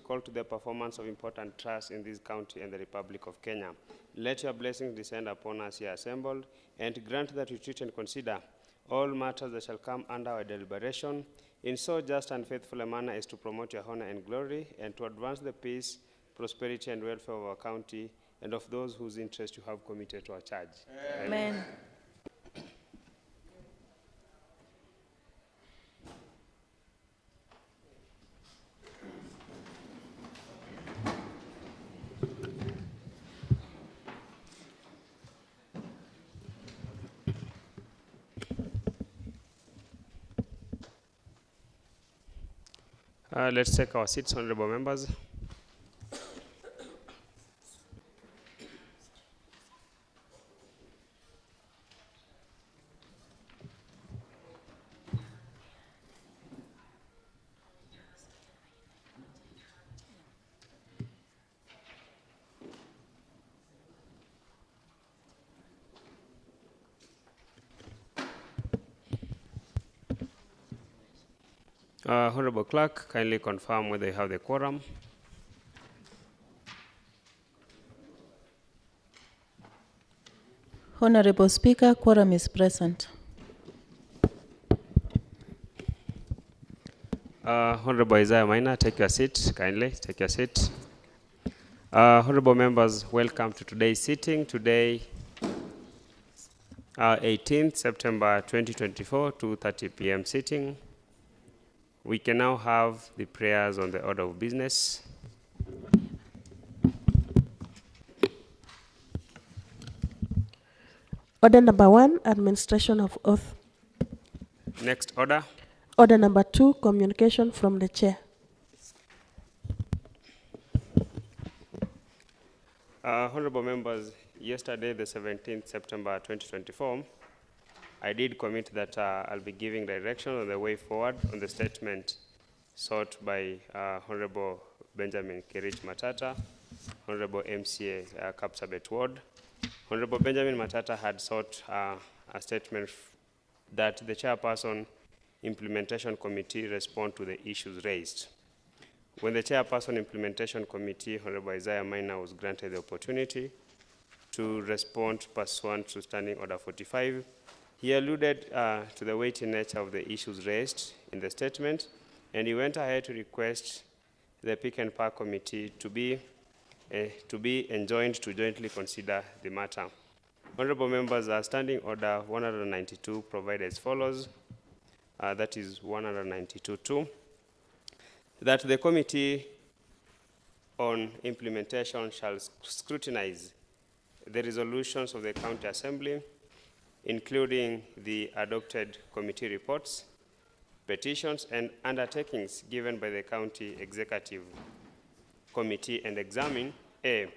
critical to the performance of important trusts in this county and the Republic of Kenya. Let your blessings descend upon us here assembled, and grant that we treat and consider all matters that shall come under our deliberation in so just and faithful a manner as to promote your honor and glory, and to advance the peace, prosperity, and welfare of our county and of those whose interest you have committed to our charge. Amen. Amen. Let's take our seats, honorable members. Honorable Clerk, kindly confirm whether you have the quorum. Honorable Speaker, quorum is present. Honorable Isaiah Maina, take your seat, kindly, take your seat. Honorable members, welcome to today's sitting. Today, 18th September 2024, 2:30 p.m. sitting. We can now have the prayers on the order of business. Order number 1, administration of oath. Next order. Order number 2, communication from the chair. Honorable members, yesterday, the 17th September 2024, I did commit that I'll be giving direction on the way forward on the statement sought by Honorable Benjamin Kirich Matata, Honorable MCA Kapsabet Ward. Honorable Benjamin Matata had sought a statement that the Chairperson Implementation Committee respond to the issues raised. When the Chairperson Implementation Committee, Honorable Isaiah Maina, was granted the opportunity to respond pursuant to Standing Order 45, he alluded to the weighty nature of the issues raised in the statement, and he went ahead to request the Pick and Pack Committee to be enjoined to jointly consider the matter. Honorable members, Standing Order 192 provide as follows, that is 192.2, that the Committee on Implementation shall scrutinize the resolutions of the County Assembly, including the adopted committee reports, petitions, and undertakings given by the County Executive Committee, and examine A,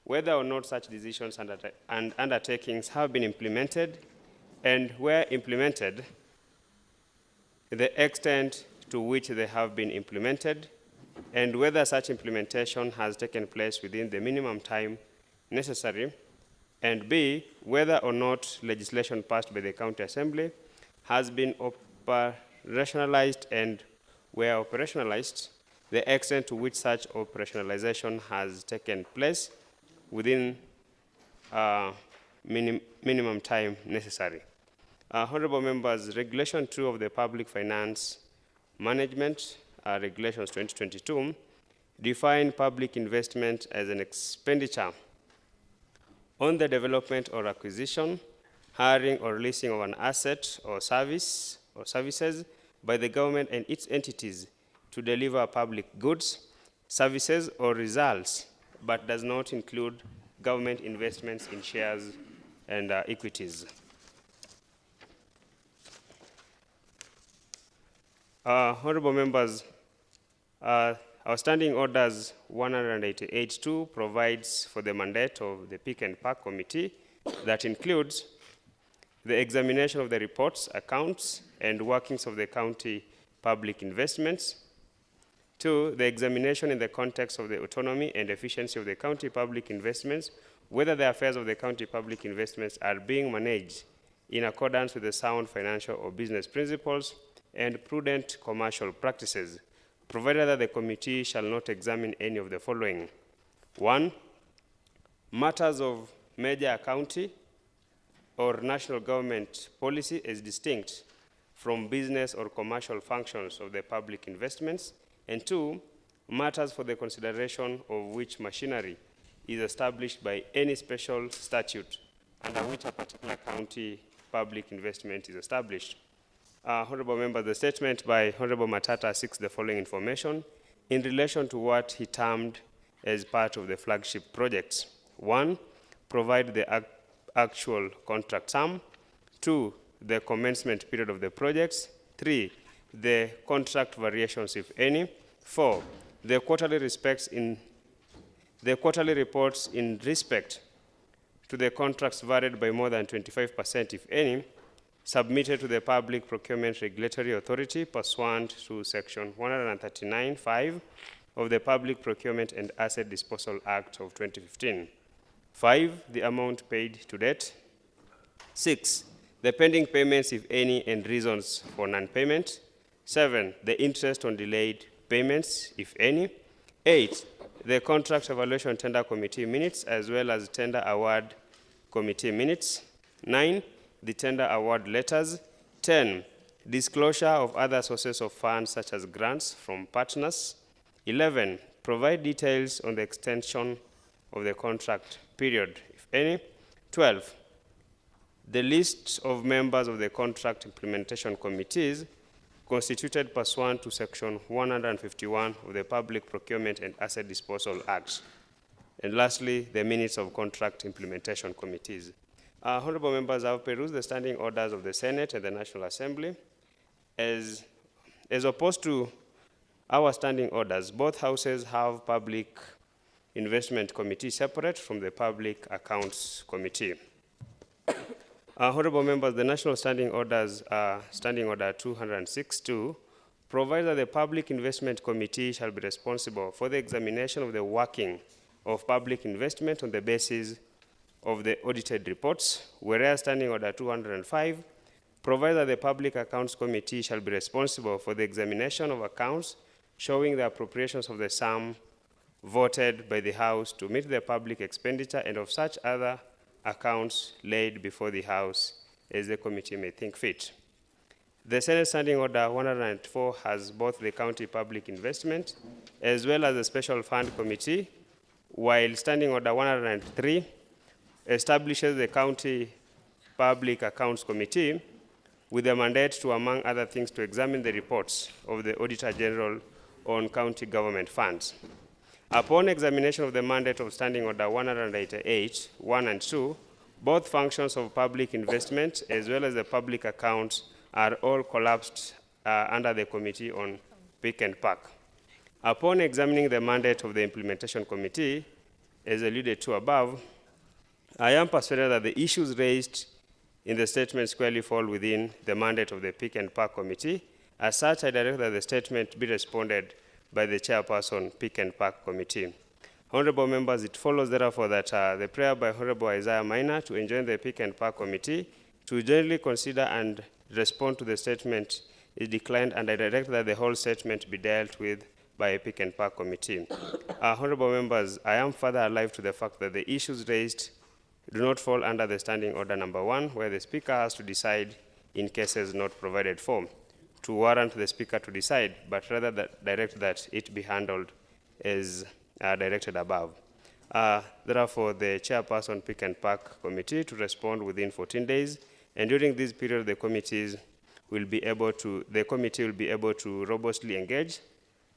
whether or not such decisions and undertakings have been implemented, and where implemented, the extent to which they have been implemented, and whether such implementation has taken place within the minimum time necessary, and B, whether or not legislation passed by the County Assembly has been operationalized, and where operationalized, the extent to which such operationalization has taken place within minimum time necessary. Honorable members, Regulation 2 of the Public Finance Management, Regulations 2022, define public investment as an expenditure on the development or acquisition, hiring or leasing of an asset or service or services by the government and its entities to deliver public goods, services, or results, but does not include government investments in shares and equities. Honorable members, our Standing Orders 188.2 provides for the mandate of the Pick and Pack Committee that includes the examination of the reports, accounts, and workings of the county public investments. 2, the examination in the context of the autonomy and efficiency of the county public investments, whether the affairs of the county public investments are being managed in accordance with the sound financial or business principles and prudent commercial practices, provided that the committee shall not examine any of the following. 1, matters of major county or national government policy is distinct from business or commercial functions of the public investments. And 2, matters for the consideration of which machinery is established by any special statute under which a particular county public investment is established. Honorable Member, the statement by Honorable Matata seeks the following information in relation to what he termed as part of the flagship projects. 1, provide the actual contract sum. 2, the commencement period of the projects. 3, the contract variations, if any. 4, the quarterly reports in respect to the contracts varied by more than 25%, if any, submitted to the Public Procurement Regulatory Authority pursuant to Section 139(5) of the Public Procurement and Asset Disposal Act of 2015. 5, the amount paid to date. 6, the pending payments, if any, and reasons for non-payment. 7, the interest on delayed payments, if any. 8, the Contract Evaluation Tender Committee minutes, as well as Tender Award Committee minutes. 9, the tender award letters. 10, disclosure of other sources of funds such as grants from partners. 11, provide details on the extension of the contract period, if any. 12, the list of members of the contract implementation committees constituted pursuant to Section 151 of the Public Procurement and Asset Disposal Act. And lastly, the minutes of contract implementation committees. Honorable members, I have perused the standing orders of the Senate and the National Assembly. As opposed to our standing orders, both houses have public investment committee separate from the Public Accounts Committee. Honorable members, the National Standing Orders, Standing Order 206-2, provides that the Public Investment Committee shall be responsible for the examination of the working of public investment on the basis of the audited reports, whereas Standing Order 205 provides that the Public Accounts Committee shall be responsible for the examination of accounts showing the appropriations of the sum voted by the House to meet the public expenditure and of such other accounts laid before the House as the committee may think fit. The Senate Standing Order 104 has both the County Public Investment as well as the Special Fund Committee, while Standing Order 103 establishes the County Public Accounts Committee with a mandate to, among other things, to examine the reports of the Auditor General on county government funds. Upon examination of the mandate of Standing Order 188, 1 and 2, both functions of public investment as well as the public accounts are all collapsed under the Committee on Pick and Pack. Upon examining the mandate of the Implementation Committee, as alluded to above, I am persuaded that the issues raised in the statement squarely fall within the mandate of the Pick and Pack Committee. As such, I direct that the statement be responded by the Chairperson, Pick and Pack Committee. Honorable members, it follows therefore that the prayer by Honorable Isaiah Minor to enjoin the Pick and Pack Committee to generally consider and respond to the statement is declined, and I direct that the whole statement be dealt with by a Pick and Pack Committee. Honorable members, I am further alive to the fact that the issues raised do not fall under the Standing Order number 1, where the Speaker has to decide in cases not provided for, to warrant the Speaker to decide, but rather direct that it be handled as directed above. Therefore, the Chairperson Pick and Pack Committee to respond within 14 days, and during this period, the committee will be able to robustly engage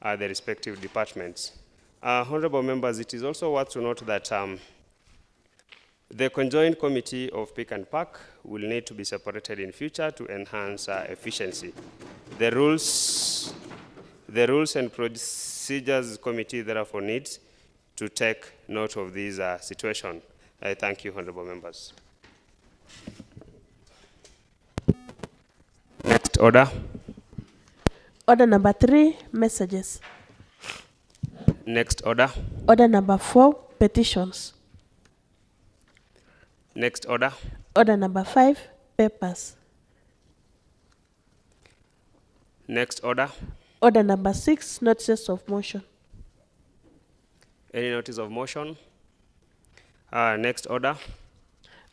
the respective departments. Honorable members, it is also worth to note that the conjoined committee of Pick and Pack will need to be separated in future to enhance efficiency. The rules and procedures committee therefore needs to take note of this situation. I thank you, honorable members. Next order. Order number 3, messages. Next order. Order number 4, petitions. Next order. Order number 5, papers. Next order. Order number 6, notices of motion. Any notice of motion? Next order.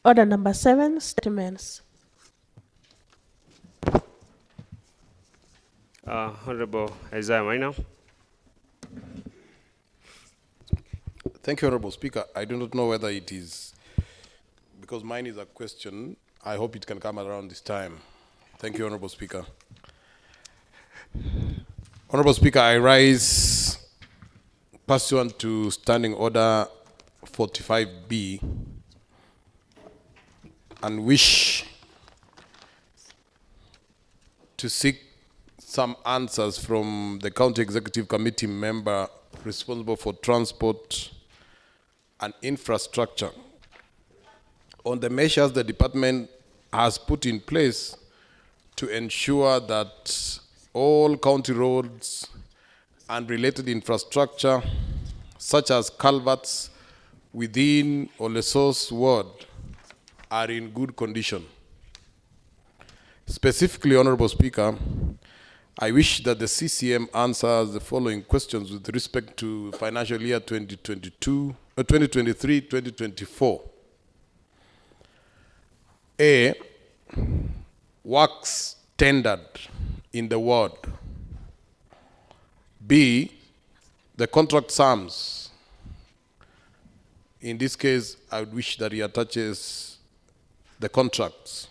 Order number 7, statements. Honorable Isaiah Maina. Thank you, Honorable Speaker. I do not know whether it is, because mine is a question. I hope it can come around this time. Thank you, Honorable Speaker. Honorable Speaker, I rise pursuant to Standing Order 45B and wish to seek some answers from the County Executive Committee member responsible for transport and infrastructure on the measures the department has put in place to ensure that all county roads and related infrastructure, such as culverts within Olesos ward, are in good condition. Specifically, Honorable Speaker, I wish that the CCM answers the following questions with respect to financial year 2023-2024. A, works tendered in the ward. B, the contract sums. In this case, I would wish that he attaches the contracts.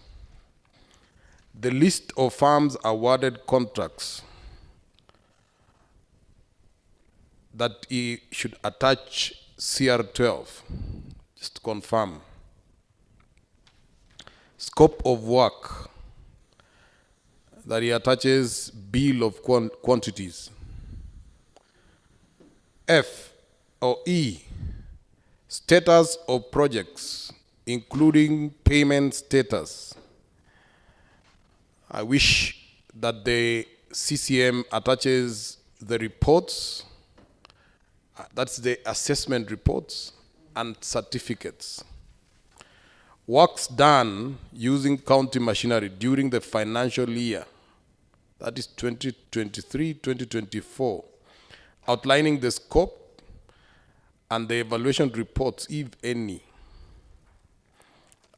The list of firms awarded contracts that he should attach CR12, just to confirm. Scope of work, that he attaches bill of quantities. F or E, status of projects, including payment status. I wish that the CCM attaches the reports, that's the assessment reports and certificates. Works done using county machinery during the financial year, that is 2023-2024, outlining the scope and the evaluation reports, if any.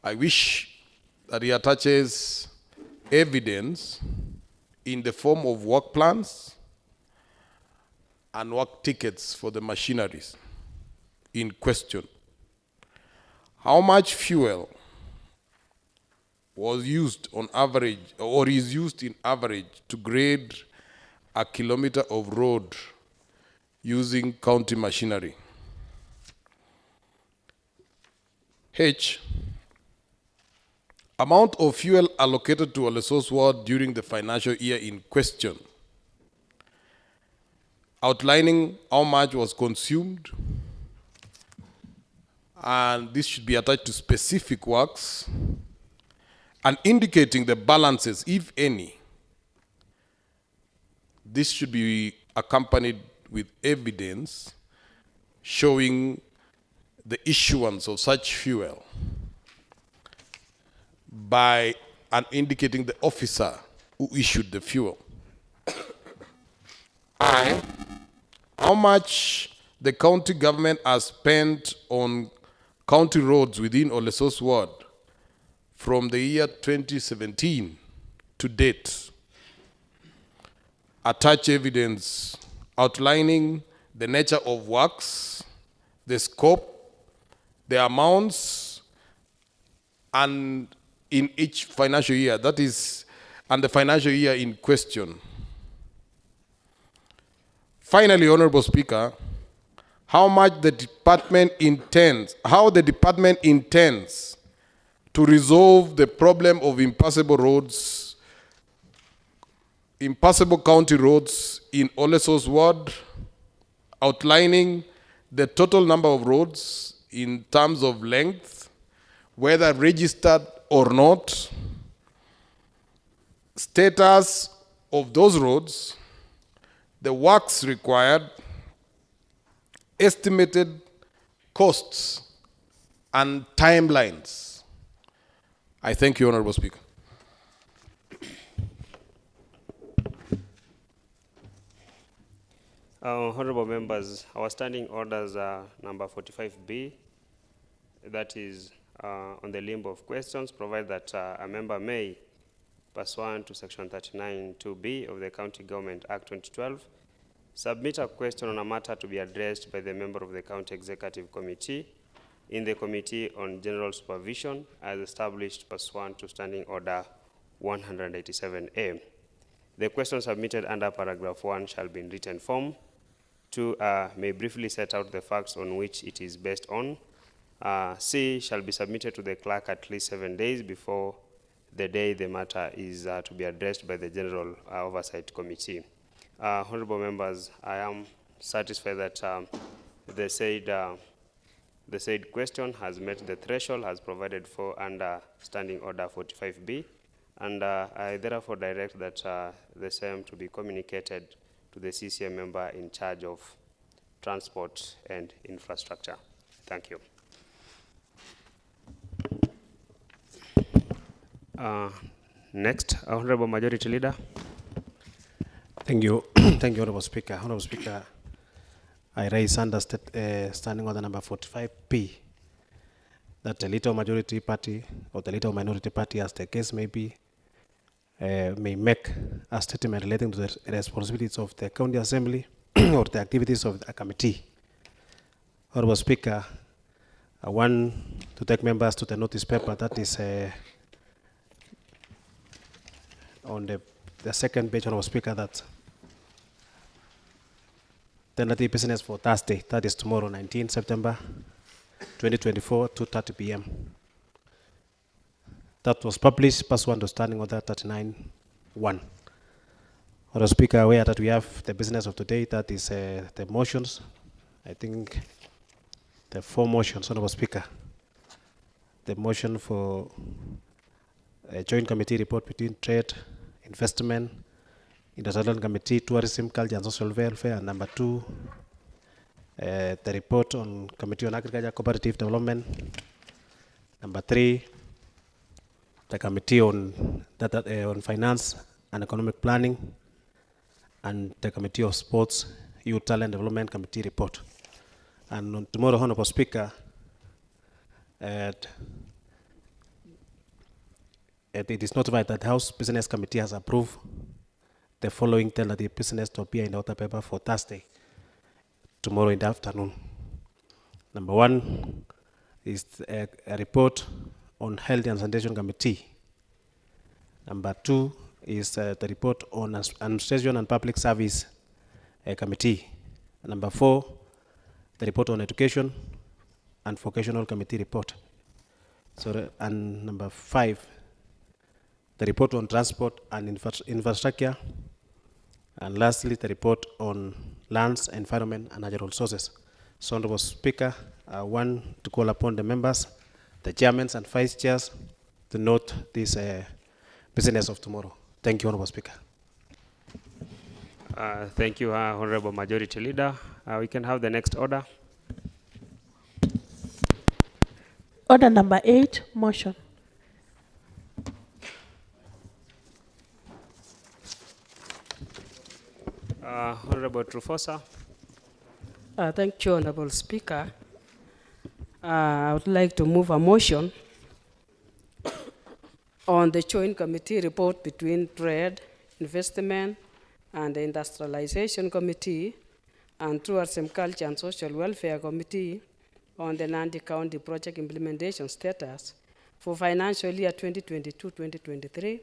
I wish that he attaches evidence in the form of work plans and work tickets for the machineries in question. How much fuel was used on average, or is used in average, to grade a kilometer of road using county machinery? H, amount of fuel allocated to Olesos ward during the financial year in question, outlining how much was consumed, and this should be attached to specific works, and indicating the balances, if any. This should be accompanied with evidence showing the issuance of such fuel by and indicating the officer who issued the fuel. I, how much the county government has spent on county roads within Olesos ward from the year 2017 to date. Attach evidence outlining the nature of works, the scope, the amounts, and in each financial year, that is, and the financial year in question. Finally, Honorable Speaker, how the department intends to resolve the problem of impassable roads, impassable county roads in Olesos ward, outlining the total number of roads in terms of length, whether registered or not, status of those roads, the works required, estimated costs, and timelines. I thank you, Honorable Speaker. Honorable members, our standing orders are number 45B, that is on the limb of questions, provide that a member may, pursuant to section 39(2)B of the County Government Act 2012, submit a question on a matter to be addressed by the member of the County Executive Committee in the Committee on General Supervision as established pursuant to Standing Order 187A. The question submitted under paragraph 1 shall be in written form. 2, may briefly set out the facts on which it is based on. C, shall be submitted to the clerk at least 7 days before the day the matter is to be addressed by the General Oversight Committee. Honorable members, I am satisfied that the said question has met the threshold as provided for under Standing Order 45B, and I therefore direct that the same to be communicated to the CCM member in charge of transport and infrastructure. Thank you. Next, Honorable Majority Leader. Thank you. Thank you, Honorable Speaker. Honorable Speaker, I raise under Standing Order number 45P that the Leader of Majority Party or the Leader of Minority Party, as the case may be, may make a statement relating to the responsibilities of the County Assembly or the activities of a committee. Honorable Speaker, I want to take members to the notice paper that is on the second page, Honorable Speaker, that tentative business for Thursday, that is tomorrow, 19 September 2024, 2:30 p.m. That was published pursuant to Standing Order 39(1). Honorable Speaker, aware that we have the business of today, that is the motions. I think the 4 motions, Honorable Speaker. The motion for a joint committee report between Trade, Investment, International Committee, Tourism, Culture and Social Welfare, and number 2, the report on Committee on Agriculture, Cooperative Development. Number 3, the Committee on on Finance and Economic Planning, and the Committee of Sports, Youth Talent Development Committee report. And on tomorrow, Honorable Speaker, it is notified that the House Business Committee has approved the following tentative business to appear in the outer paper for Thursday, tomorrow in the afternoon. Number 1 is a report on Health and Sanitation Committee. Number 2 is the report on Administration and Public Service Committee. Number 4, the report on Education and Vocational Committee report. So, and number 5, the report on Transport and Infrastructure. And lastly, the report on Lands, Environment and Natural Resources. So, Honorable Speaker, I want to call upon the members, the chairmen and vice chairs, to note this business of tomorrow. Thank you, Honorable Speaker. Thank you, Honorable Majority Leader. We can have the next order. Order number 8, motion. Honorable Trufosa. Thank you, Honorable Speaker. I would like to move a motion on the Joint Committee report between Trade, Investment and the Industrialization Committee and Tourism, Culture and Social Welfare Committee on the Nandi County project implementation status for financial year 2022-2023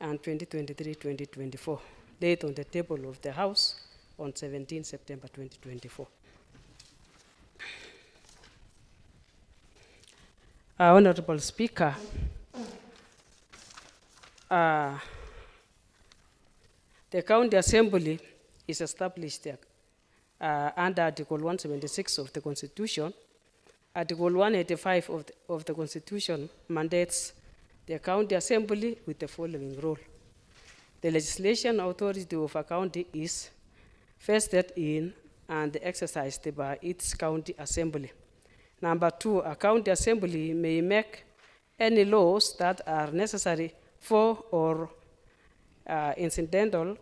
and 2023-2024, laid on the table of the House on 17 September 2024. Honorable Speaker, the County Assembly is established under Article 176 of the Constitution. Article 185 of the Constitution mandates the County Assembly with the following role. The legislation authority of a county is vested in and exercised by its County Assembly. Number 2, a County Assembly may make any laws that are necessary for or incidental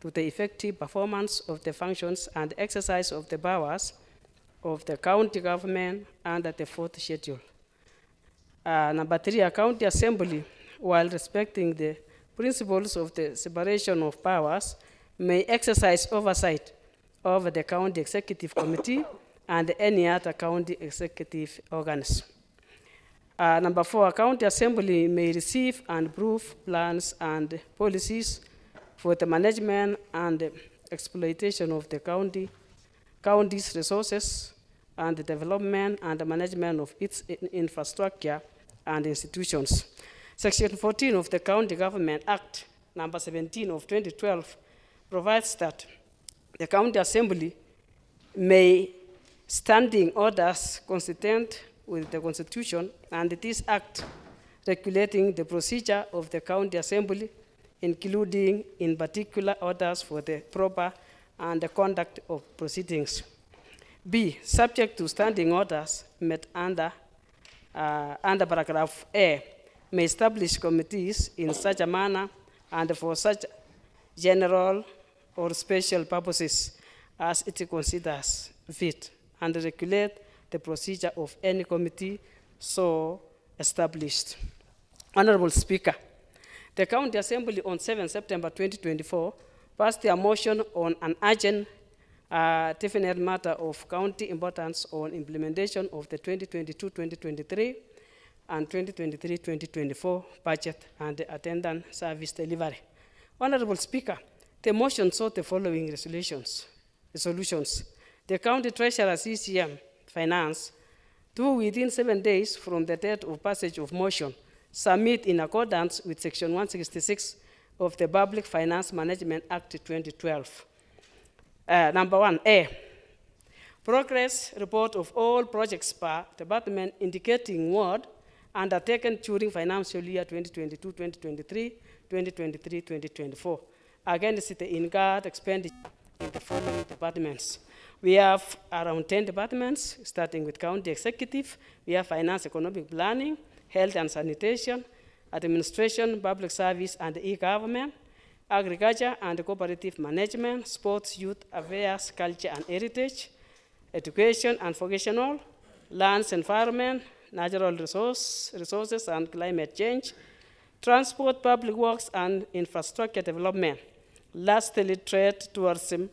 to the effective performance of the functions and exercise of the powers of the county government under the 4th schedule. Number 3, a county assembly, while respecting the principles of the separation of powers, may exercise oversight over the county executive committee and any other county executive organs. Number 4, a county assembly may receive and approve plans and policies for the management and exploitation of the county's resources and the development and the management of its infrastructure and institutions. Section 14 of the County Government Act, number 17 of 2012, provides that the county assembly may standing orders consistent with the Constitution and this act regulating the procedure of the county assembly, including in particular orders for the proper and the conduct of proceedings. B, subject to standing orders met under paragraph A, may establish committees in such a manner and for such general or special purposes as it considers fit, and regulate the procedure of any committee so established. Honorable Speaker, the County Assembly on 7 September 2024 passed a motion on an urgent definite matter of county importance on implementation of the 2022-2023 and 2023-2024 budget and the attendant service delivery. Honorable Speaker, the motion sought the following resolutions. The County Treasurer CCM Finance, to within 7 days from the date of passage of motion, submit in accordance with Section 166 of the Public Finance Management Act 2012. Number 1, A, progress report of all projects per department indicating work undertaken during financial year 2022-2023, 2023-2024 against the incurred expenditure in the following departments. We have around 10 departments, starting with county executive. We have finance, economic planning, health and sanitation, administration, public service and e-government, agriculture and cooperative management, sports, youth affairs, culture and heritage, education and vocational, lands, environment, natural resources and climate change, transport, public works and infrastructure development. Lastly, trade, tourism,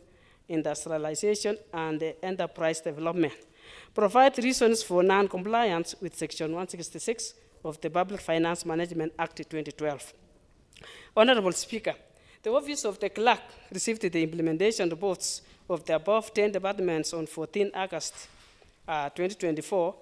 industrialization and enterprise development. Provide reasons for non-compliance with Section 166 of the Public Finance Management Act 2012. Honorable Speaker, the Office of the Clerk received the implementation reports of the above 10 departments on 14 August 2024.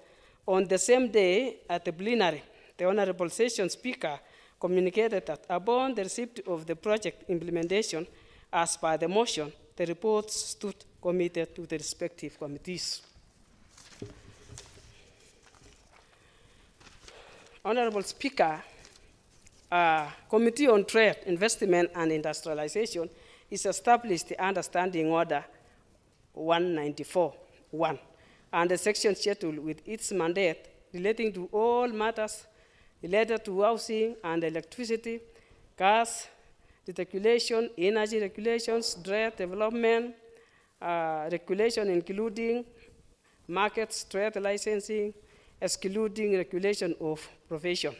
On the same day at the plenary, the Honorable Session Speaker communicated that upon the receipt of the project implementation, as per the motion, the reports stood committed to the respective committees. Honorable Speaker, Committee on Trade, Investment and Industrialization is established under Standing Order 194-1 and the section schedule with its mandate relating to all matters related to housing and electricity, gas, regulation, energy regulations, trade development, regulation including markets, trade licensing, excluding regulation of profession,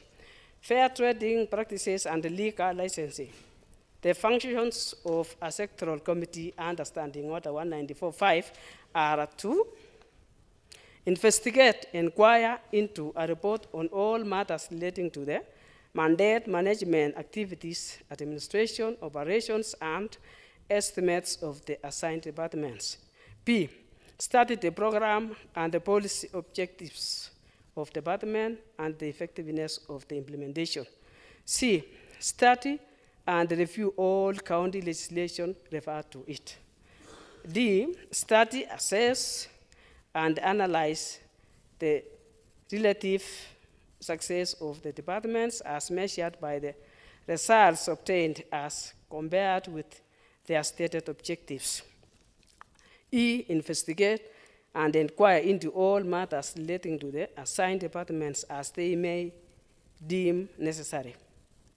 fair trading practices and liquor licensing. The functions of a sectoral committee under Standing Order 194-5 are to investigate, inquire into, a report on all matters relating to the mandate, management activities, administration, operations, and estimates of the assigned departments. B, study the program and the policy objectives of the department and the effectiveness of the implementation. C, study and review all county legislation referred to it. D, study, assess, and analyze the relative success of the departments as measured by the results obtained as compared with their stated objectives. E, investigate and inquire into all matters relating to the assigned departments as they may deem necessary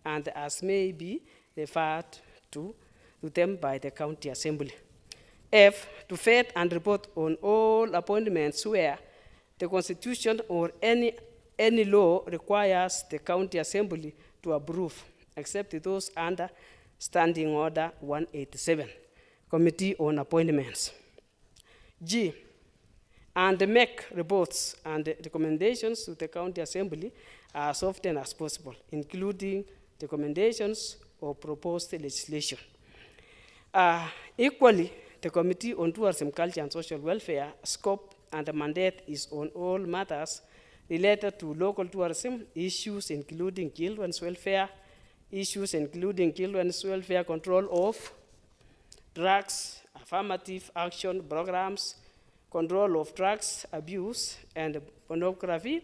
and as may be referred to to them by the County Assembly. F, to vet and report on all appointments where the Constitution or any law requires the County Assembly to approve, except those under Standing Order 187, Committee on Appointments. G, and make reports and recommendations to the County Assembly as often as possible, including recommendations or proposed legislation. Equally, the Committee on Tourism, Culture and Social Welfare scope and mandate is on all matters related to local tourism, issues including children's welfare, issues including children's welfare control of drugs, affirmative action programs, control of drugs abuse and pornography,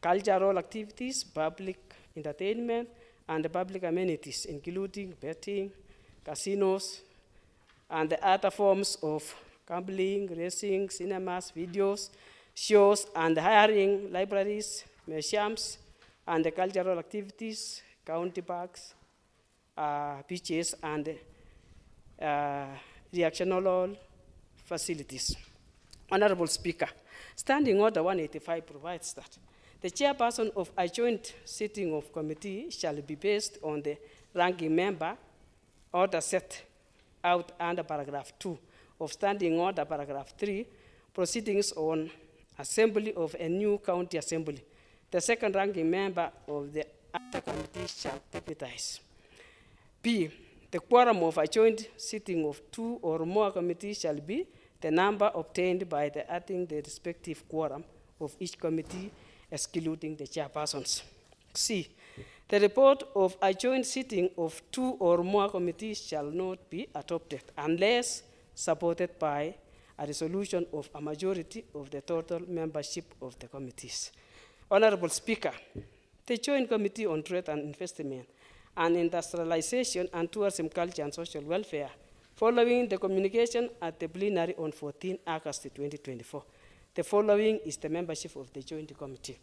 cultural activities, public entertainment, and public amenities, including betting, casinos, and other forms of gambling, racing, cinemas, videos, shows, and hiring libraries, museums, and the cultural activities, county parks, beaches, and recreational facilities. Honorable Speaker, Standing Order 185 provides that the chairperson of a joint sitting of committee shall be based on the ranking member order set out under paragraph 2 of Standing Order paragraph 3, proceedings on assembly of a new county assembly. The second ranking member of the other committee shall deputize. B, the quorum of a joint sitting of 2 or more committees shall be the number obtained by the adding the respective quorum of each committee, excluding the chairpersons. C, the report of a joint sitting of 2 or more committees shall not be adopted unless supported by a resolution of a majority of the total membership of the committees. Honorable Speaker, the Joint Committee on Trade and Investment and Industrialization and Tourism, Culture and Social Welfare, following the communication at the plenary on 14 August 2024. The following is the membership of the Joint Committee.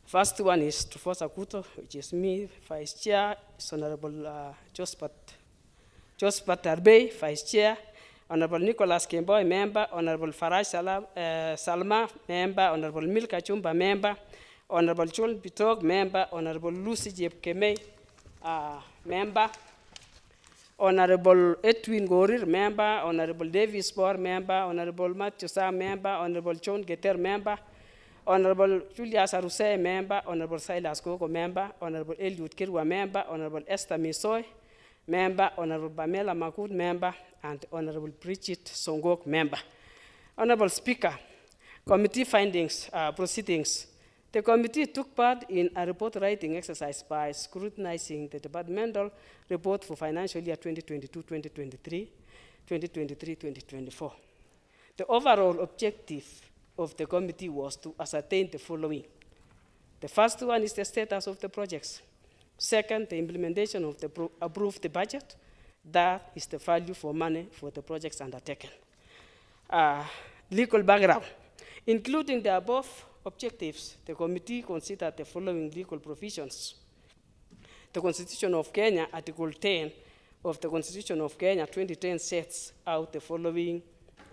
First one is Tufosa Kuto, which is me, Vice Chair, is Honorable Jospat Arbey, Vice Chair, Honorable Nicholas Kemboy, Member, Honorable Faraj Salma, Member, Honorable Milka Chumba, Member, Honorable Chol Bitog, Member, Honorable Lucy Jeb Kemei, Member, Honorable Edwin Gorir, Member, Honorable Davis Bor, Member, Honorable Matthew Sam, Member, Honorable John Geter, Member, Honorable Julia Saruse, Member, Honorable Silas Gogo, Member, Honorable Eliud Kirwa, Member, Honorable Esther Misoy, Member, Honorable Pamela Makud, Member, and Honorable Bridget Songok, Member. Honorable Speaker, committee findings, proceedings. The committee took part in a report writing exercise by scrutinizing the departmental report for financial year 2022-2023, 2023-2024. The overall objective of the committee was to ascertain the following. The first one is the status of the projects. Second, the implementation of the approved budget. That is the value for money for the projects undertaken. Legal background. Including the above objectives, the committee considered the following legal provisions. The Constitution of Kenya, Article 10 of the Constitution of Kenya 2010 sets out the following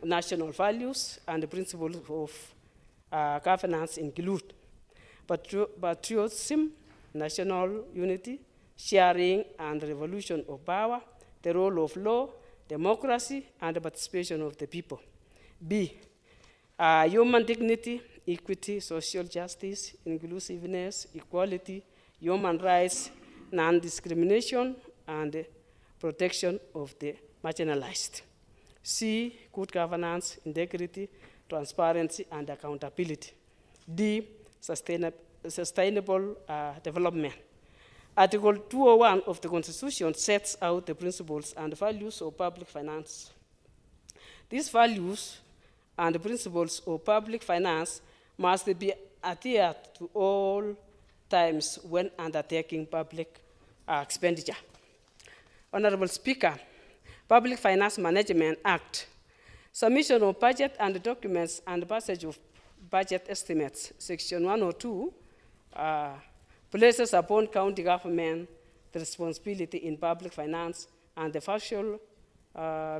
national values and the principles of governance include patriotism, national unity, sharing and revolution of power, the rule of law, democracy, and the participation of the people. B, human dignity, equity, social justice, inclusiveness, equality, human rights, non-discrimination, and protection of the marginalized. C, good governance, integrity, transparency, and accountability. D, sustainable development. Article 201 of the Constitution sets out the principles and values of public finance. These values and the principles of public finance must be adhered to all times when undertaking public expenditure. Honorable Speaker, Public Finance Management Act, submission of budget and documents and passage of budget estimates, Section 102, places upon county government the responsibility in public finance and the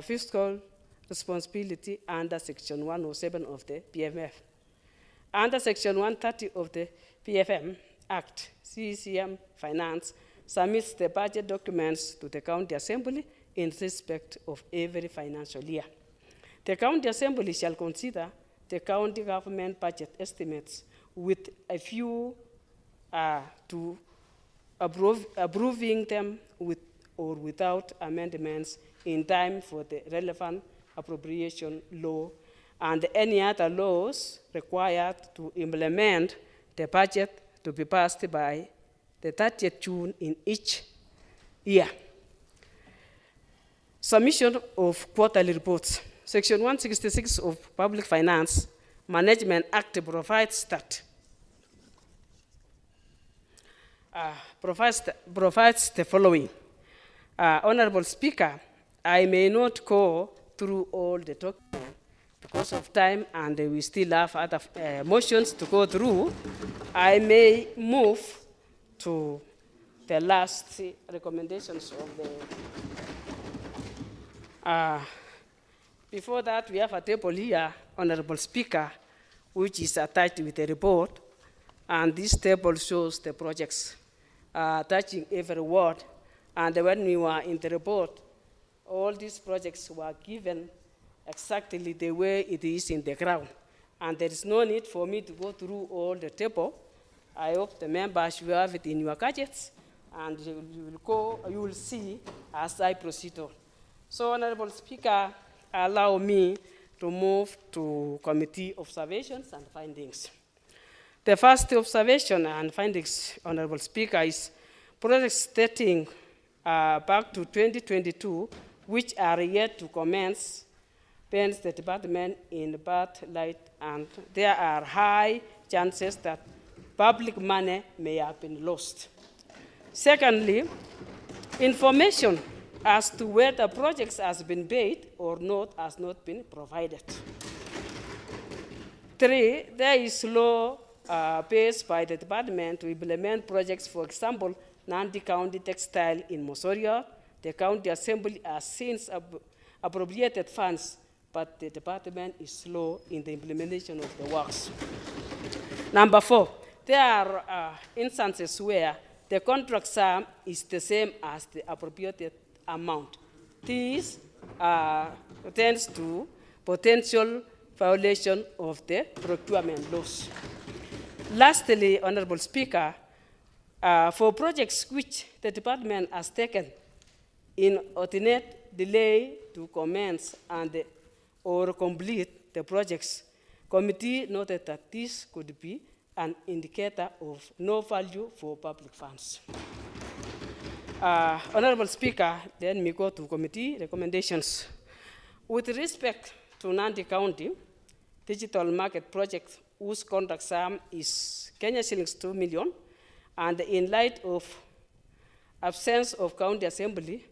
fiscal responsibility under Section 107 of the PMF. Under Section 130 of the PFM Act, CCM Finance submits the budget documents to the County Assembly in respect of every financial year. The County Assembly shall consider the county government budget estimates with a view to approving them with or without amendments in time for the relevant appropriation law and any other laws required to implement the budget to be passed by the 30th June in each year. Submission of quarterly reports. Section 166 of Public Finance Management Act provides that provides the following. Honorable Speaker, I may not go through all the documents because of time, and we still have other motions to go through. I may move to the last recommendations of the. Before that, we have a table here, Honorable Speaker, which is attached with the report, and this table shows the projects touching every ward. And when we were in the report, all these projects were given exactly the way it is in the ground. And there is no need for me to go through all the table. I hope the members will have it in your gadgets, and you will see as I proceed on. So, Honorable Speaker, allow me to move to committee observations and findings. The first observation and findings, Honorable Speaker, is projects dating back to 2022, which are yet to commence, paints the department in bad light, and there are high chances that public money may have been lost. Secondly, information as to whether projects has been paid or not has not been provided. 3, there is law based by the department to implement projects, for example, Nandi County Textile in Mosoria. The County Assembly has since appropriated funds, but the department is slow in the implementation of the works. Number 4, there are instances where the contract sum is the same as the appropriated amount. This tends to potential violation of the procurement laws. Lastly, Honorable Speaker, for projects which the department has taken in alternate delay to commence and or complete the projects, committee noted that this could be an indicator of no value for public funds. Honorable Speaker, then we go to committee recommendations. With respect to Nandi County digital market project, whose contract sum is Kenya shillings 2 million, and in light of absence of County Assembly,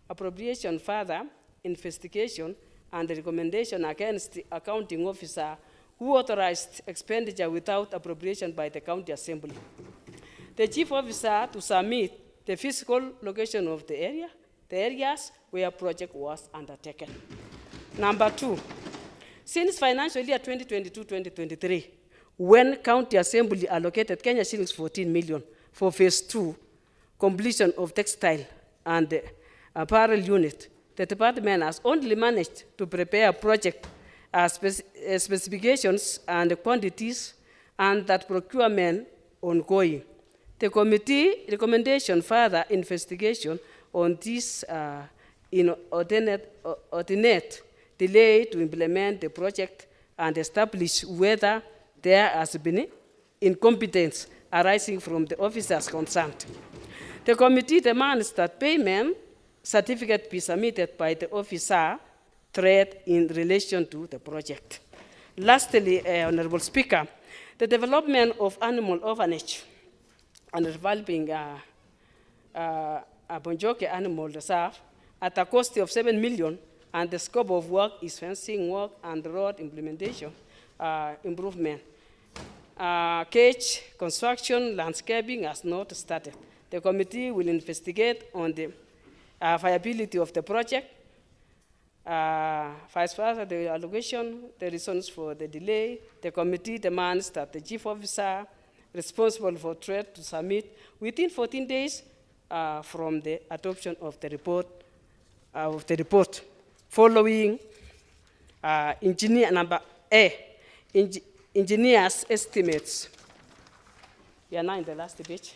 appropriation, further investigation, and the recommendation against the accounting officer who authorized expenditure without appropriation by the County Assembly. The chief officer to submit the physical location of the areas where project was undertaken. Number 2, since financial year 2022-2023, when County Assembly allocated Kenya shillings 14 million for phase 2, completion of textile and apparel unit, the department has only managed to prepare project specifications and quantities, and that procurement ongoing. The committee recommendation further investigation on this in alternate delay to implement the project and establish whether there has been incompetence arising from the officers concerned. The committee demands that payment certificate be submitted by the officer thread in relation to the project. Lastly, Honorable Speaker, the development of animal orphanage and developing a Bonjoke Animal Reserve at a cost of 7 million, and the scope of work is fencing work and road implementation improvement. Cage construction, landscaping has not started. The committee will investigate on the viability of the project, vice versa, the allocation, the reasons for the delay. The committee demands that the chief officer responsible for trade to submit within 14 days from the adoption of the report. Following engineer number A, engineers estimates. We are now in the last page.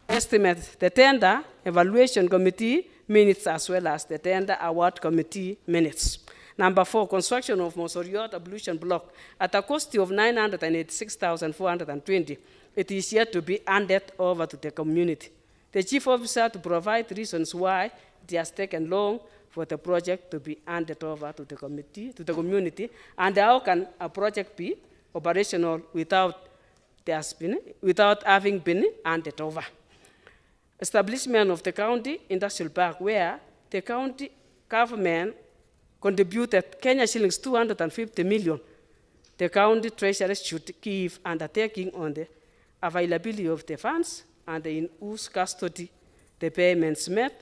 Estimate the tender evaluation committee minutes as well as the tender award committee minutes. Number 4, construction of Mosoriot ablution block at a cost of 986,420. It is yet to be handed over to the community. The chief officer to provide reasons why it has taken long for the project to be handed over to the community, and how can a project be operational without having been handed over. Establishment of the county industrial park, where the county government contributed Kenya shillings 250 million. The county treasurer should give undertaking on the availability of the funds and in whose custody the payments made.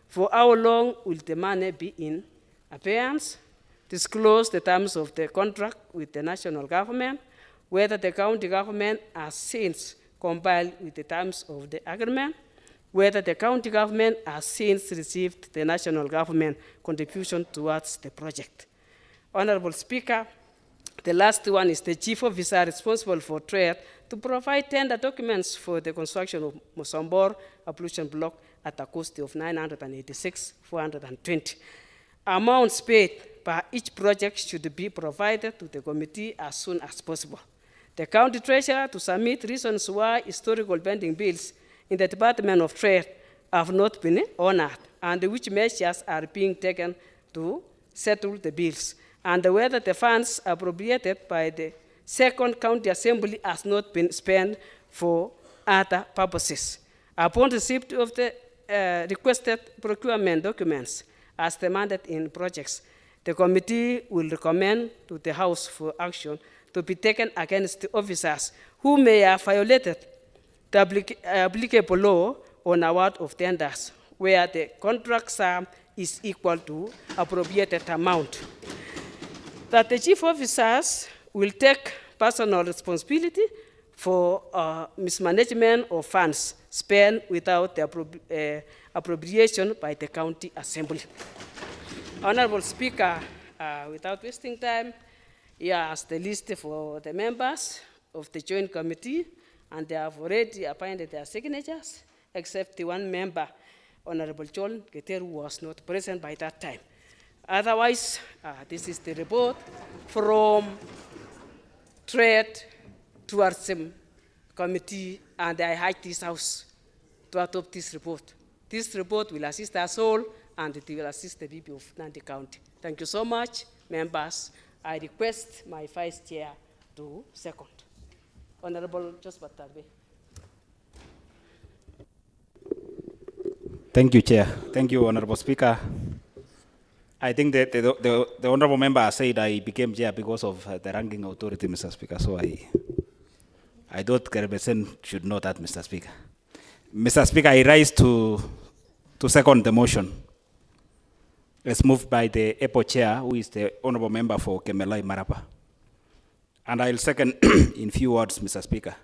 For how long will the money be in abeyance? Disclose the terms of the contract with the national government, whether the county government has since complied with the terms of the agreement, whether the county government has since received the national government contribution towards the project. Honorable Speaker, the last one is the chief officer responsible for trade to provide tender documents for the construction of Mosambor ablution block at a cost of 986,420. Amounts paid per each project should be provided to the committee as soon as possible. The county treasurer to submit reasons why historical pending bills in the Department of Trade have not been honored, and which measures are being taken to settle the bills, and whether the funds appropriated by the second county assembly has not been spent for other purposes. Upon receipt of the requested procurement documents as demanded in projects, the committee will recommend to the House for action to be taken against the officers who may have violated the applicable law on award of tenders, where the contract sum is equal to appropriated amount. That the chief officers will take personal responsibility for mismanagement of funds spent without the appropriation by the county assembly. Honorable Speaker, without wasting time, here is the list for the members of the joint committee, and they have already appointed their signatures, except the one member, Honorable John Keter, who was not present by that time. Otherwise, this is the report from Trade Tourism Committee, and I urge this House to adopt this report. This report will assist us all, and it will assist the people of Nandi County. Thank you so much, members. I request my Vice Chair to second. Honorable Josephat Tarbe. Thank you, Chair. Thank you, Honorable Speaker. I think that the Honorable Member said I became Chair because of the ranking authority, Mr. Speaker, so I thought Kerebesen should know that, Mr. Speaker. Mr. Speaker, I rise to second the motion. It's moved by the EPO Chair, who is the Honorable Member for Kemelai Marapa. And I'll second in few words, Mr. Speaker.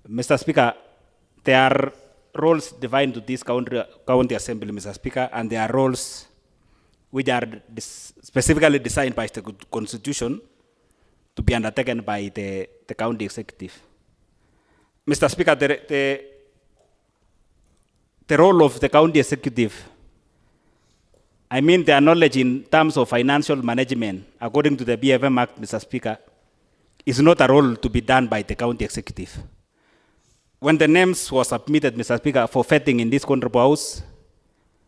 Mr. Speaker, there are roles defined to this county assembly, Mr. Speaker, and there are roles which are specifically designed by the Constitution to be undertaken by the county executive. Mr. Speaker, the role of the county executive, I mean their knowledge in terms of financial management, according to the BFM Act, Mr. Speaker, is not a role to be done by the county executive. When the names were submitted, Mr. Speaker, for vetting in this Honorable House,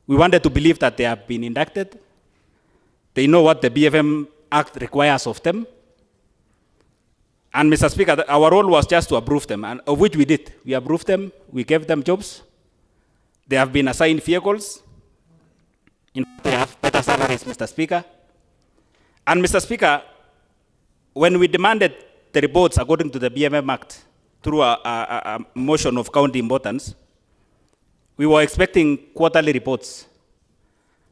we wanted to believe that they have been inducted. They know what the BFM Act requires of them. And Mr. Speaker, our role was just to approve them, and of which we did. We approved them, we gave them jobs. They have been assigned vehicles. In fact, they have better salaries, Mr. Speaker. And Mr. Speaker, when we demanded the reports according to the BFM Act through a motion of county importance, we were expecting quarterly reports,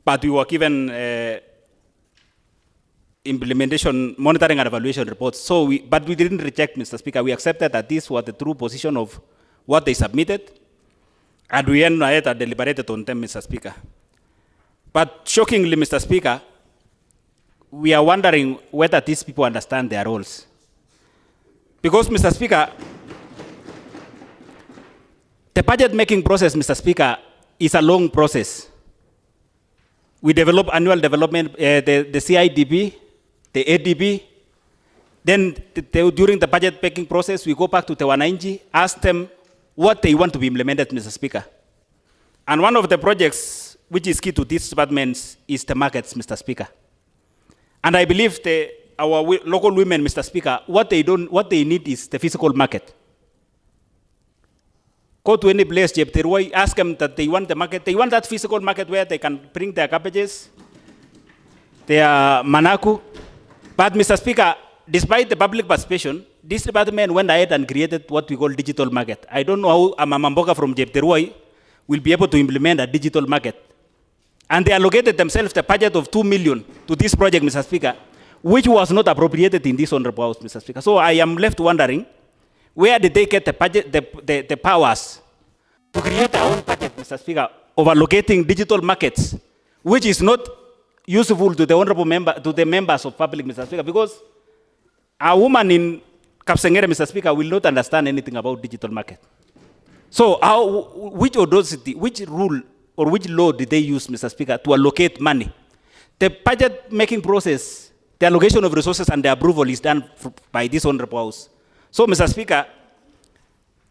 but we were given implementation, monitoring and evaluation reports. So but we didn't reject, Mr. Speaker. We accepted that this was the true position of what they submitted, and we went ahead and deliberated on them, Mr. Speaker. But shockingly, Mr. Speaker, we are wondering whether these people understand their roles. Because, Mr. Speaker, the budget making process, Mr. Speaker, is a long process. We develop annual development, the CIDB, the ADB. Then during the budget making process, we go back to the Wananchi, ask them what they want to be implemented, Mr. Speaker. And one of the projects which is key to these departments is the markets, Mr. Speaker. And I believe our local women, Mr. Speaker, what they need is the physical market. Go to any place, ask them that they want the market. They want that physical market where they can bring their cabbages, their manaku. But, Mr. Speaker, despite the public participation, this department went ahead and created what we call digital market. I don't know how a Mamamboka from Jepteroi will be able to implement a digital market. And they allocated themselves the budget of 2 million to this project, Mr. Speaker, which was not appropriated in this honorable house, Mr. Speaker. So I am left wondering, where did they get the budget, the powers to create their own budget, Mr. Speaker, of allocating digital markets, which is not useful to the honorable member, to the members of public, Mr. Speaker, because a woman in Kapsengere, Mr. Speaker, will not understand anything about digital market. So which audacity, which rule or which law did they use, Mr. Speaker, to allocate money? The budget making process, the allocation of resources and the approval is done by this honorable house. So, Mr. Speaker,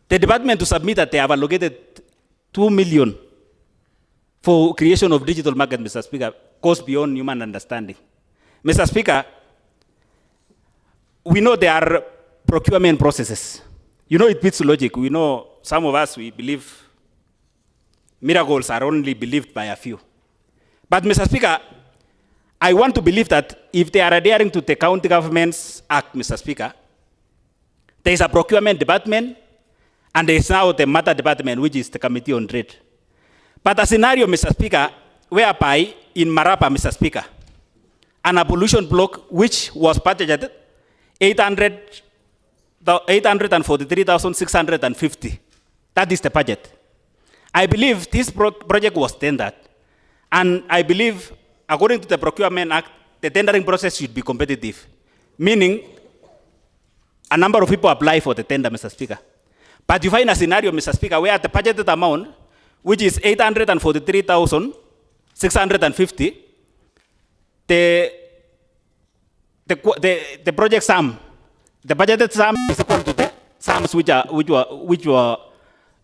the department to submit that they have allocated 2 million for creation of digital market, Mr. Speaker, goes beyond human understanding. Mr. Speaker, we know there are procurement processes. You know, it beats logic. We know some of us, we believe miracles are only believed by a few. But, Mr. Speaker, I want to believe that if they are adhering to the County Government's Act, Mr. Speaker, there is a procurement department, and there is now the matter department, which is the Committee on Trade. But a scenario, Mr. Speaker, whereby in Marapa, Mr. Speaker, an abolition block which was budgeted 843,650. That is the budget. I believe this project was tendered, and I believe, according to the Procurement Act, the tendering process should be competitive, meaning a number of people apply for the tender, Mr. Speaker. But you find a scenario, Mr. Speaker, where the budgeted amount, which is 843,650, the project sum, the budgeted sum is equal to the sums which were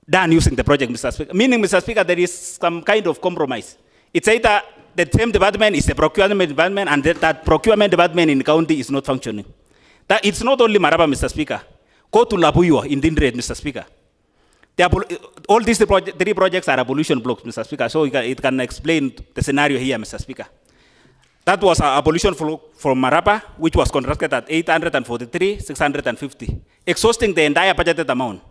done using the project, Mr. Speaker. Meaning, Mr. Speaker, there is some kind of compromise. It's either the same department is the procurement department, and that procurement department in the county is not functioning. That it's not only Maraba, Mr. Speaker. Go to Labuyo in Dindred, Mr. Speaker. All these three projects are abolition blocks, Mr. Speaker, so it can explain the scenario here, Mr. Speaker. That was an abolition block from Maraba, which was contracted at 843,650, exhausting the entire budgeted amount.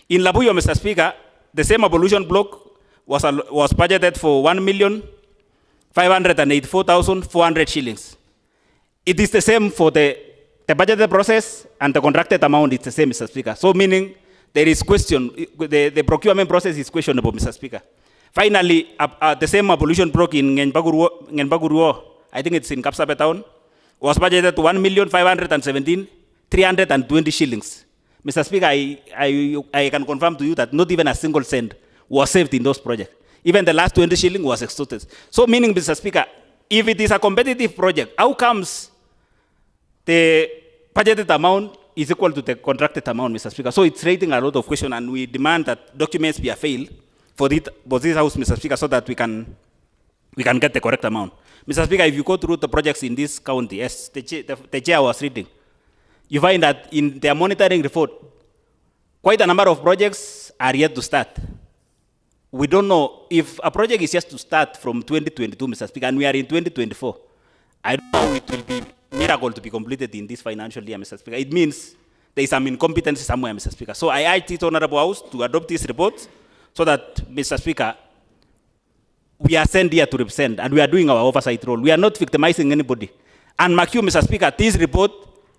In Labuyo, Mr. Speaker, the same abolition block was budgeted for 1,584,400 shillings. It is the same for the budgeted process, and the contracted amount is the same, Mr. Speaker. So meaning there is question, the procurement process is questionable, Mr. Speaker. Finally, the same abolition block in Ngenbaguruo, I think it's in Kapsape town, was budgeted to 1,517,320 shillings. Mr. Speaker, I can confirm to you that not even a single cent was saved in those projects. Even the last 20 shillings was extorted. So meaning, Mr. Speaker, if it is a competitive project, how comes the budgeted amount is equal to the contracted amount, Mr. Speaker? So it's raising a lot of questions, and we demand that documents be availed for this house, Mr. Speaker, so that we can get the correct amount. Mr. Speaker, if you go through the projects in this county, as the chair was reading, you find that in their monitoring report, quite a number of projects are yet to start. We don't know if a project is just to start from 2022, Mr. Speaker, and we are in 2024. I don't know it will be miracle to be completed in this financial year, Mr. Speaker. It means there is some incompetence somewhere, Mr. Speaker. So I urge this honorable house to adopt this report so that, Mr. Speaker, we are sent here to represent and we are doing our oversight role. We are not victimizing anybody. And mark you, Mr. Speaker, this report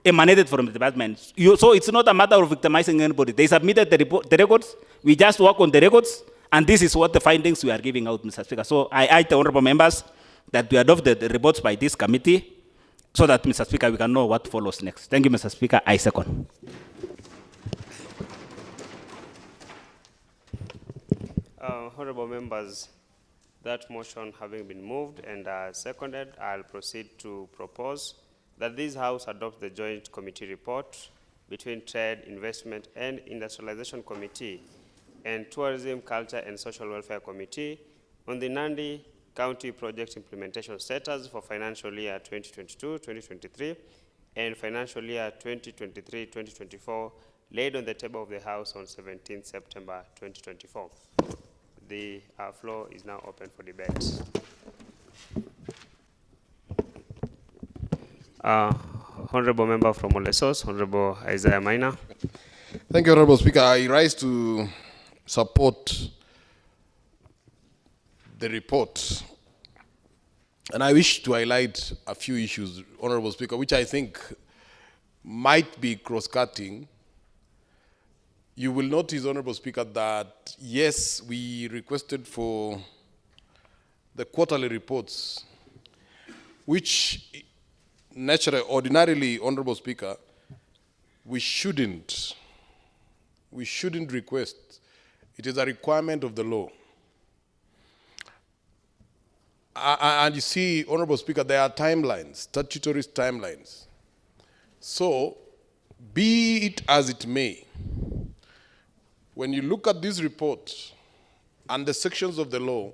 emanated from the department. So it's not a matter of victimizing anybody. They submitted the records. We just work on the records. And this is what the findings we are giving out, Mr. Speaker. So I urge the honorable members that we adopt the reports by this committee so that, Mr. Speaker, we can know what follows next. Thank you, Mr. Speaker. I second. Honorable members, that motion having been moved and seconded, I'll proceed to propose that this House adopt the joint committee report between Trade, Investment and Industrialization Committee and Tourism, Culture and Social Welfare Committee on the Nandi County Project Implementation Status for financial year 2022-2023 and financial year 2023-2024 laid on the table of the House on 17 September 2024. The floor is now open for debate. Honorable Member from Olesos, Honorable Isaiah Maina. Thank you, Honorable Speaker. I rise to support the report. And I wish to highlight a few issues, Honorable Speaker, which I think might be cross-cutting. You will notice, Honorable Speaker, that yes, we requested for the quarterly reports, which naturally, ordinarily, Honorable Speaker, we shouldn't request. It is a requirement of the law. And you see, Honorable Speaker, there are timelines, statutory timelines. So, be it as it may, when you look at this report and the sections of the law,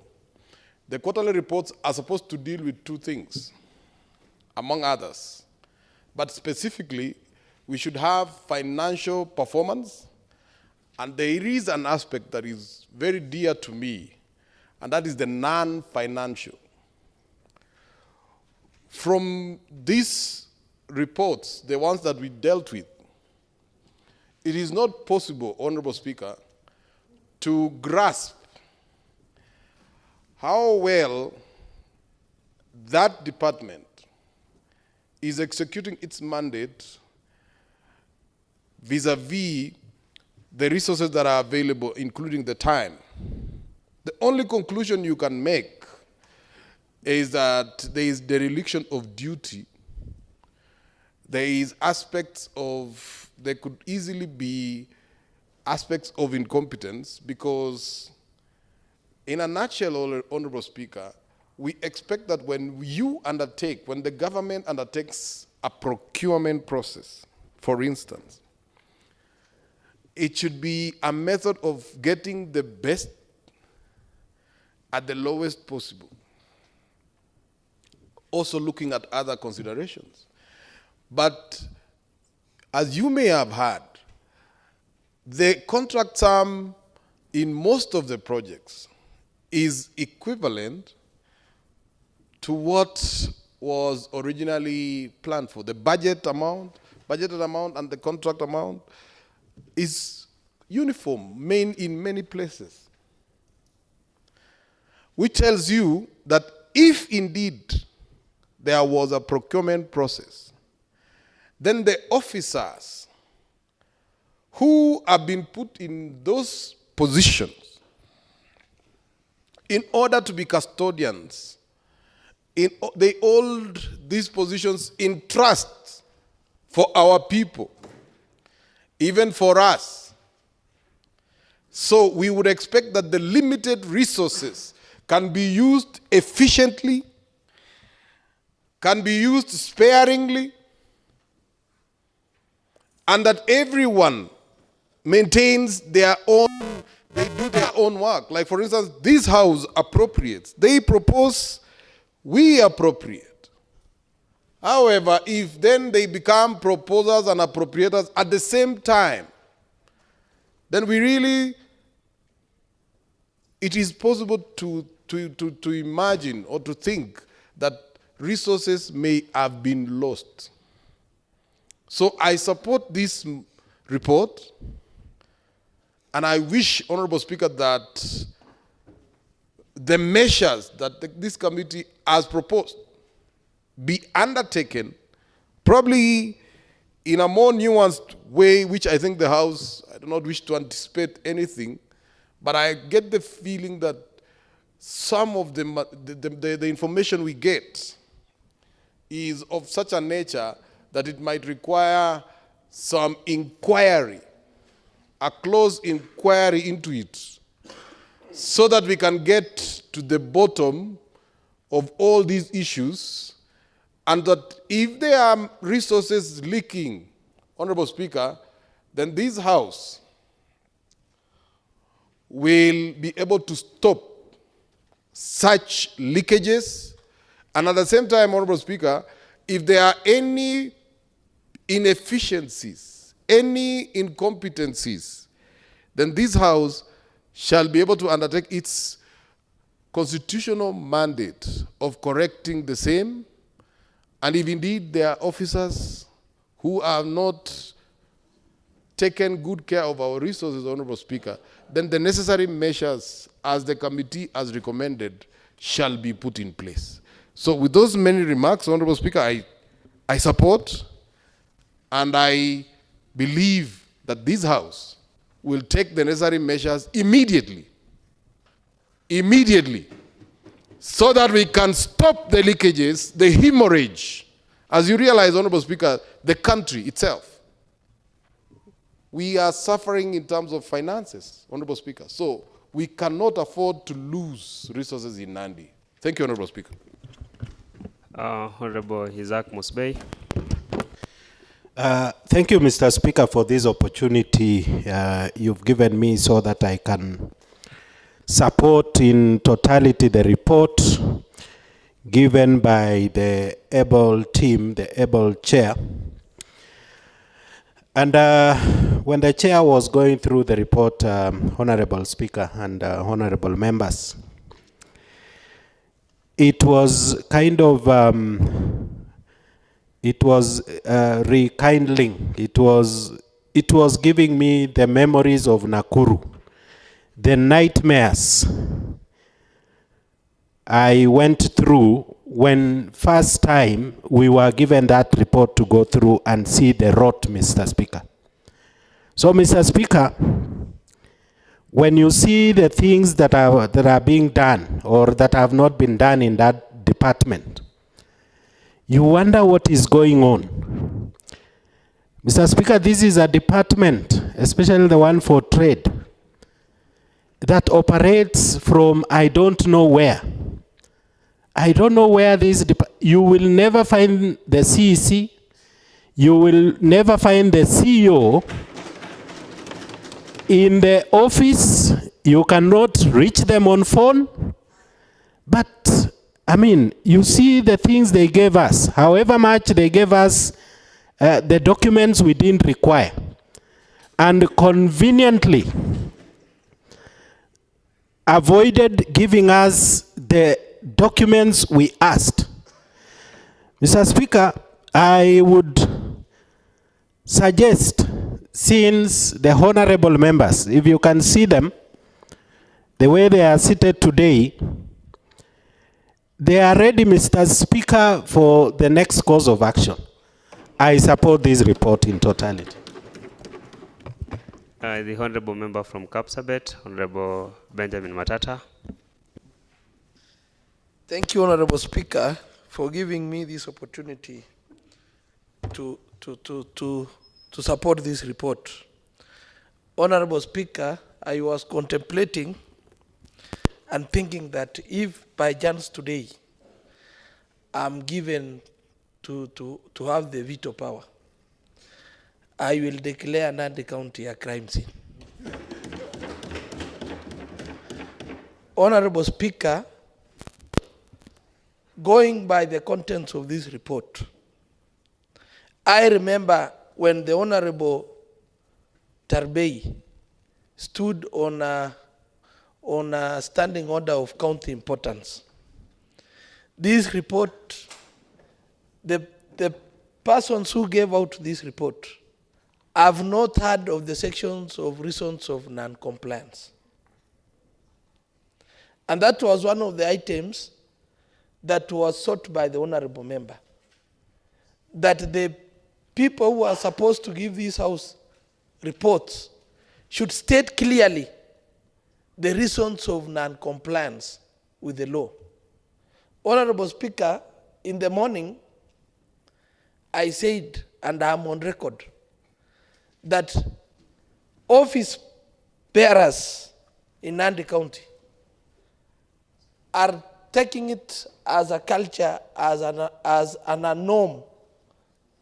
the quarterly reports are supposed to deal with two things, among others. But specifically, we should have financial performance, and there is an aspect that is very dear to me, and that is the non-financial. From these reports, the ones that we dealt with, it is not possible, Honorable Speaker, to grasp how well that department is executing its mandate vis-a-vis the resources that are available, including the time. The only conclusion you can make is that there is dereliction of duty. There is aspects of, there could easily be aspects of incompetence, because in a nutshell, Honorable Speaker, we expect that when the government undertakes a procurement process, for instance, it should be a method of getting the best at the lowest possible. Also looking at other considerations. But as you may have heard, the contract term in most of the projects is equivalent to what was originally planned for. The budgeted amount and the contract amount is uniform in many places, which tells you that if indeed there was a procurement process, then the officers who have been put in those positions in order to be custodians, they hold these positions in trust for our people, even for us. So we would expect that the limited resources can be used efficiently, can be used sparingly, and that everyone maintains their own, they do their own work. Like, for instance, this House appropriates. They propose, we appropriate. However, if then they become proposers and appropriators at the same time, then we really, it is possible to imagine or to think that resources may have been lost. So I support this report, And I wish, Honorable Speaker, that the measures that this committee has proposed be undertaken, probably in a more nuanced way, which I think the House, I do not wish to anticipate anything, but I get the feeling that some of the information we get is of such a nature that it might require some inquiry, a close inquiry into it, so that we can get to the bottom of all these issues, and that if there are resources leaking, Honorable Speaker, then this House will be able to stop such leakages. And at the same time, Honorable Speaker, if there are any inefficiencies, any incompetencies, then this House shall be able to undertake its constitutional mandate of correcting the same. And if indeed there are officers who have not taken good care of our resources, Honorable Speaker, then the necessary measures, as the committee has recommended, shall be put in place. So with those many remarks, Honorable Speaker, I support and I believe that this House will take the necessary measures immediately, so that we can stop the leakages, the hemorrhage. As you realize, Honorable Speaker, the country itself, we are suffering in terms of finances, Honorable Speaker. So we cannot afford to lose resources in Nandi. Thank you, Honorable Speaker. Honorable Isaac Musbei. Thank you, Mr. Speaker, for this opportunity you've given me so that I can support in totality the report given by the able team, the able chair. And when the chair was going through the report, Honorable Speaker and honorable members, it was kind of rekindling. It was giving me the memories of Nakuru, the nightmares I went through when first time we were given that report to go through and see the rot, Mr. Speaker. So, Mr. Speaker, when you see the things that are being done or that have not been done in that department, you wonder what is going on. Mr. Speaker, this is a department, especially the one for trade, that operates from I don't know where. I don't know where this, you will never find the CEC, you will never find the CEO. In the office, you cannot reach them on phone. But, I mean, you see the things they gave us, however much they gave us the documents we didn't require. And conveniently avoided giving us the documents we asked. Mr. Speaker, I would suggest, since the honorable members, if you can see them, the way they are seated today, they are ready, Mr. Speaker, for the next course of action. I support this report in totality. The honorable member from Kapsabet, Honorable Benjamin Matata. Thank you, Honorable Speaker, for giving me this opportunity to support this report. Honorable Speaker, I was contemplating and thinking that if by chance today I'm given to have the veto power, I will declare Nandi County a crime scene. Honorable Speaker, going by the contents of this report, I remember when the Honorable Tarbei stood on a standing order of county importance. This report, the persons who gave out this report I've not heard of the sections of reasons of non-compliance. And that was one of the items that was sought by the honorable member, that the people who are supposed to give this house reports should state clearly the reasons of non-compliance with the law. Honorable Speaker, in the morning, I said, and I'm on record, that office bearers in Nandi County are taking it as a culture, as a norm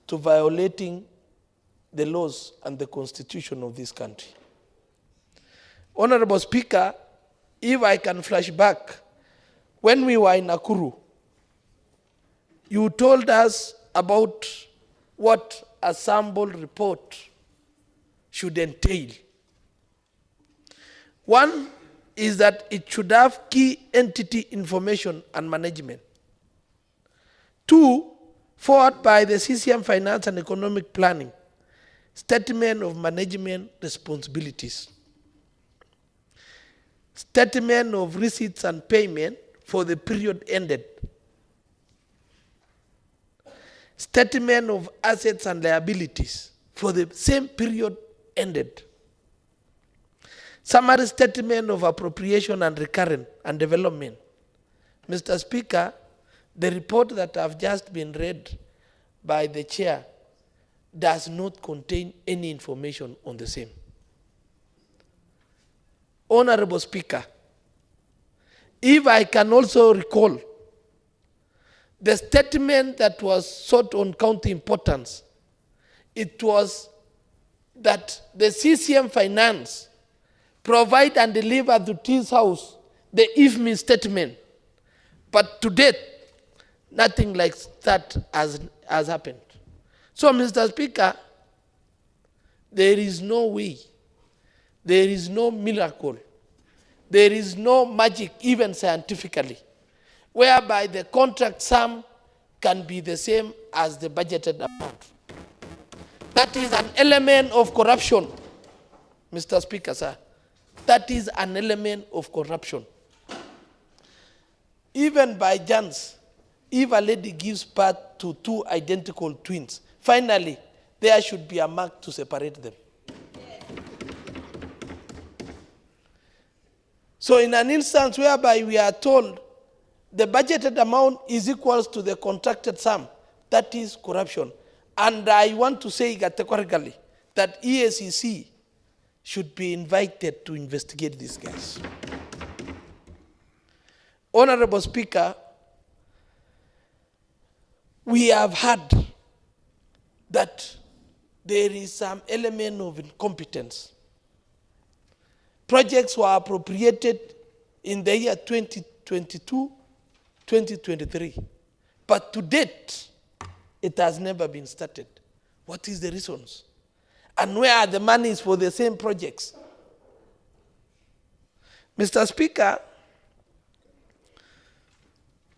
to violating the laws and the constitution of this country. Honorable Speaker, if I can flash back, when we were in Nakuru, you told us about what a sample report should entail. One is that it should have key entity information and management. Two, forward by the CCM Finance and Economic Planning, statement of management responsibilities, statement of receipts and payment for the period ended, statement of assets and liabilities for the same period ended, summary statement of appropriation and recurrent and development. Mr. Speaker, the report that have just been read by the chair does not contain any information on the same. Honorable Speaker, if I can also recall, the statement that was sought on county importance, it was that the CCM Finance provide and deliver to this house the IFMI statement. But to date, nothing like that has happened. So, Mr. Speaker, there is no way, there is no miracle, there is no magic, even scientifically, whereby the contract sum can be the same as the budgeted amount. That is an element of corruption, Mr. Speaker, sir. That is an element of corruption. Even by chance, if a lady gives birth to two identical twins, finally, there should be a mark to separate them. So in an instance whereby we are told the budgeted amount is equal to the contracted sum, that is corruption. And I want to say categorically that EACC should be invited to investigate these guys. Honorable Speaker, we have heard that there is some element of incompetence. Projects were appropriated in the year 2022, 2023, but to date, it has never been started. What is the reasons? And where are the monies for the same projects? Mr. Speaker,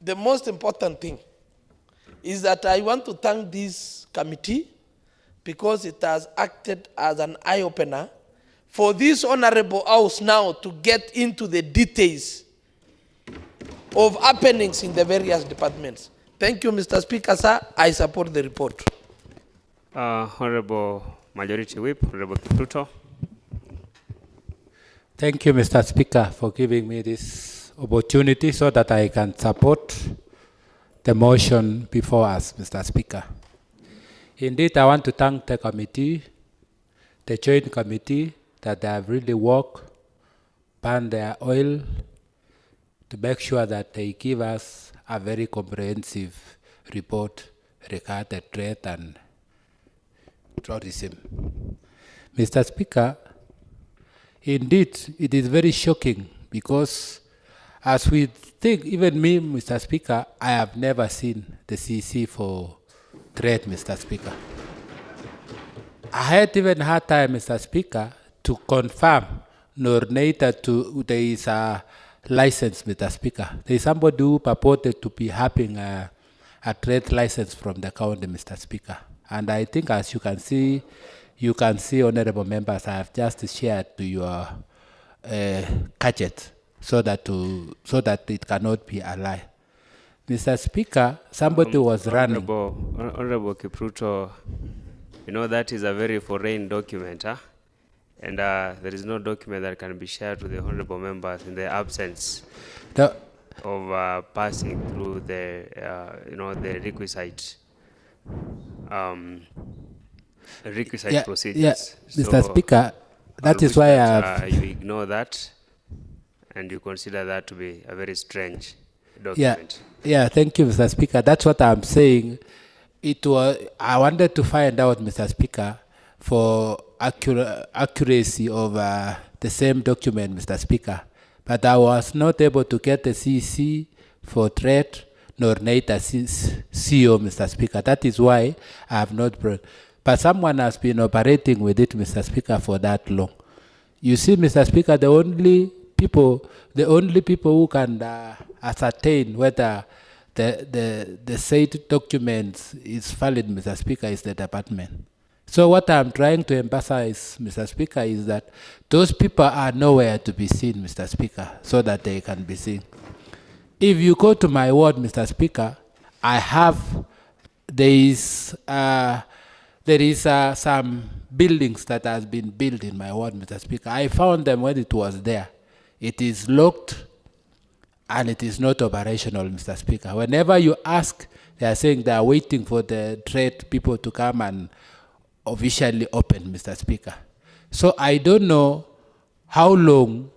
the most important thing is that I want to thank this committee because it has acted as an eye-opener for this honorable house now to get into the details of happenings in the various departments. Thank you, Mr. Speaker, sir. I support the report. Honorable Majority Whip, Honorable Kipruto. Thank you, Mr. Speaker, for giving me this opportunity so that I can support the motion before us, Mr. Speaker. Indeed, I want to thank the committee, the joint committee, that they have really worked, burned their oil to make sure that they give us a very comprehensive report regarding trade and tourism. Mr. Speaker, indeed, it is very shocking because as we think, even me, Mr. Speaker, I have never seen the CC for trade, Mr. Speaker. I had even had time, Mr. Speaker, to confirm nor neither to there is a license, Mr. Speaker. There is somebody who purported to be having a trade license from the county, Mr. Speaker. And I think, as you can see, you can see, honorable members, I have just shared to your gadget so that it cannot be a lie. Mr. Speaker, somebody was running. Honorable Kipruto, you know that is a very foreign document, huh? And there is no document that can be shared to the honorable members in the absence of passing through the, the requisite procedures. Yeah, Mr. Speaker, that is why you ignore that and you consider that to be a very strange document. Yeah, thank you, Mr. Speaker. That's what I'm saying. I wanted to find out, Mr. Speaker, for accuracy of the same document, Mr. Speaker. But I was not able to get the CC for trade nor neither CO, Mr. Speaker. That is why I have not brought. But someone has been operating with it, Mr. Speaker, for that long. You see, Mr. Speaker, the only people who can ascertain whether the said document is valid, Mr. Speaker, is the department. So what I'm trying to emphasize, Mr. Speaker, is that those people are nowhere to be seen, Mr. Speaker, so that they can be seen. If you go to my ward, Mr. Speaker, there is some buildings that has been built in my ward, Mr. Speaker. I found them when it was there. It is locked and it is not operational, Mr. Speaker. Whenever you ask, they are saying they are waiting for the trade people to come and officially open, Mr. Speaker. So I don't know how long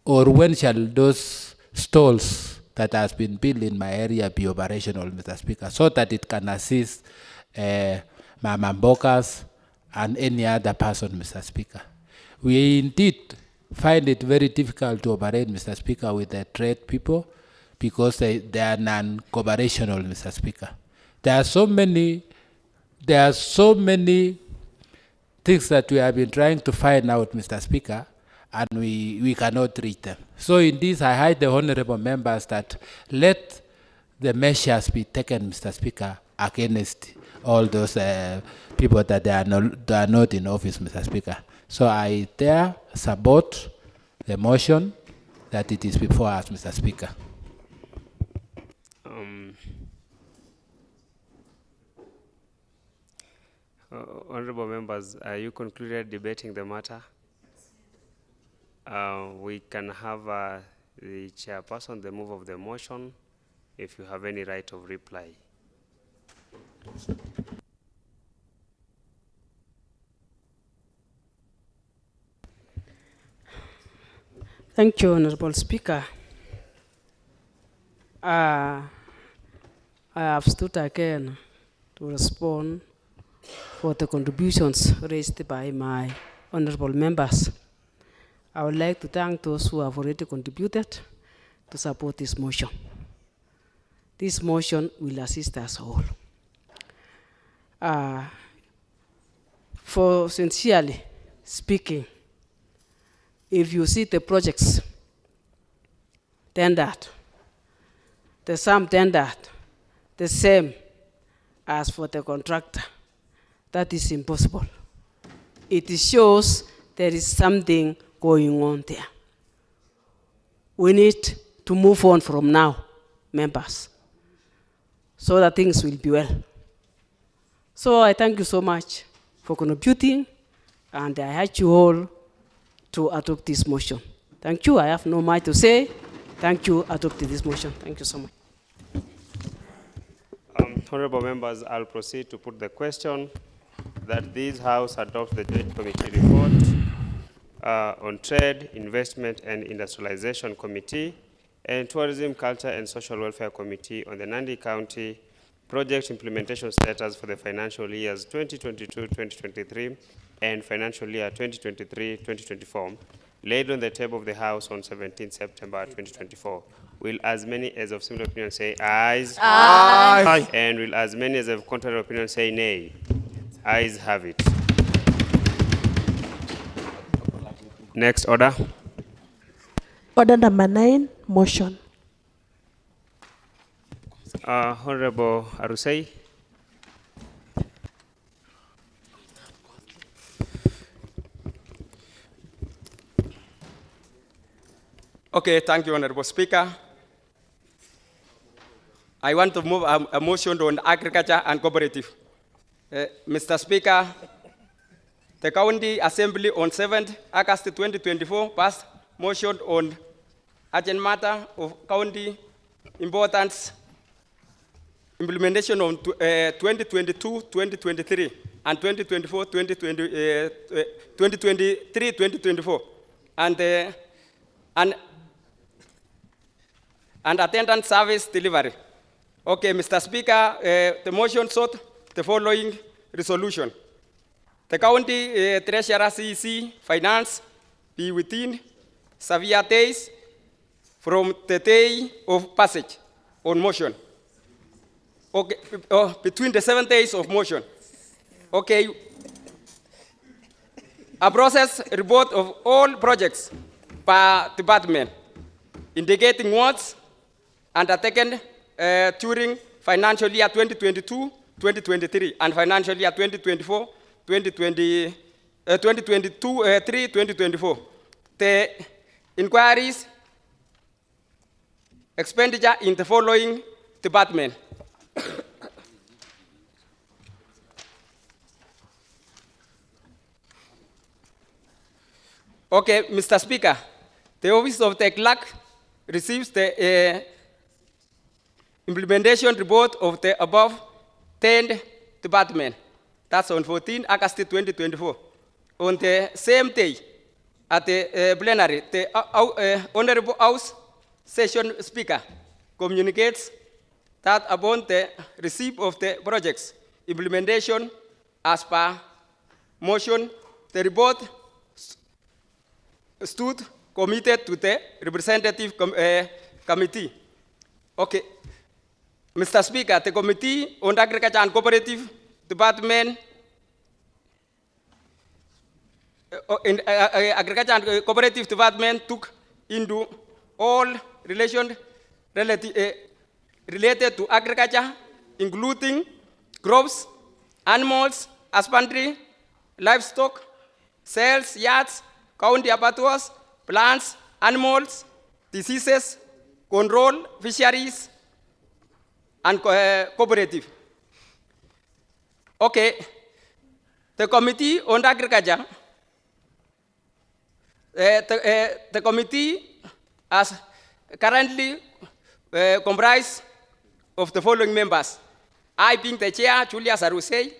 or when shall those stalls that has been built in my area be operational, Mr. Speaker, so that it can assist Mama Mbokas and any other person, Mr. Speaker. We indeed find it very difficult to operate, Mr. Speaker, with the trade people because they are non-cooperational, Mr. Speaker. There are so many things that we have been trying to find out, Mr. Speaker, and we cannot reach them. So in this, I urge the honorable members that let the measures be taken, Mr. Speaker, against all those people that they are not in office, Mr. Speaker. So I dare support the motion that it is before us, Mr. Speaker. Honorable members, you concluded debating the matter. We can have the chairperson, the move of the motion, if you have any right of reply. Thank you, Honorable Speaker. I have stood again to respond for the contributions raised by my honorable members. I would like to thank those who have already contributed to support this motion. This motion will assist us all. For sincerely speaking, if you see the projects tendered, the sum tendered, the same as for the contractor, that is impossible. It shows there is something going on there. We need to move on from now, members, so that things will be well. So I thank you so much for contributing, and I urge you all to adopt this motion. Thank you. I have no more to say. Thank you. Adopt this motion. Thank you so much. Honorable members, I'll proceed to put the question that this House adopt the Joint Committee report on Trade, Investment and Industrialization Committee and Tourism, Culture and Social Welfare Committee on the Nandi County Project Implementation Status for the financial years 2022-2023 and financial year 2023-2024, laid on the table of the House on 17 September 2024. Will as many as of similar opinion say ayes? Aye. And will as many as of contrary opinion say nay? Ayes have it. Next order. Order number 9, motion. Honorable Arusei. Okay, thank you, Honorable Speaker. I want to move a motion on agriculture and cooperative. Mr. Speaker, the County Assembly on 7th August 2024 passed motion on urgent matter of county importance implementation on 2022-2023 and 2023-2024 and attendance service delivery. Okay, Mr. Speaker, the motion sought the following resolution. The county treasurer CEC finance be within severe days from the day of passage on motion. Okay, between the 7 days of motion. Okay. A process report of all projects per department, indicating what's undertaken during financial year 2022-2023 and financial year 2022-2024. The inquiries expenditure in the following department. Okay, Mr. Speaker, the Office of the Clerk receives the implementation report of the above 10 department. That's on 14 August 2024. On the same day, at the plenary, the Honorable House Session Speaker communicates that upon the receipt of the project's implementation as per motion, the report stood committed to the representative committee. Okay. Mr. Speaker, the Committee on Agriculture and Cooperative Department Agriculture and Cooperative Department took into all related to agriculture, including crops, animals, husbandry, livestock, sales, yards, county abattoirs, plants, animals, diseases, control, fisheries, and cooperative. Okay, the Committee on Agriculture, the committee has currently comprised of the following members. I being the chair, Julia Sarusei,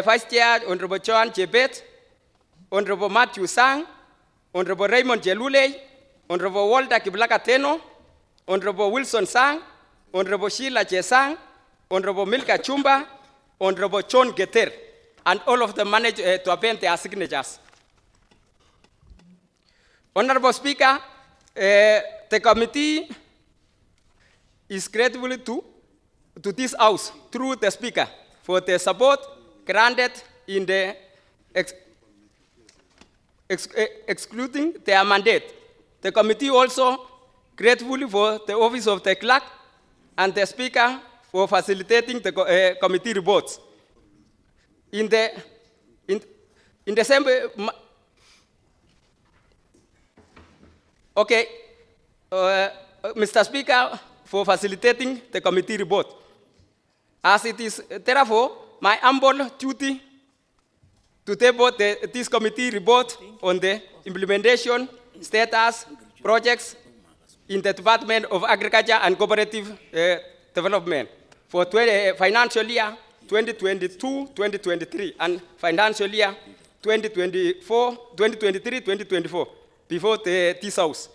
Vice Chair, Honorable Joan Jebet, Honorable Matthew Sang, Honorable Raymond Jelule, Honorable Walter Kiblaka Teno, Honorable Wilson Sang, Honorable Sheila Jesang, Honorable Milka Chumba, Honorable John Geter, and all of them managed to append their signatures. Honorable Speaker, the committee is grateful to this House through the Speaker for the support granted in the excluding their mandate. The committee also grateful for the Office of the Clerk and the Speaker for facilitating the committee reports. In the same way, okay, Mr. Speaker, for facilitating the committee report. As it is therefore my humble duty to table this committee report on the implementation status projects in the Department of Agriculture and Cooperative Development for financial year 2022-2023 and financial year 2023-2024 before this House.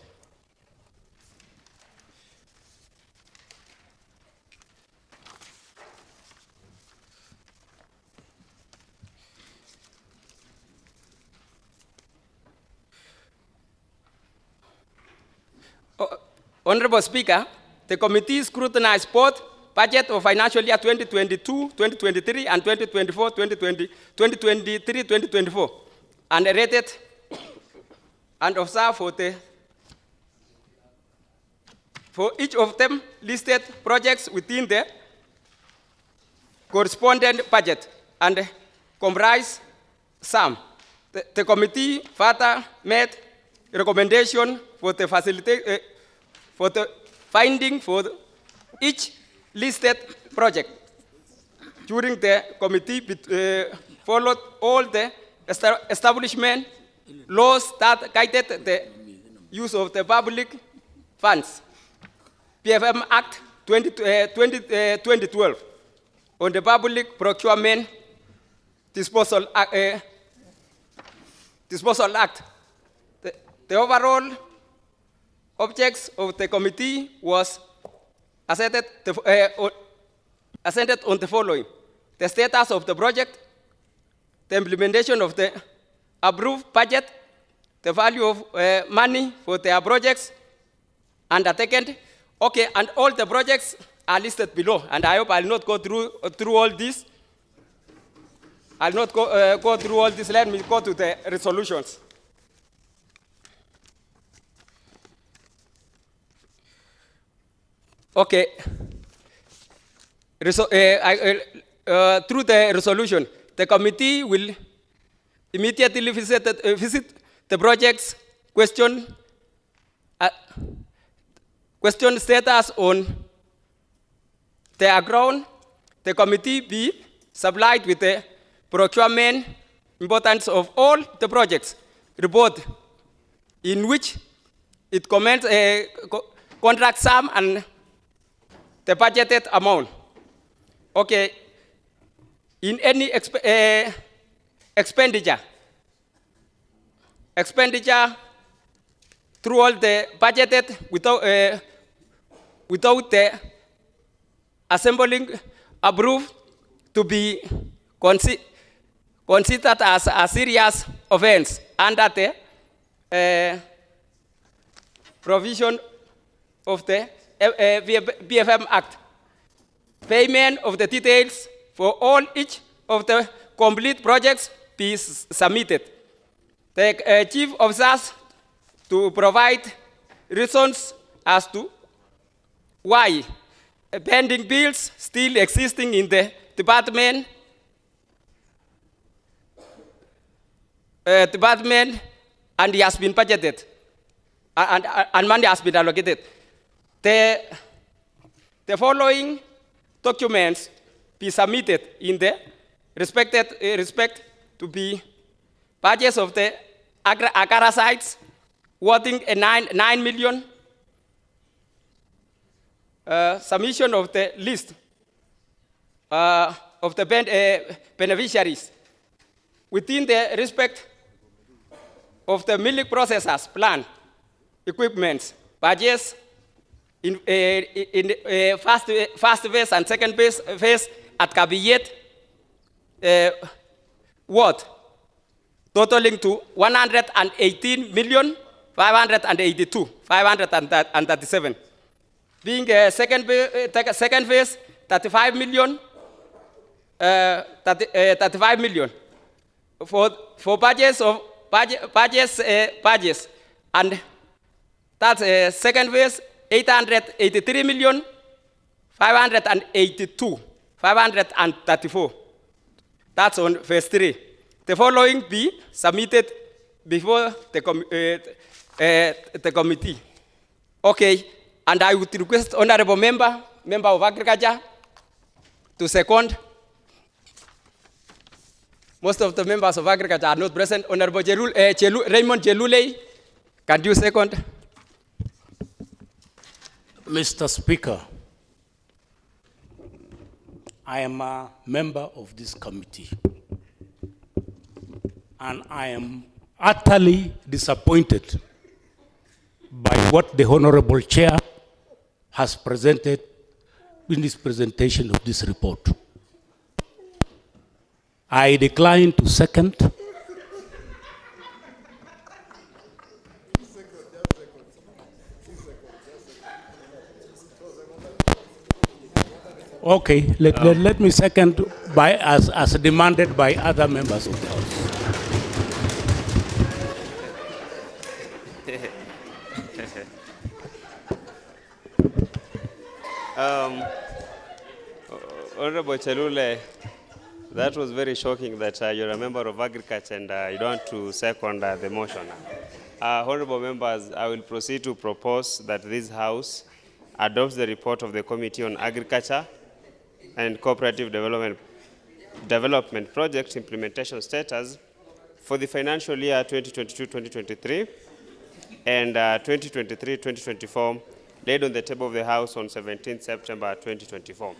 Honorable Speaker, the committee scrutinized both budget of financial year 2022-2023 and 2023-2024 and rated and observed for each of them listed projects within the correspondent budget and comprise some. The committee further made recommendation for the for the finding for each listed project. During the committee, followed all the establishment laws that guided the use of the public funds. PFM Act 2012 on the Public Procurement Disposal Act. The overall objects of the committee was assented on the following: the status of the project, the implementation of the approved budget, the value of money for their projects undertaken. Okay, and all the projects are listed below, and I hope I'll not go through all this. I'll not go through all this. Let me go to the resolutions. Okay. Through the resolution, the committee will immediately visit the project's question status on their ground. The committee be supplied with the procurement importance of all the projects report, in which it comments a contract sum and the budgeted amount. Okay. In any expenditure through all the budgeted without the assembling approved to be considered as a serious offense under the provision of the PFM Act. Payment of the details for each of the complete projects be submitted. The chief officers to provide reasons as to why pending bills still existing in the department and it has been budgeted and money has been allocated. The following documents be submitted in the respect to be purchase of the Agra sites worthing 9 million, submission of the list of the beneficiaries within the respect of the milk processors plan, equipments, purchase in first phase and second phase at Kabiyet, worth totaling to 118,582,537. Being second phase, 35 million, 35 million for purchase of purchase, and that's second phase, 883,582,534. That's on phase 3. The following be submitted before the committee. Okay, and I would request honorable member of Agriculture, to second. Most of the members of Agriculture are not present. Honorable Raymond Jelulei, can you second? Mr. Speaker, I am a member of this committee, and I am utterly disappointed by what the Honorable Chair has presented in this presentation of this report. I decline to second. Okay, let me second by as demanded by other members of the House. Honorable Chelule, that was very shocking that you're a member of Agriculture and you don't want to second the motion. Honorable members, I will proceed to propose that this House adopts the report of the Committee on Agriculture and Cooperative Development Project Implementation Status for the financial year 2022-2023 and 2023-2024, laid on the table of the House on 17th September 2024.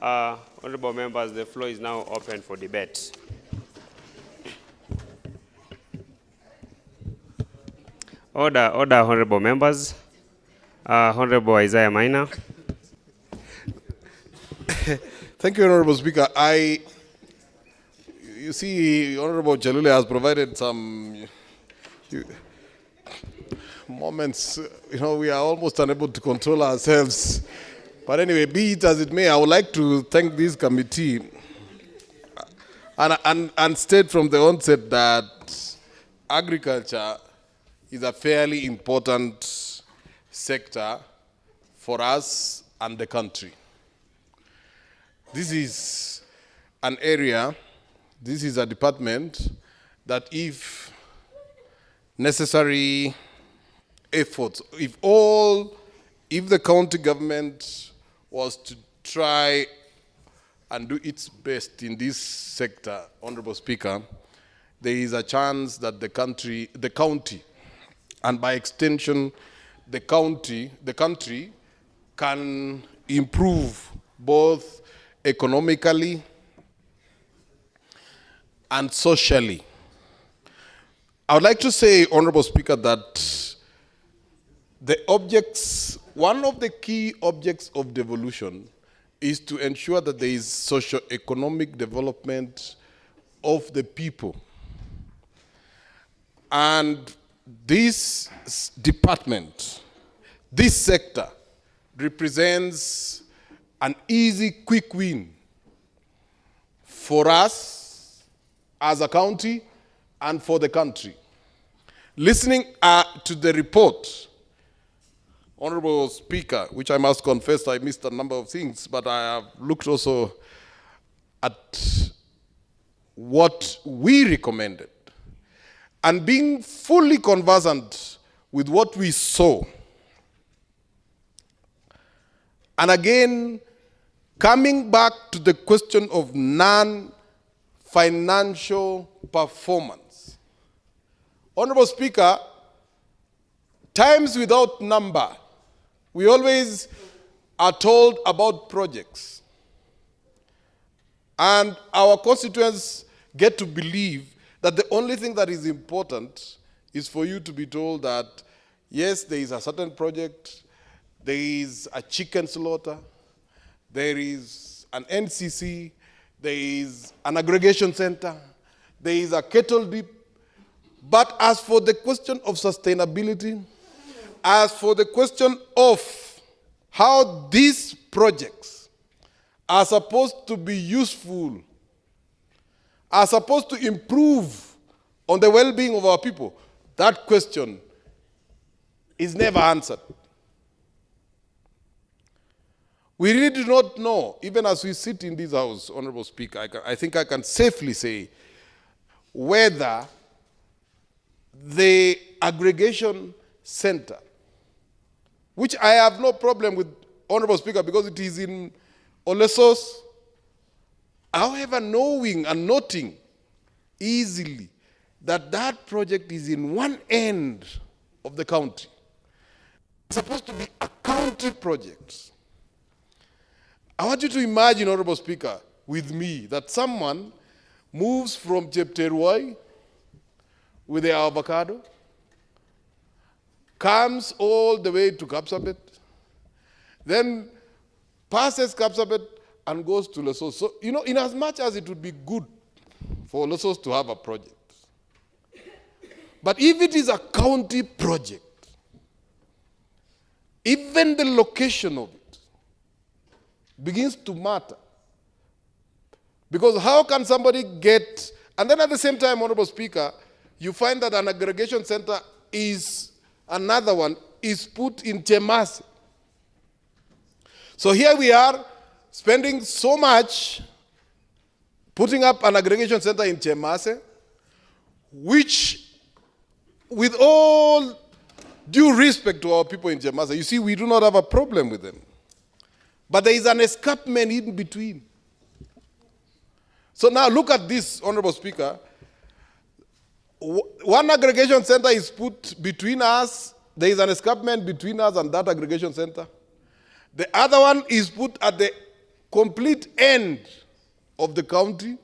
Honorable members, the floor is now open for debate. Order, honorable members. Honorable Isaiah Maina. Thank you, Honorable Speaker. You see, Honorable Chalule has provided some moments, we are almost unable to control ourselves. But anyway, be it as it may, I would like to thank this committee and state from the onset that agriculture is a fairly important sector for us and the country. This is an area, this is a department that if necessary efforts, if the county government was to try and do its best in this sector, Honorable Speaker, there is a chance that the county, and by extension, the country can improve both economically and socially. I would like to say, Honorable Speaker, that one of the key objects of devolution is to ensure that there is socio-economic development of the people. And this department, this sector, represents an easy, quick win for us as a county and for the country. Listening to the report, Honorable Speaker, which I must confess I missed a number of things, but I have looked also at what we recommended. And being fully conversant with what we saw, and again, coming back to the question of non-financial performance. Honorable Speaker, times without number, we always are told about projects. And our constituents get to believe that the only thing that is important is for you to be told that, yes, there is a certain project, there is a chicken slaughter, there is an NCC, there is an aggregation center, there is a kettle dip. But as for the question of sustainability, as for the question of how these projects are supposed to be useful, are supposed to improve on the well-being of our people, that question is never answered. We really do not know, even as we sit in this house, Honorable Speaker, I think I can safely say whether the aggregation center, which I have no problem with, Honorable Speaker, because it is in Olesos, however, knowing and noting easily that that project is in one end of the county. It's supposed to be a county project. I want you to imagine, Honorable Speaker, with me, that someone moves from Chepterwai with their avocado, comes all the way to Kapsabet, then passes Kapsabet and goes to Lesos. So, in as much as it would be good for Lesos to have a project, but if it is a county project, even the location of it begins to matter. Because how can somebody get, and then at the same time, Honorable Speaker, you find that an aggregation center is, another one, is put in Chemase. So here we are, spending so much putting up an aggregation center in Chemase, which with all due respect to our people in Jamasa, you see, we do not have a problem with them. But there is an escarpment in between. So now look at this, Honorable Speaker. One aggregation center is put between us. There is an escarpment between us and that aggregation center. The other one is put at the complete end of the county.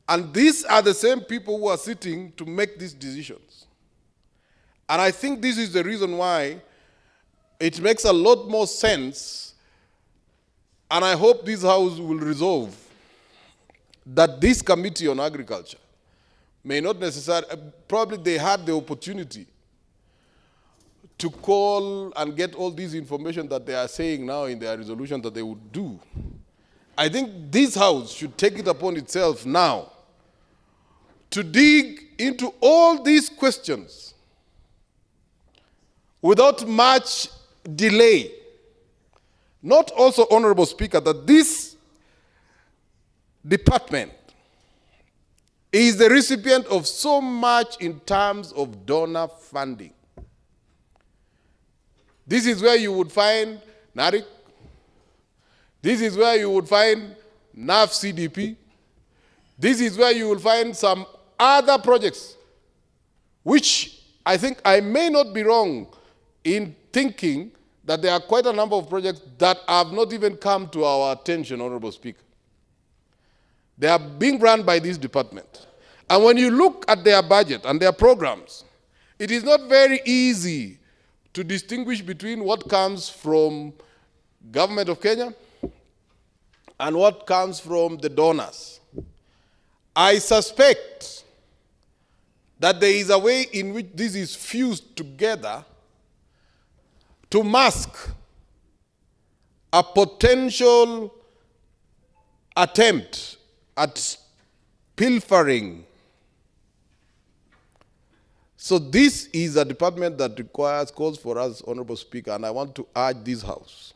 And these are the same people who are sitting to make these decisions. And I think this is the reason why it makes a lot more sense, and I hope this House will resolve that this Committee on Agriculture may not necessarily, probably they had the opportunity to call and get all this information that they are saying now in their resolution that they would do. I think this House should take it upon itself now to dig into all these questions without much delay. Not also, Honorable Speaker, that this department is the recipient of so much in terms of donor funding. This is where you would find NARIC. This is where you would find NAF CDP. This is where you will find some other projects, which I think I may not be wrong in thinking that there are quite a number of projects that have not even come to our attention, Honorable Speaker. They are being run by this department. And when you look at their budget and their programs, it is not very easy to distinguish between what comes from Government of Kenya and what comes from the donors. I suspect that there is a way in which this is fused together to mask a potential attempt at pilfering. So this is a department that calls for us, Honorable Speaker, and I want to urge this House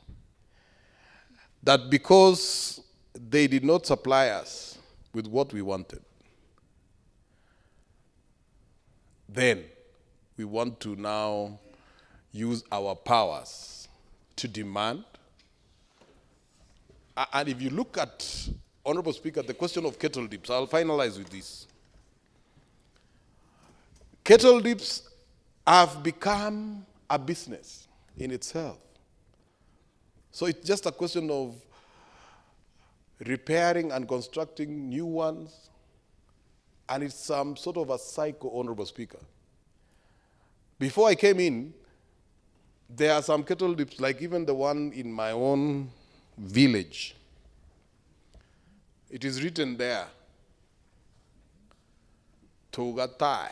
that because they did not supply us with what we wanted, then we want to now use our powers to demand. And if you look at, Honorable Speaker, the question of kettle dips, I'll finalize with this. Kettle dips have become a business in itself. So it's just a question of repairing and constructing new ones, and it's some sort of a cycle, Honorable Speaker. Before I came in, there are some kettle dips, like even the one in my own village. It is written there, Togatai,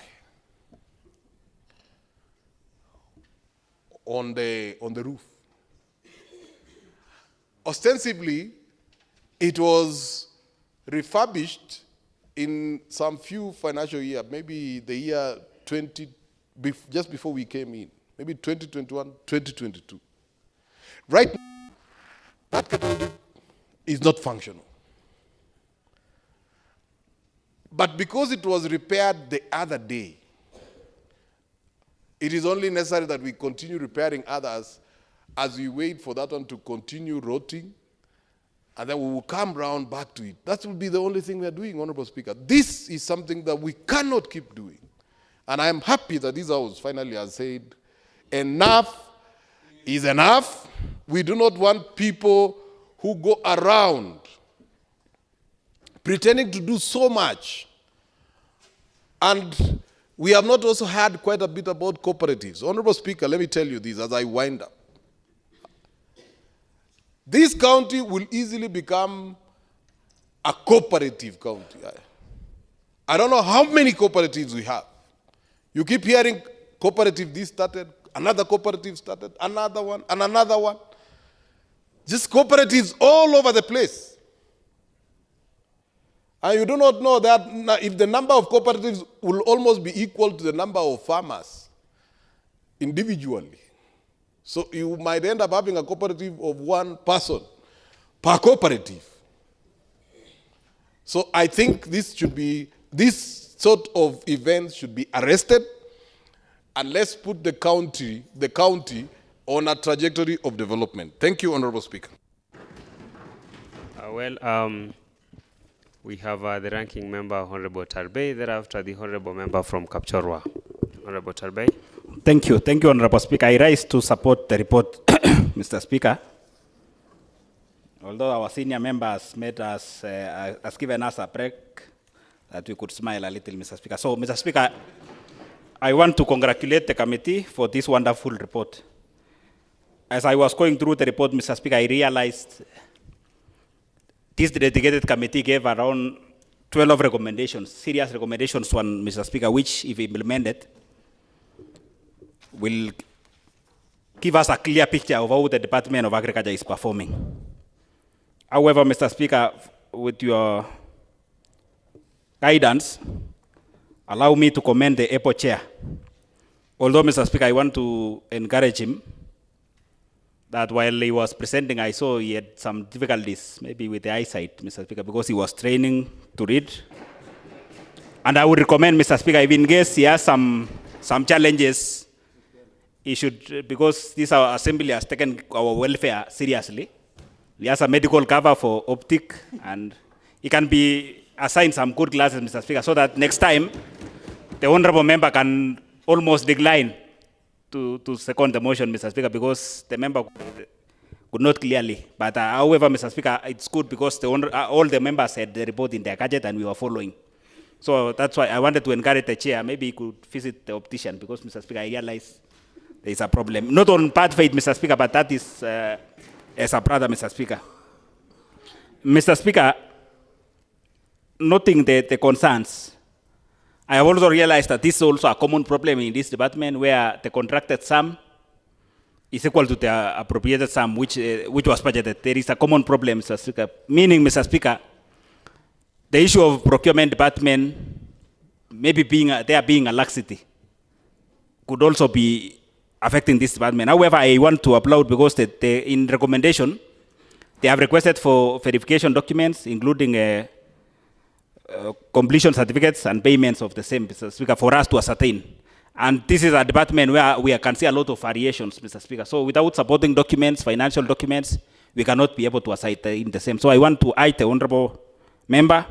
on the roof. Ostensibly, it was refurbished in some few financial years, maybe the year just before we came in, maybe 2021, 2022. Right now, that kettle dip is not functional. But because it was repaired the other day, it is only necessary that we continue repairing others as we wait for that one to continue rotting, and then we will come round back to it. That will be the only thing we are doing, Honorable Speaker. This is something that we cannot keep doing. And I am happy that this House finally has said, enough is enough. We do not want people who go around pretending to do so much. And we have not also heard quite a bit about cooperatives. Honorable Speaker, let me tell you this as I wind up. This county will easily become a cooperative county. I don't know how many cooperatives we have. You keep hearing cooperative this started, another cooperative started, another one, and another one. Just cooperatives all over the place. And you do not know that if the number of cooperatives will almost be equal to the number of farmers individually. So you might end up having a cooperative of one person per cooperative. So I think this sort of events should be arrested. and let's put the county on a trajectory of development. Thank you, Honorable Speaker. We have the ranking member, Honorable Tarbey, thereafter the Honorable member from Kapchorwa. Honorable Tarbey. Thank you, Honorable Speaker. I rise to support the report, Mr. Speaker. Although our senior members has given us a break, that we could smile a little, Mr. Speaker. So, Mr. Speaker, I want to congratulate the committee for this wonderful report. As I was going through the report, Mr. Speaker, I realized this dedicated committee gave around 12 recommendations, serious recommendations, one, Mr. Speaker, which, if implemented, will give us a clear picture of how the Department of Agriculture is performing. However, Mr. Speaker, with your guidance, allow me to commend the EPO chair. Although, Mr. Speaker, I want to encourage him that while he was presenting, I saw he had some difficulties, maybe with the eyesight, Mr. Speaker, because he was training to read. And I would recommend, Mr. Speaker, if in case he has some challenges, he should, because this our assembly has taken our welfare seriously. He has a medical cover for optic, and he can be assigned some good classes, Mr. Speaker, so that next time the honorable member can almost decline to second the motion, Mr. Speaker, because the member could not clearly. But however, Mr. Speaker, it's good because all the members had the report in their gadget and we were following. So that's why I wanted to encourage the chair. Maybe he could visit the optician because, Mr. Speaker, I realize there is a problem. Not on bad faith, Mr. Speaker, but that is as a brother, Mr. Speaker. Mr. Speaker, noting the concerns, I have also realized that this is also a common problem in this department where the contracted sum is equal to the appropriated sum which was budgeted. There is a common problem, Mr. Speaker. Meaning, Mr. Speaker, the issue of procurement department, maybe there being a laxity, could also be affecting this department. However, I want to applaud because in recommendation, they have requested for verification documents, including completion certificates and payments of the same, Mr. Speaker, for us to ascertain. And this is a department where we can see a lot of variations, Mr. Speaker. So without supporting documents, financial documents, we cannot be able to ascertain the same. So I want to urge the honorable member,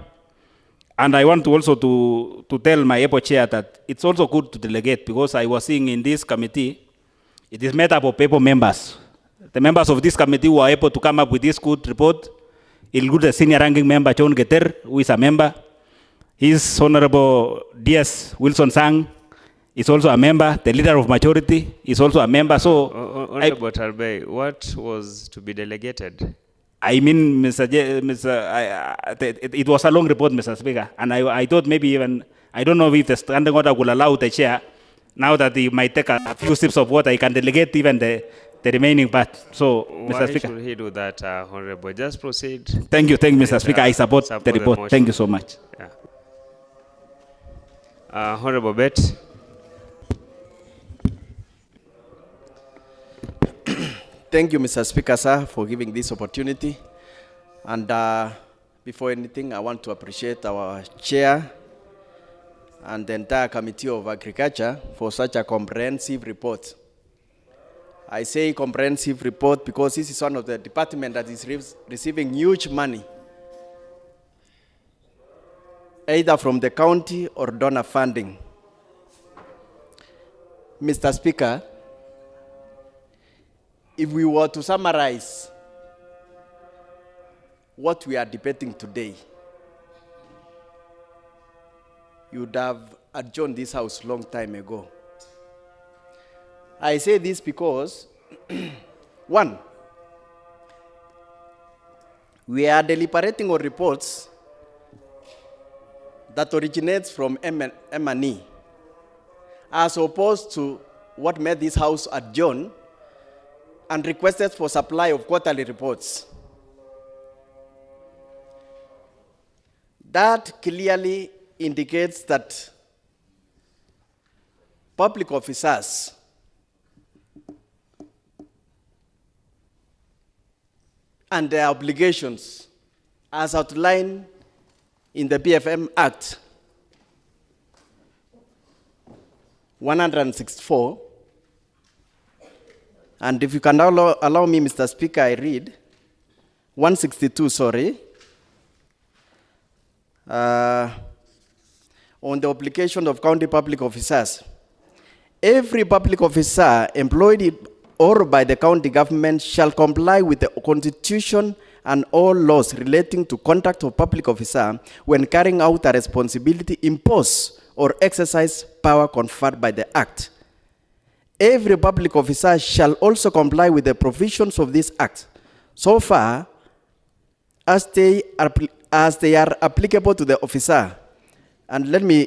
and I want to also to tell my EPO chair that it's also good to delegate, because I was seeing in this committee, it is made up of EPO members. The members of this committee who are able to come up with this good report include the senior ranking member, John Geter, who is a member. His Honorable D.S. Wilson Sang is also a member. The leader of majority is also a member. So, Honorable Tarbey, what was to be delegated? I mean, it was a long report, Mr. Speaker, and I thought maybe even, I don't know if the standing order will allow the chair, now that he might take a few sips of water, he can delegate even the remaining part. So, Mr. Speaker. Why should he do that, Honorable? Just proceed. Thank you, Mr. Speaker. I support the report. Thank you so much. Yeah. Honorable Bet. Thank you, Mr. Speaker, sir, for giving this opportunity. And before anything, I want to appreciate our chair and the entire Committee of Agriculture for such a comprehensive report. I say comprehensive report because this is one of the departments that is receiving huge money, either from the county or donor funding. Mr. Speaker, if we were to summarize what we are debating today, you would have adjourned this house long time ago. I say this because, one, we are deliberating on reports that originates from M&E, as opposed to what made this house adjourn and requested for supply of quarterly reports. That clearly indicates that public officers and their obligations, as outlined in the BFM Act, 164. And if you can allow me, Mr. Speaker, I read 162, sorry. On the application of county public officers. Every public officer employed or by the county government shall comply with the Constitution and all laws relating to conduct of public officer when carrying out a responsibility imposed or exercise power conferred by the Act. Every public officer shall also comply with the provisions of this Act, so far as they are applicable to the officer. And let me,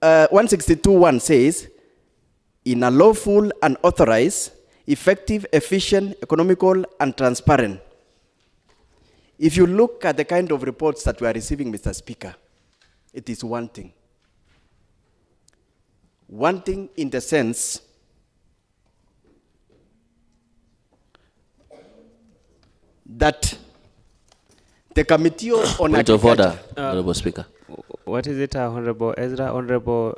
162.1 says, in a lawful and authorized, effective, efficient, economical, and transparent. If you look at the kind of reports that we are receiving, Mr. Speaker, it is one thing. One thing in the sense that the Committee on Point of order, Honorable Speaker. What is it, Honorable Ezra? Honorable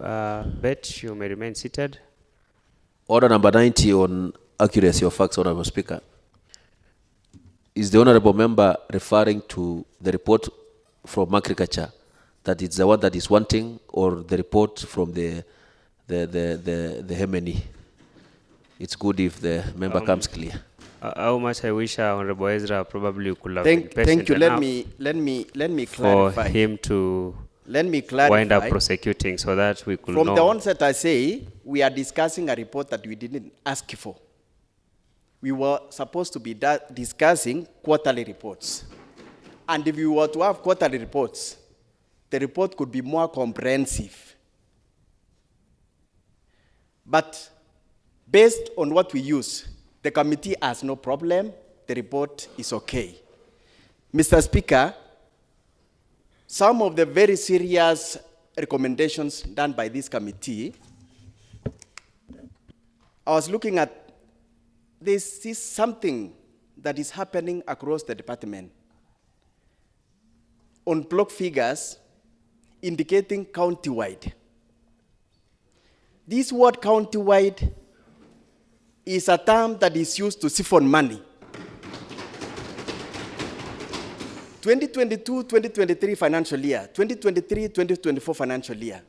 Bet, you may remain seated. Order number 90 on accuracy of facts, Honorable Speaker. Is the Honorable Member referring to the report from Agriculture, that it's the one that is wanting, or the report from the MNE? It's good if the member comes clear. How much I wish Honorable Ezra probably could have been patient thank you. enough Let me clarify. for him to clarify. wind up prosecuting so that we could From know. the onset, I say we are discussing a report that we didn't ask for. We were supposed to be discussing quarterly reports. And if we were to have quarterly reports, the report could be more comprehensive. But based on what we use, the committee has no problem. The report is okay. Mr. Speaker, some of the very serious recommendations done by this committee, I was looking at, this is something that is happening across the department. On block figures indicating countywide. This word countywide is a term that is used to siphon money. 2022-2023 financial year, 2023-2024 financial year,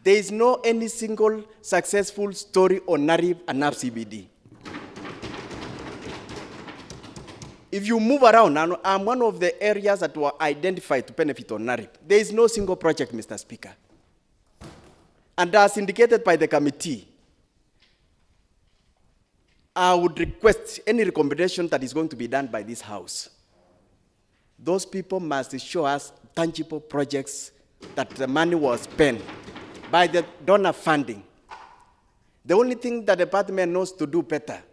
there is no any single successful story on NARIP and NAP CBD. If you move around, and I'm one of the areas that were identified to benefit on NARIP. There is no single project, Mr. Speaker. And as indicated by the committee, I would request any recommendation that is going to be done by this House. Those people must show us tangible projects that the money was spent by the donor funding. The only thing that the department knows to do better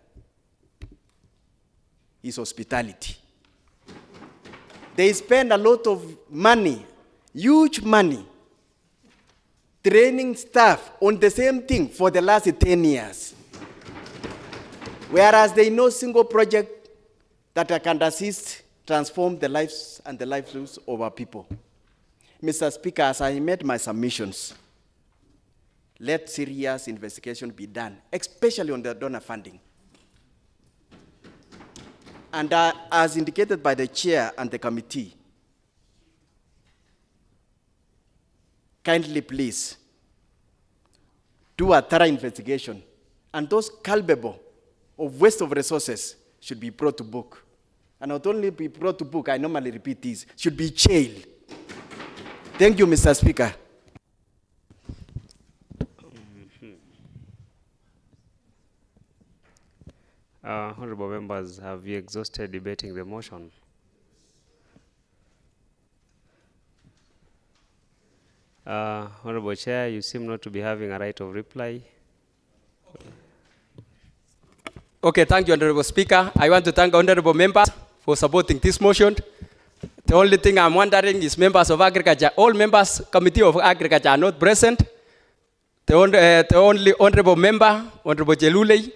is hospitality. They spend a lot of money, huge money, training staff on the same thing for the last 10 years. Whereas there is no single project that can assist, transform the lives and the livelihoods of our people. Mr. Speaker, as I made my submissions, let serious investigation be done, especially on the donor funding. And as indicated by the chair and the committee, kindly please do a thorough investigation, and those culpable of waste of resources should be brought to book. And not only be brought to book, I normally repeat this, should be jailed. Thank you, Mr. Speaker. Honorable members, have you exhausted debating the motion? Honorable Chair, you seem not to be having a right of reply. Okay, thank you, Honorable Speaker. I want to thank honorable members for supporting this motion. The only thing I'm wondering is members of Agriculture, all members, Committee of Agriculture are not present. The only honorable member, Honorable Jelulei,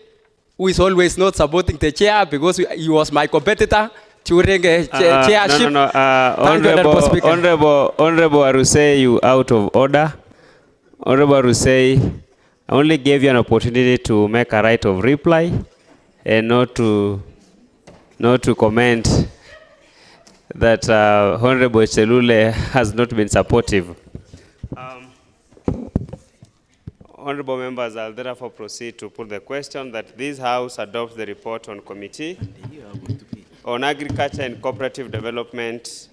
who is always not supporting the chair because he was my competitor during chairship. Honorable Arusei, you out of order. Honorable Arusei, I only gave you an opportunity to make a right of reply and not to comment that Honorable Chelule has not been supportive. Honorable members, I'll therefore proceed to put the question that this House adopts the report on committee on agriculture and cooperative development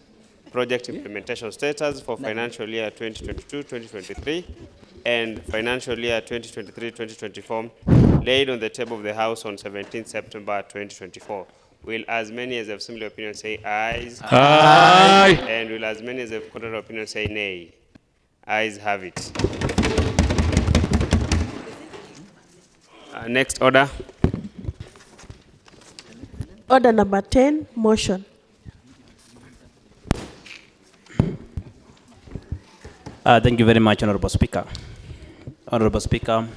project implementation status for financial year 2022-2023 and financial year 2023-2024 laid on the table of the House on 17 September 2024. Will as many as have similar opinion say ayes? Aye. And will as many as have contrary opinion say nay? Ayes have it. Next order. Order number 10, motion. Thank you very much, Honorable Speaker. Honorable Speaker,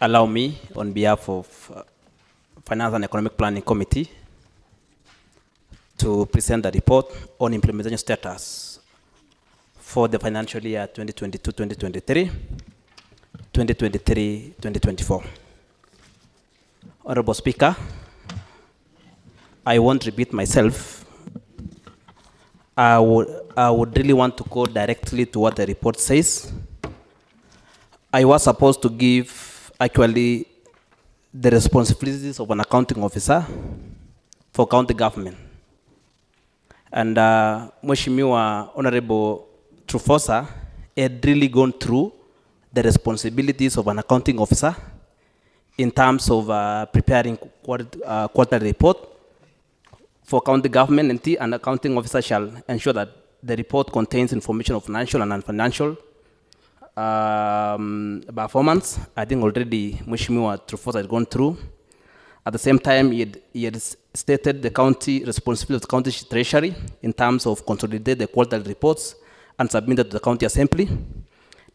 allow me, on behalf of Finance and Economic Planning Committee, to present the report on implementation status for the financial year 2022-2023, 2023-2024. Honorable Speaker, I won't repeat myself. I would really want to go directly to what the report says. I was supposed to give actually the responsibilities of an accounting officer for county government. And Mheshimiwa Honorable Trufosa had really gone through the responsibilities of an accounting officer in terms of preparing quarterly report for county government entity, and accounting officer shall ensure that the report contains information of financial and non-financial performance. I think already Mheshimiwa Trufosa had gone through. At the same time, he had stated the county responsibility of the county treasury in terms of consolidate the quarterly reports and submit it to the county assembly,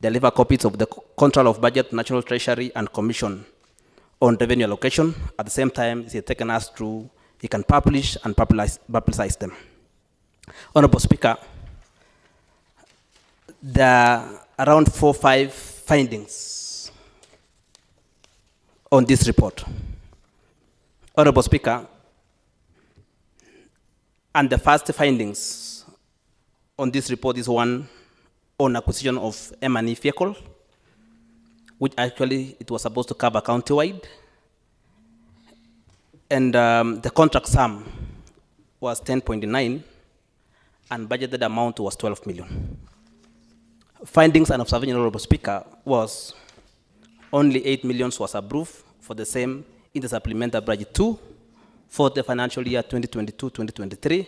deliver copies of the control of budget, national treasury, and commission on revenue allocation. At the same time, he had taken us through. He can publish and publicize them. Honorable Speaker, there are around 4 or 5 findings on this report. Honorable Speaker, and the first findings on this report is one on acquisition of M&E vehicle, which actually it was supposed to cover county-wide. And the contract sum was 10.9 and budgeted amount was 12 million. Findings and observation, Honorable Speaker, was only 8 million was approved for the same in the supplemental budget 2 for the financial year 2022-2023.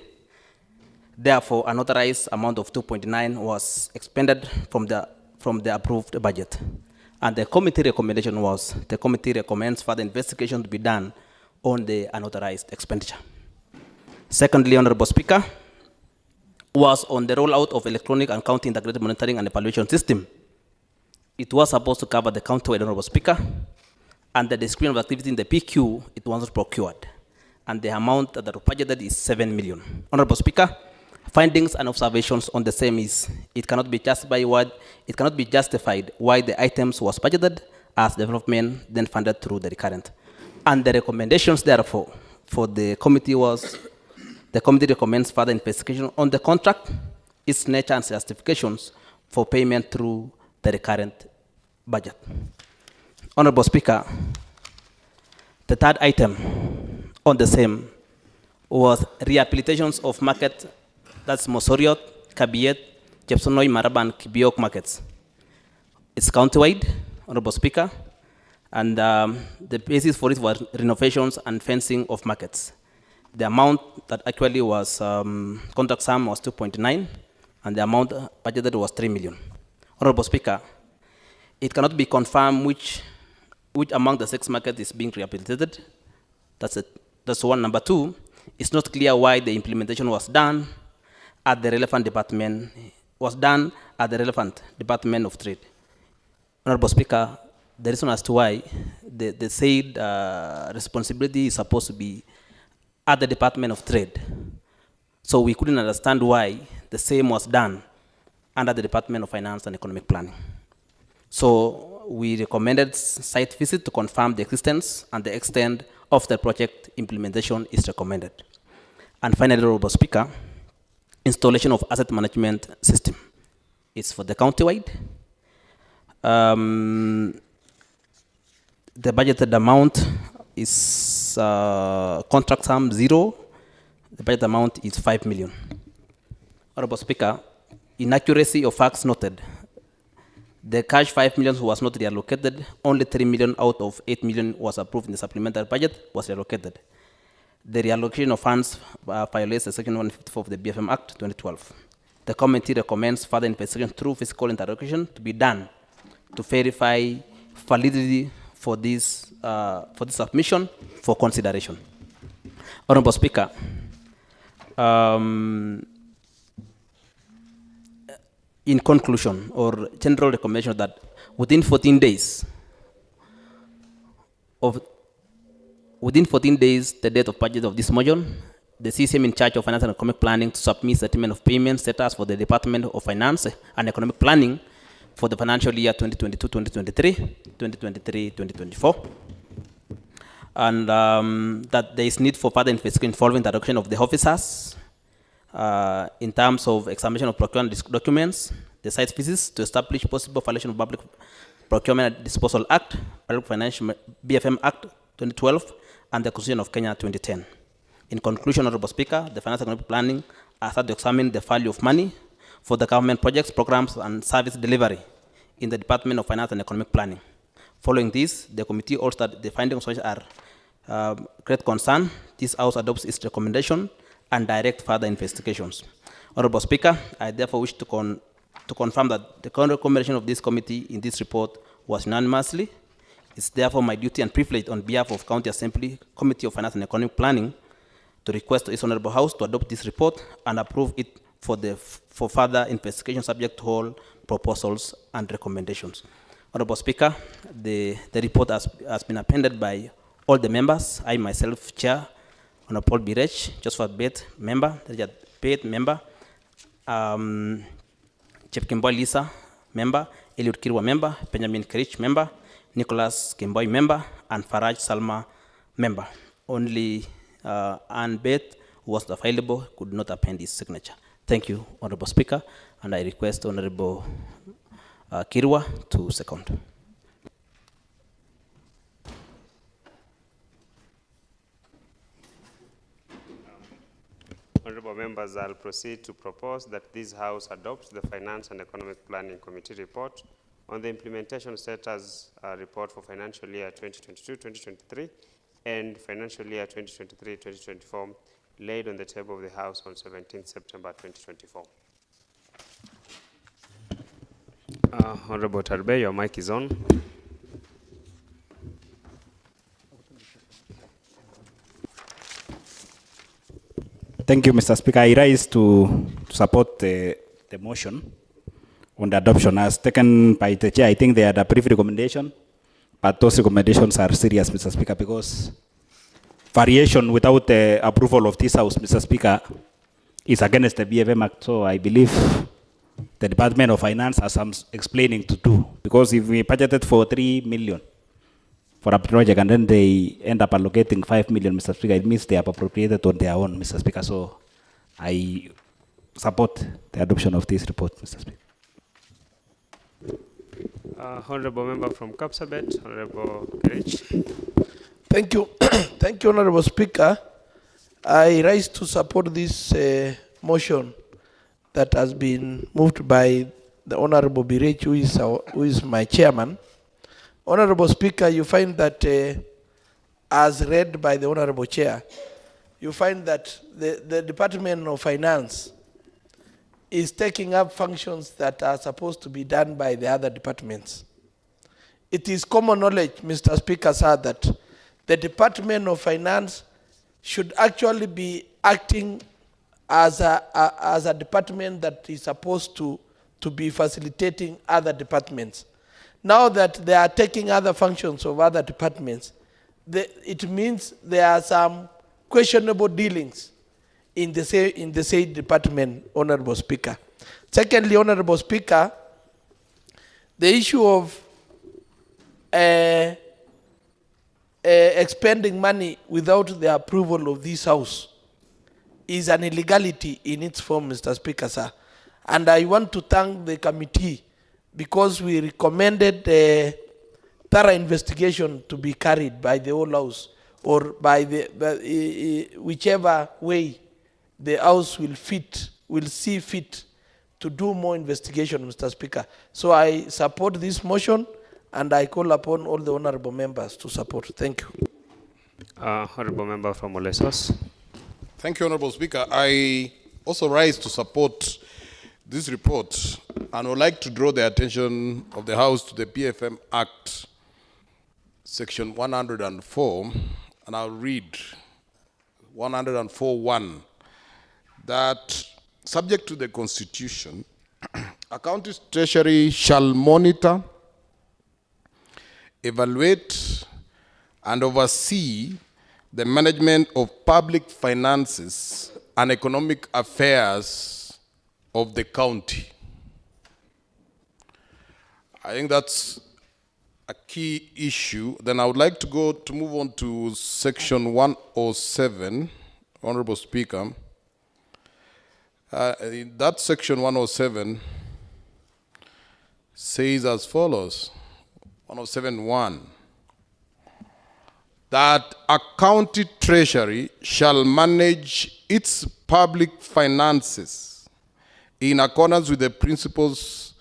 Therefore, an authorized amount of 2.9 was expended from the approved budget. And the committee recommendation was, the committee recommends further investigation to be done on the unauthorized expenditure. Secondly, Honorable Speaker, was on the rollout of electronic and county integrated monitoring and evaluation system. It was supposed to cover the county-wide, Honorable Speaker, and the description of activity in the PQ, it was not procured. And the amount that was budgeted is 7 million. Honorable Speaker, findings and observations on the same is, it cannot be justified why the items was budgeted as development then funded through the recurrent. And the recommendations, therefore, for the committee was, the committee recommends further investigation on the contract, its nature and justifications for payment through the recurrent budget. Honorable Speaker, the third item on the same was rehabilitations of market, that's Mosoriot, Kabiet, Chepsonoi, Maraba, and Kibiok markets. It's county-wide, Honorable Speaker, and the basis for it was renovations and fencing of markets. The amount that actually was, contract sum was 2.9, and the amount budgeted was 3 million. Honorable Speaker, it cannot be confirmed which among the 6 markets is being rehabilitated. That's one. Number 2, it's not clear why the implementation was done at the relevant department, Department of Trade. Honorable Speaker, the reason as to why the said responsibility is supposed to be at the Department of Trade. So we couldn't understand why the same was done under the Department of Finance and Economic Planning. So we recommended site visit to confirm the existence and the extent of the project implementation is recommended. And finally, Honorable Speaker, installation of asset management system. It's for the county-wide. The budgeted amount is contract sum 0. The budget amount is 5 million. Honorable Speaker, inaccuracy of facts noted. The cash 5 million was not reallocated. Only 3 million out of 8 million was approved in the supplementary budget was reallocated. The reallocation of funds violates the Section 154 of the BFM Act 2012. The committee recommends further investigation through physical interrogation to be done to verify validity for this submission for consideration. Honorable Speaker, in conclusion or general recommendation that within 14 days, the date of budget of this motion, the CCM in charge of finance and economic planning to submit settlement of payment status for the Department of Finance and Economic Planning for the financial year 2022-2023, 2023-2024. And that there is need for further investigation involving the adoption of the officers in terms of examination of procurement documents, the site visits to establish possible violation of Public Procurement and Disposal Act, Public Financial BFM Act 2012, and the Constitution of Kenya 2010. In conclusion, Honorable Speaker, the Finance and Economic Planning has had to examine the value of money for the government projects, programs, and service delivery in the Department of Finance and Economic Planning. Following this, the committee also that the findings which are great concern. This House adopts its recommendation and direct further investigations. Honorable Speaker, I therefore wish to confirm that the current recommendation of this committee in this report was unanimously. It's therefore my duty and privilege on behalf of County Assembly Committee of Finance and Economic Planning to request to its Honorable House to adopt this report and approve it for further investigation subject to all proposals and recommendations. Honorable Speaker, the report has been appended by all the members. I myself, Chair, Honorable Paul Birech, Josephat Bett, member, Richard Bett, member, Chief Kimboy Lisa, member, Eliud Kirwa, member, Benjamin Kerich, member, Nicholas Kimboy, member, and Faraj Salma, member. Only Ann Bett, who was available, could not append his signature. Thank you, Honorable Speaker, and I request Honorable Kirwa to second. Honorable members, I'll proceed to propose that this House adopts the Finance and Economic Planning Committee report on the implementation status report for financial year 2022-2023 and financial year 2023-2024 laid on the table of the House on 17th September 2024. Honorable Tarbe, your mic is on. Thank you, Mr. Speaker. I rise to support the motion on the adoption as taken by the chair. I think they had a brief recommendation, but those recommendations are serious, Mr. Speaker, because variation without the approval of this House, Mr. Speaker, is against the BFM Act. So I believe the Department of Finance has some explaining to do, because if we budgeted for 3 million for a project and then they end up allocating 5 million, Mr. Speaker, it means they have appropriated on their own, Mr. Speaker. So I support the adoption of this report, Mr. Speaker. Honorable member from Kapsabet, Honorable Kerich. Thank you. Thank you, Honorable Speaker. I rise to support this motion that has been moved by the Honorable Birech, who is my chairman. Honorable Speaker, you find that, as read by the Honorable Chair, you find that the Department of Finance is taking up functions that are supposed to be done by the other departments. It is common knowledge, Mr. Speaker, sir, that the Department of Finance should actually be acting as a department that is supposed to be facilitating other departments. Now that they are taking other functions of other departments, it means there are some questionable dealings in the same department, Honorable Speaker. Secondly, Honorable Speaker, the issue of expending money without the approval of this House is an illegality in its form, Mr. Speaker, sir. And I want to thank the committee because we recommended a thorough investigation to be carried by the whole House or by whichever way the House will see fit to do more investigation, Mr. Speaker. So I support this motion and I call upon all the honorable members to support. Thank you. Honorable member from Olesos. Thank you, Honorable Speaker. I also rise to support this report and would like to draw the attention of the House to the PFM Act, Section 104, and I'll read 104.1, that subject to the Constitution, a county's treasury shall monitor, evaluate, and oversee the management of public finances and economic affairs of the county. I think that's a key issue. Then I would like to move on to section 107, Honorable Speaker. That section 107 says as follows, 107.1, that a county treasury shall manage its public finances in accordance with the principles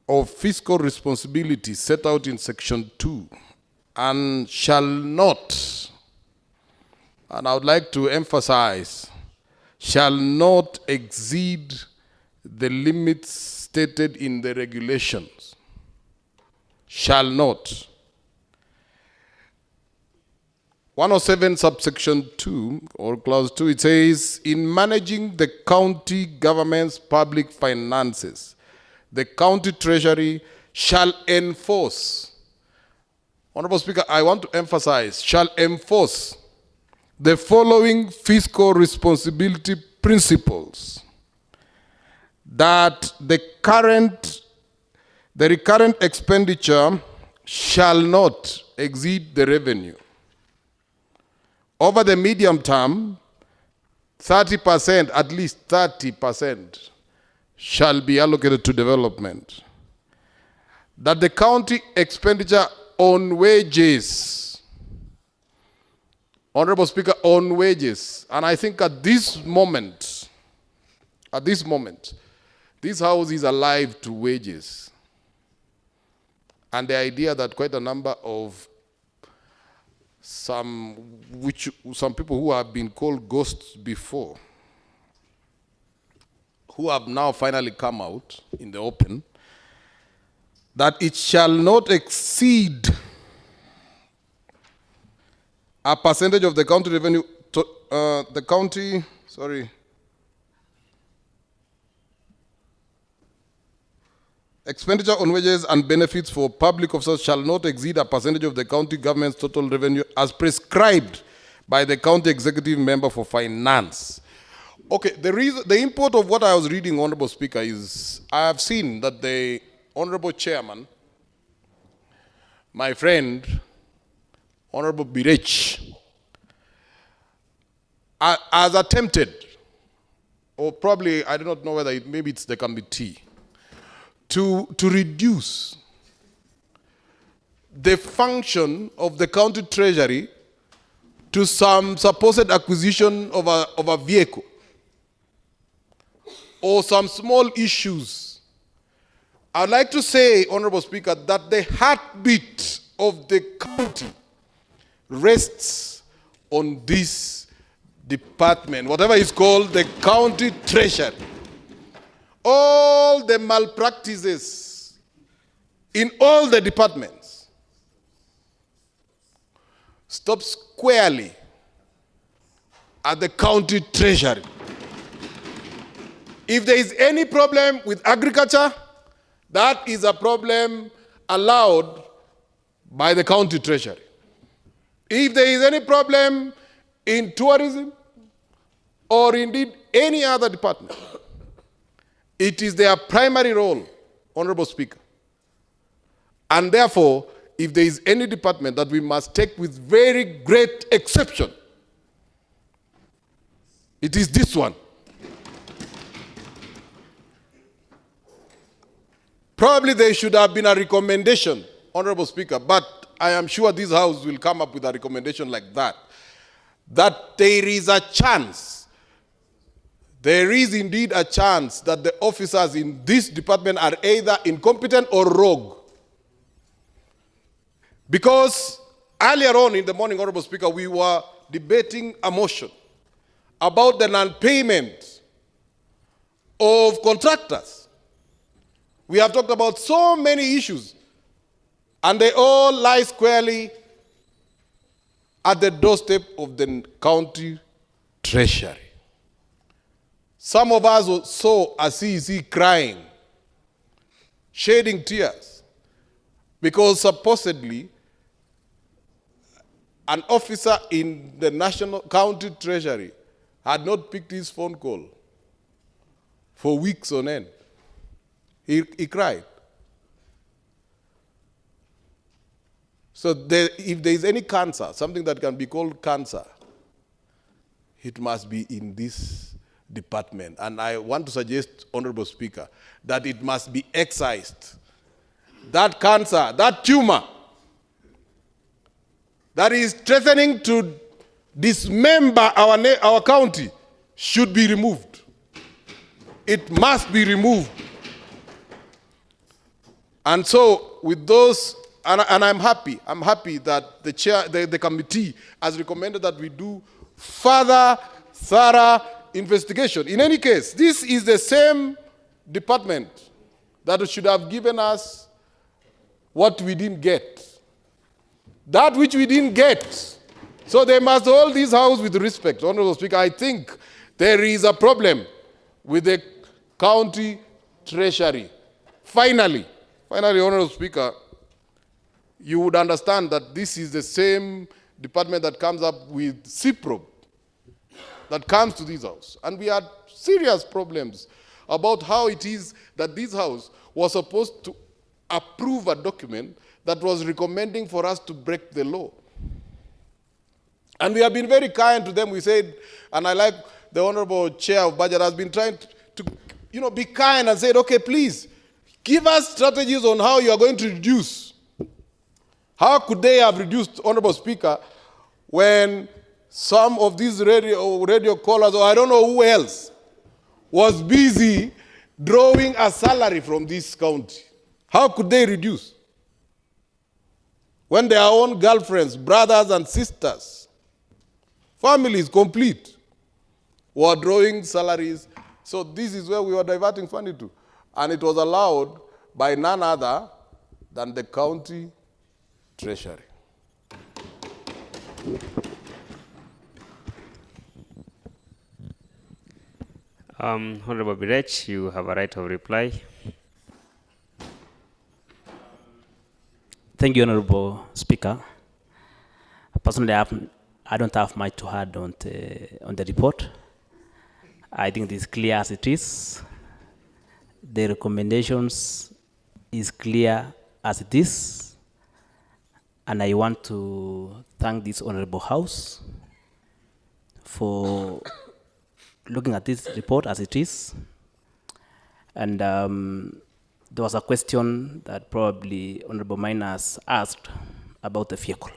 of fiscal responsibility set out in section 2 and shall not, and I would like to emphasize, shall not exceed the limits stated in the regulations. Shall not. 107 subsection 2 or clause 2, it says, in managing the county government's public finances, the county treasury shall enforce. Honorable Speaker, I want to emphasize, shall enforce the following fiscal responsibility principles: that the recurrent expenditure shall not exceed the revenue. Over the medium term, 30%, at least 30%, shall be allocated to development. That the county expenditure on wages, Honorable Speaker, on wages, and I think at this moment, this House is alive to wages. And the idea that quite a number of some people who have been called ghosts before, who have now finally come out in the open, that it shall not exceed a percentage of the county revenue, expenditure on wages and benefits for public officers shall not exceed a percentage of the county government's total revenue as prescribed by the county executive member for finance. Okay, the import of what I was reading, Honorable Speaker, is I have seen that the Honorable Chairman, my friend, Honorable Birech, has attempted, or probably, I do not know whether maybe it's the committee, to reduce the function of the county treasury to some supposed acquisition of a vehicle or some small issues. I'd like to say, Honorable Speaker, that the heartbeat of the county rests on this department, whatever is called the county treasury. All the malpractices in all the departments stop squarely at the county treasury. If there is any problem with agriculture, that is a problem allowed by the county treasury. If there is any problem in tourism or indeed any other department, it is their primary role, Honorable Speaker. And therefore, if there is any department that we must take with very great exception, it is this one. Probably there should have been a recommendation, Honorable Speaker, but I am sure this House will come up with a recommendation like that, that there is a chance, there is indeed a chance that the officers in this department are either incompetent or rogue. Because earlier on in the morning, Honorable Speaker, we were debating a motion about the non-payment of contractors. We have talked about so many issues, and they all lie squarely at the doorstep of the county treasury. Some of us saw a CEC crying, shedding tears, because supposedly an officer in the national county treasury had not picked his phone call for weeks on end. He cried. So if there is any cancer, something that can be called cancer, it must be in this department. And I want to suggest, Honorable Speaker, that it must be excised. That cancer, that tumor, that is threatening to dismember our county should be removed. It must be removed. And so with those, and I'm happy that the chair, the committee has recommended that we do further thorough investigation. In any case, this is the same department that should have given us what we didn't get. That which we didn't get. So they must hold this House with respect. Honorable Speaker, I think there is a problem with the county treasury. Finally, Honorable Speaker, you would understand that this is the same department that comes up with CPROB that comes to this House. And we had serious problems about how it is that this House was supposed to approve a document that was recommending for us to break the law. And we have been very kind to them. We said, and I like the Honorable Chair of Budget has been trying to be kind and said, okay, please, give us strategies on how you are going to reduce. How could they have reduced, Honorable Speaker, when some of these radio callers, or I don't know who else, was busy drawing a salary from this county? How could they reduce? When their own girlfriends, brothers and sisters, families complete, were drawing salaries. So this is where we were diverting funding to. And it was allowed by none other than the county treasury. Honorable Birech, you have a right of reply. Thank you, Honorable Speaker. Personally, I don't have much to add on the report. I think it is clear as it is. The recommendations is clear as it is. And I want to thank this Honorable House for looking at this report as it is. And there was a question that probably Honorable Miners asked about the vehicle.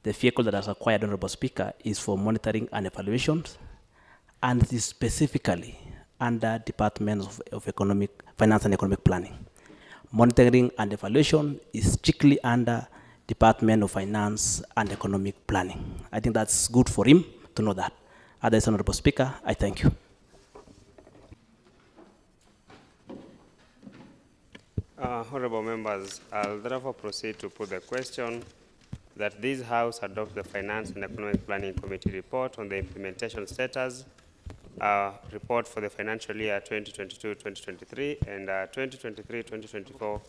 The vehicle that has acquired, Honorable Speaker, is for monitoring and evaluations, and it is specifically under Department of Finance and Economic Planning. Monitoring and evaluation is strictly under Department of Finance and Economic Planning. I think that's good for him to know that. Otherwise, Honorable Speaker, I thank you. Honorable members, I'll therefore proceed to put the question that this House adopt the Finance and Economic Planning Committee report on the implementation status, report for the financial year 2022-2023 and 2023-2024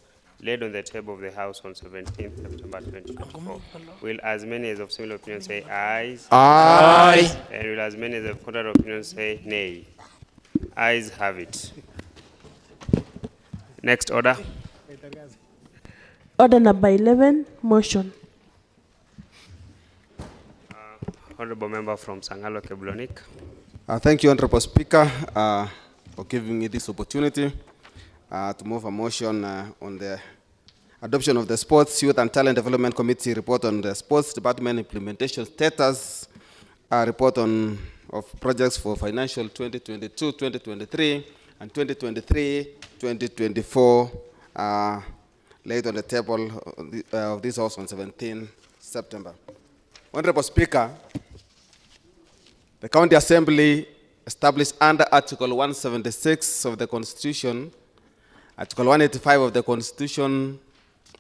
laid on the table of the House on 17th September 2024. Will as many as of similar opinion say ayes? Aye. And will as many as of contrary opinion say nay? Ayes have it. Next order. Order number 11, motion. Honorable member from Sangalo Keblonik. Thank you, Honorable Speaker, for giving me this opportunity to move a motion on the adoption of the Sports, Youth and Talent Development Committee report on the Sports Department implementation status, report on of projects for financial 2022-2023 and 2023-2024, laid on the table of this House on 17 September. Honorable Speaker, the County Assembly established under Article 176 of the Constitution, Article 185 of the Constitution,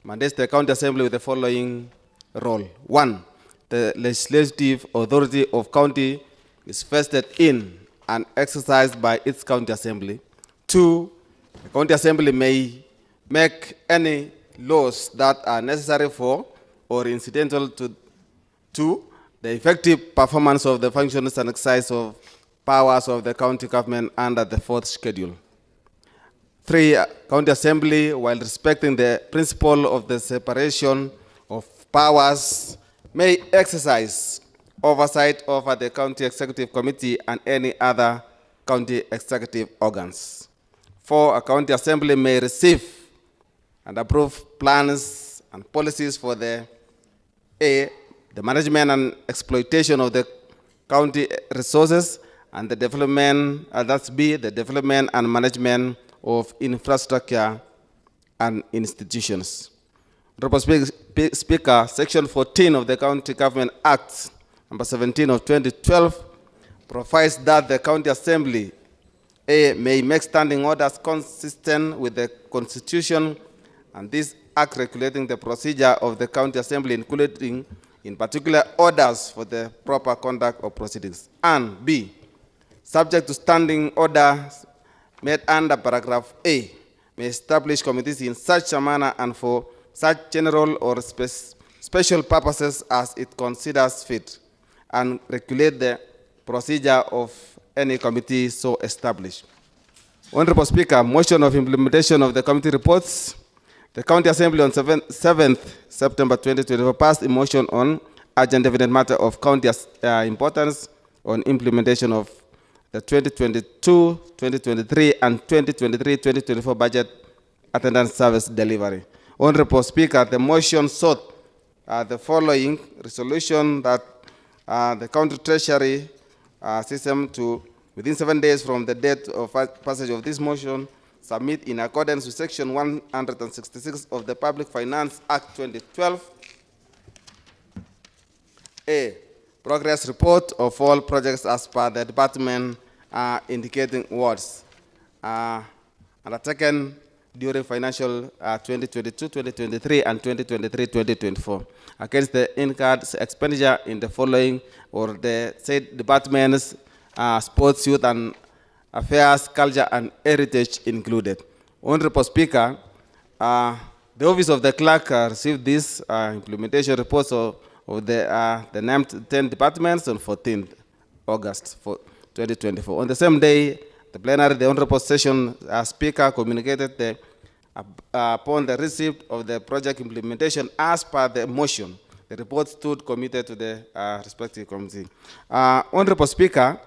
mandates the County Assembly with the following role. 1, the legislative authority of county is vested in and exercised by its County Assembly. 2, the County Assembly may make any laws that are necessary for or incidental to the effective performance of the functions and exercise of powers of the county government under the 4th schedule. 3, County Assembly, while respecting the principle of the separation of powers, may exercise oversight over the County Executive Committee and any other county executive organs. 4, a County Assembly may receive and approve plans and policies for the management and exploitation of the county resources and the development, that's B, the development and management of infrastructure and institutions. Honorable Speaker, Section 14 of the County Government Act, number 17 of 2012, provides that the County Assembly may make standing orders consistent with the Constitution, and this act regulating the procedure of the County Assembly, including in particular orders for the proper conduct of proceedings. And B, subject to standing orders made under paragraph A, may establish committees in such a manner and for such general or special purposes as it considers fit, and regulate the procedure of any committee so established. Honorable Speaker, motion of implementation of the committee reports. The County Assembly on 7th September 2024 passed a motion on urgent evident matter of county importance on implementation of the 2022, 2023, and 2023-2024 budget attendance service delivery. Honorable Speaker, the motion sought the following resolution that the county treasury system to, within 7 days from the date of passage of this motion, submit in accordance with Section 166 of the Public Finance Act 2012, A, progress report of all projects as per the department indicating wards undertaken during financial 2022-2023 and 2023-2024 against the incurred expenditure in the following or the said departments, sports, youth and affairs, culture and heritage included. Honorable Speaker, the Office of the Clerk received this implementation reports of the named 10 departments on 14th August 2024. On the same day, the plenary, the Honorable Session Speaker communicated upon the receipt of the project implementation as per the motion. The report stood committed to the respective committee. Honorable Speaker,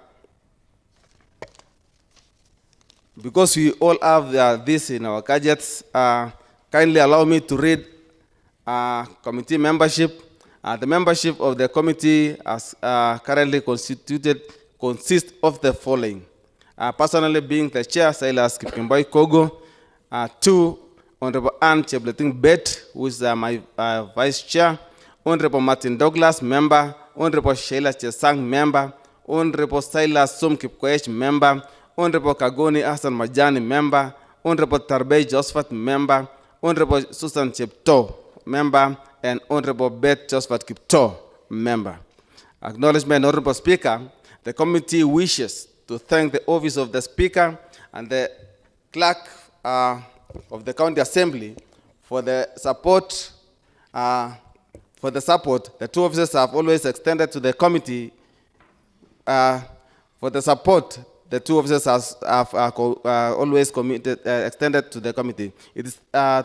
because we all have this in our gadgets, kindly allow me to read committee membership. The membership of the committee as currently constituted consists of the following. Personally being the chair, Silas Kipkemboi Kogo. 2, Honorable Anne Chebleting Bet, who is my vice chair. Honorable Martin Douglas, member. Honorable Sheila Chesang, member. Honorable Silas Som Kipkoech, member. Honorable Kagoni Hassan Majani, member. Honorable Tarbej Josephat, member. Honorable Susan Chepto, member. And Honorable Beth Josephat Kipto, member. Acknowledgement, Honorable Speaker, the committee wishes to thank the Office of the Speaker and the Clerk of the County Assembly for the support. The two officers have always extended to the committee for the support the two officers are always committed, extended to the committee. It is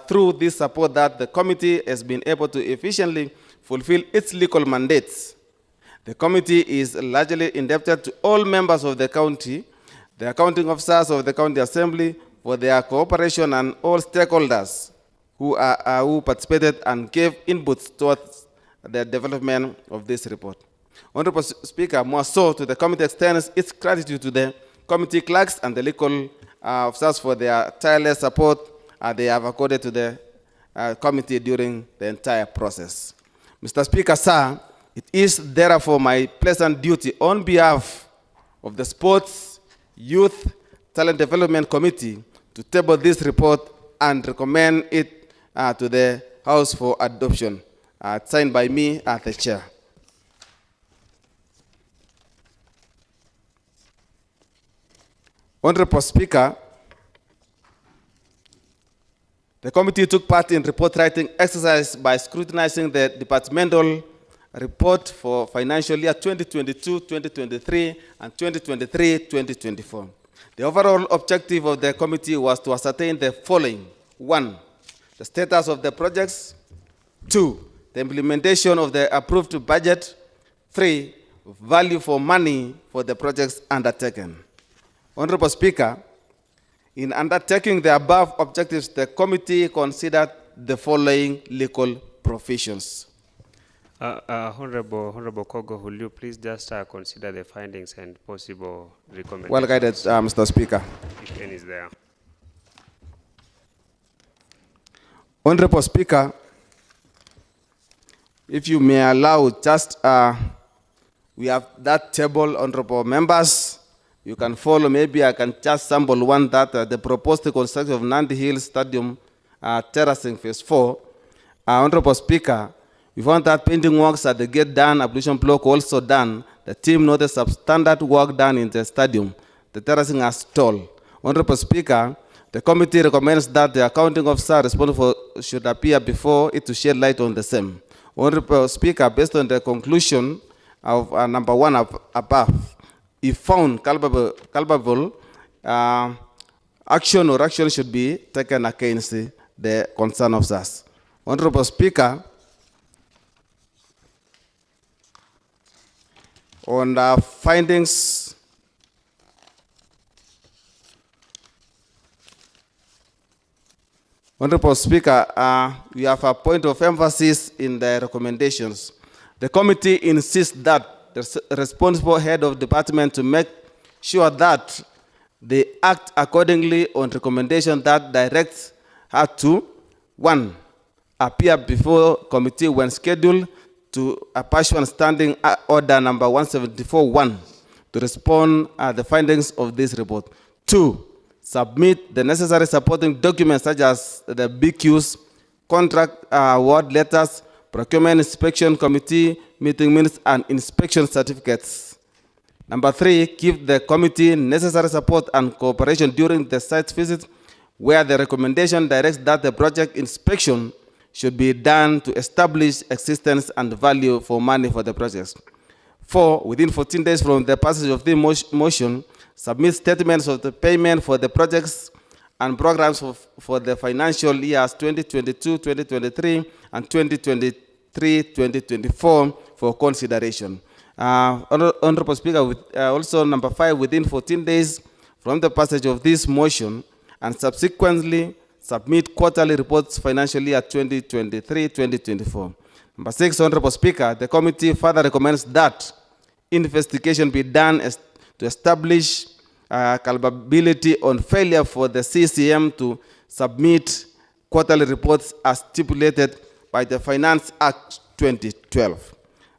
through this support that the committee has been able to efficiently fulfill its legal mandates. The committee is largely indebted to all members of the county, the accounting officers of the county assembly for their cooperation, and all stakeholders who participated and gave inputs towards the development of this report. Honorable Speaker, more so to the committee extends its gratitude to the committee clerks and the legal officers for their tireless support they have accorded to the committee during the entire process. Mr. Speaker, sir, it is therefore my pleasant duty on behalf of the Sports, Youth, Talent Development Committee to table this report and recommend it to the House for adoption, signed by me as the chair. Honorable Speaker, the committee took part in report writing exercise by scrutinizing the departmental report for financial year 2022-2023 and 2023-2024. The overall objective of the committee was to ascertain the following: 1, the status of the projects; 2, the implementation of the approved budget; 3, value for money for the projects undertaken. Honorable Speaker, in undertaking the above objectives, the committee considered the following legal provisions. Honorable Kogo, will you please just consider the findings and possible recommendations? Well guided, Mr. Speaker. If any is there. Honorable Speaker, if you may allow, just we have that table, honorable members. You can follow. Maybe I can just sample one that the proposed construction of Nandi Hill Stadium terracing phase 4. Honorable Speaker, we found that painting works at the gate done, ablution block also done. The team noted substandard work done in the stadium. The terracing has stalled. Honorable Speaker, the committee recommends that the accounting officer responsible should appear before it to shed light on the same. Honorable Speaker, based on the conclusion of number 1 above, if found culpable, action or action should be taken against the concerned officers. Honorable Speaker, on the findings Honorable Speaker, we have a point of emphasis in the recommendations. The committee insists that the responsible head of department to make sure that they act accordingly on recommendation that directs her to 1, appear before committee when scheduled, to a partial standing order number 174-1 to respond the findings of this report. 2, submit the necessary supporting documents such as the BQs, contract award letters, procurement inspection committee meeting minutes, and inspection certificates. Number 3, give the committee necessary support and cooperation during the site visit where the recommendation directs that the project inspection should be done to establish existence and value for money for the projects. 4, within 14 days from the passage of the motion, submit statements of the payment for the projects and programs for the financial years 2022-2023 and 2023-2024 for consideration. Honorable Speaker, also number 5, within 14 days from the passage of this motion, and subsequently submit quarterly reports financial year 2023-2024. Number 6, Honorable Speaker, the committee further recommends that investigation be done to establish culpability on failure for the CCM to submit quarterly reports as stipulated by the Finance Act 2012.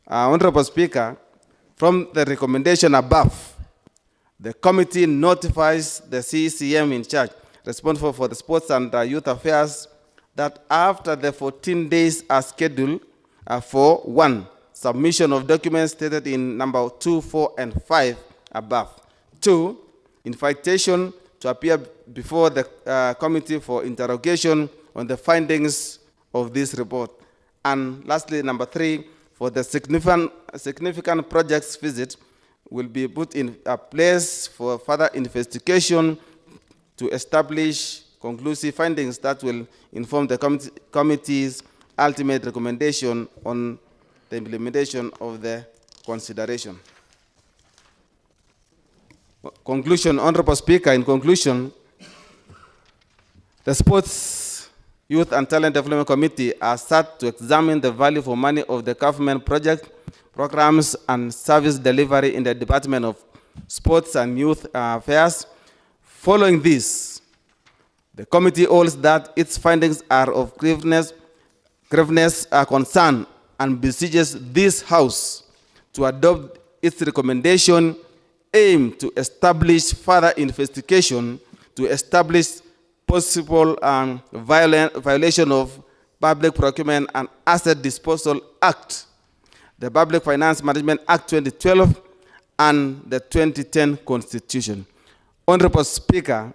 Honorable Speaker, from the recommendation above, the committee notifies the CCM in charge responsible for the sports and youth affairs that after the 14 days are scheduled for 1, submission of documents stated in number 2, 4, and 5 above. 2, invitation to appear before the committee for interrogation on the findings of this report. And lastly, number 3, for the significant projects visit will be put in a place for further investigation to establish conclusive findings that will inform the committee's ultimate recommendation on the implementation of the consideration. Conclusion, Honorable Speaker, in conclusion, the Sports, Youth and Talent Development Committee are set to examine the value for money of the government project, programs and service delivery in the Department of Sports and Youth Affairs. Following this, the committee holds that its findings are of graveness concern and beseeches this House to adopt its recommendation aimed to establish further investigation to establish possible violation of Public Procurement and Asset Disposal Act, the Public Finance Management Act 2012, and the 2010 Constitution. Honorable Speaker,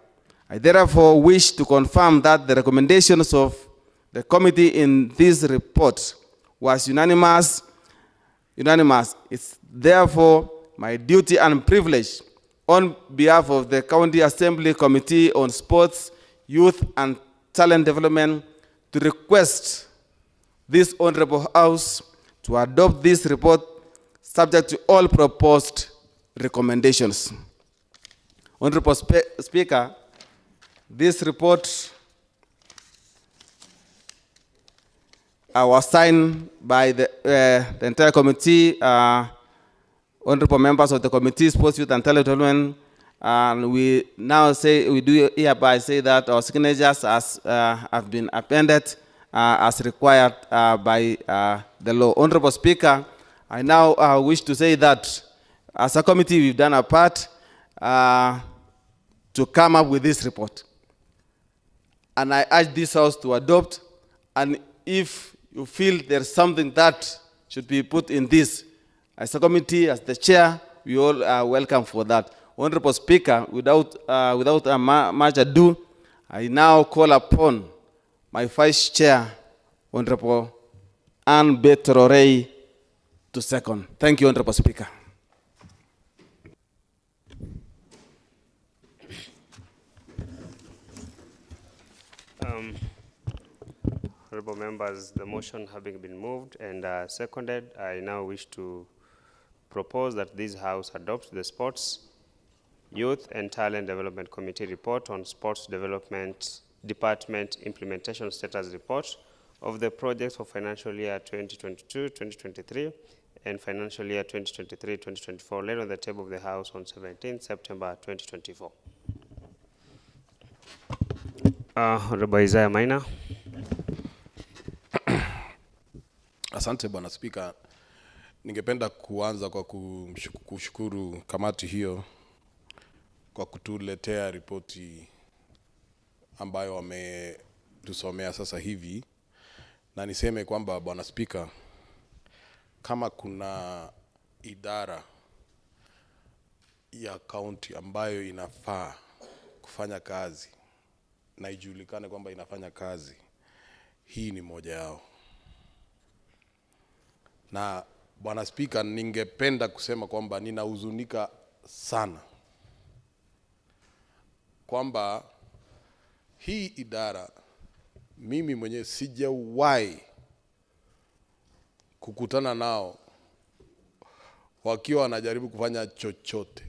I therefore wish to confirm that the recommendations of the committee in this report was unanimous. It's therefore my duty and privilege on behalf of the County Assembly Committee on Sports, Youth and Talent Development to request this Honorable House to adopt this report subject to all proposed recommendations. Honorable Speaker, this report was signed by the entire committee, honorable members of the committee, Sports, Youth and Talent Development, and we now say, we do hereby say that our signatures have been appended as required by the law. Honorable Speaker, I now wish to say that as a committee, we've done our part to come up with this report. And I urge this House to adopt, and if you feel there's something that should be put in this, as a committee, as the chair, we all are welcome for that. Honorable Speaker, without much ado, I now call upon my Vice Chair, Honorable Anne Betororei, to second. Thank you, Honorable Speaker. Honorable members, the motion having been moved and seconded, I now wish to propose that this House adopts the Sports, Youth and Talent Development Committee report on Sports Development Department Implementation Status Report of the projects for financial year 2022-2023 and financial year 2023-2024 laid on the table of the House on 17 September 2024. Honorable Isaiah Maina. Asante Bwana Spika. Ningependa kuanza kwa kushukuru kamati hiyo kwa kutuletea ripoti ambayo wametusomea sasa hivi, na niseme kwamba Bwana Spika, kama kuna idara ya county ambayo inafaa kufanya kazi na ijulikane kwamba inafanya kazi, hii ni moja yao. Na Bwana Spika, ningependa kusema kwamba ninahuzunika sana kwamba hii idara mimi mwenyewe sijawahi kukutana nao wakiwa wanajaribu kufanya chochote.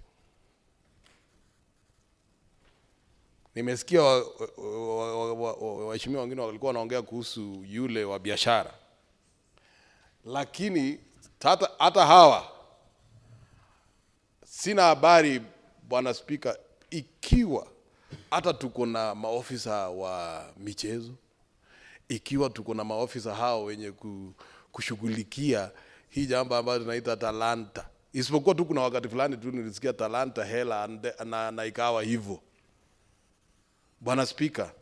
Nimesikia waheshimiwa wengine walikuwa wanaongea kuhusu yule wa biashara, lakini hata hawa sina habari Bwana Spika, ikiwa hata tuko na maofisa wa michezo, ikiwa tuko na maofisa hao wenye kushughulikia hii jambo ambayo tunaita talanta, isipokuwa tu kuna wakati fulani tu nilisikia talanta hela na ikawa hivyo. Bwana Spika,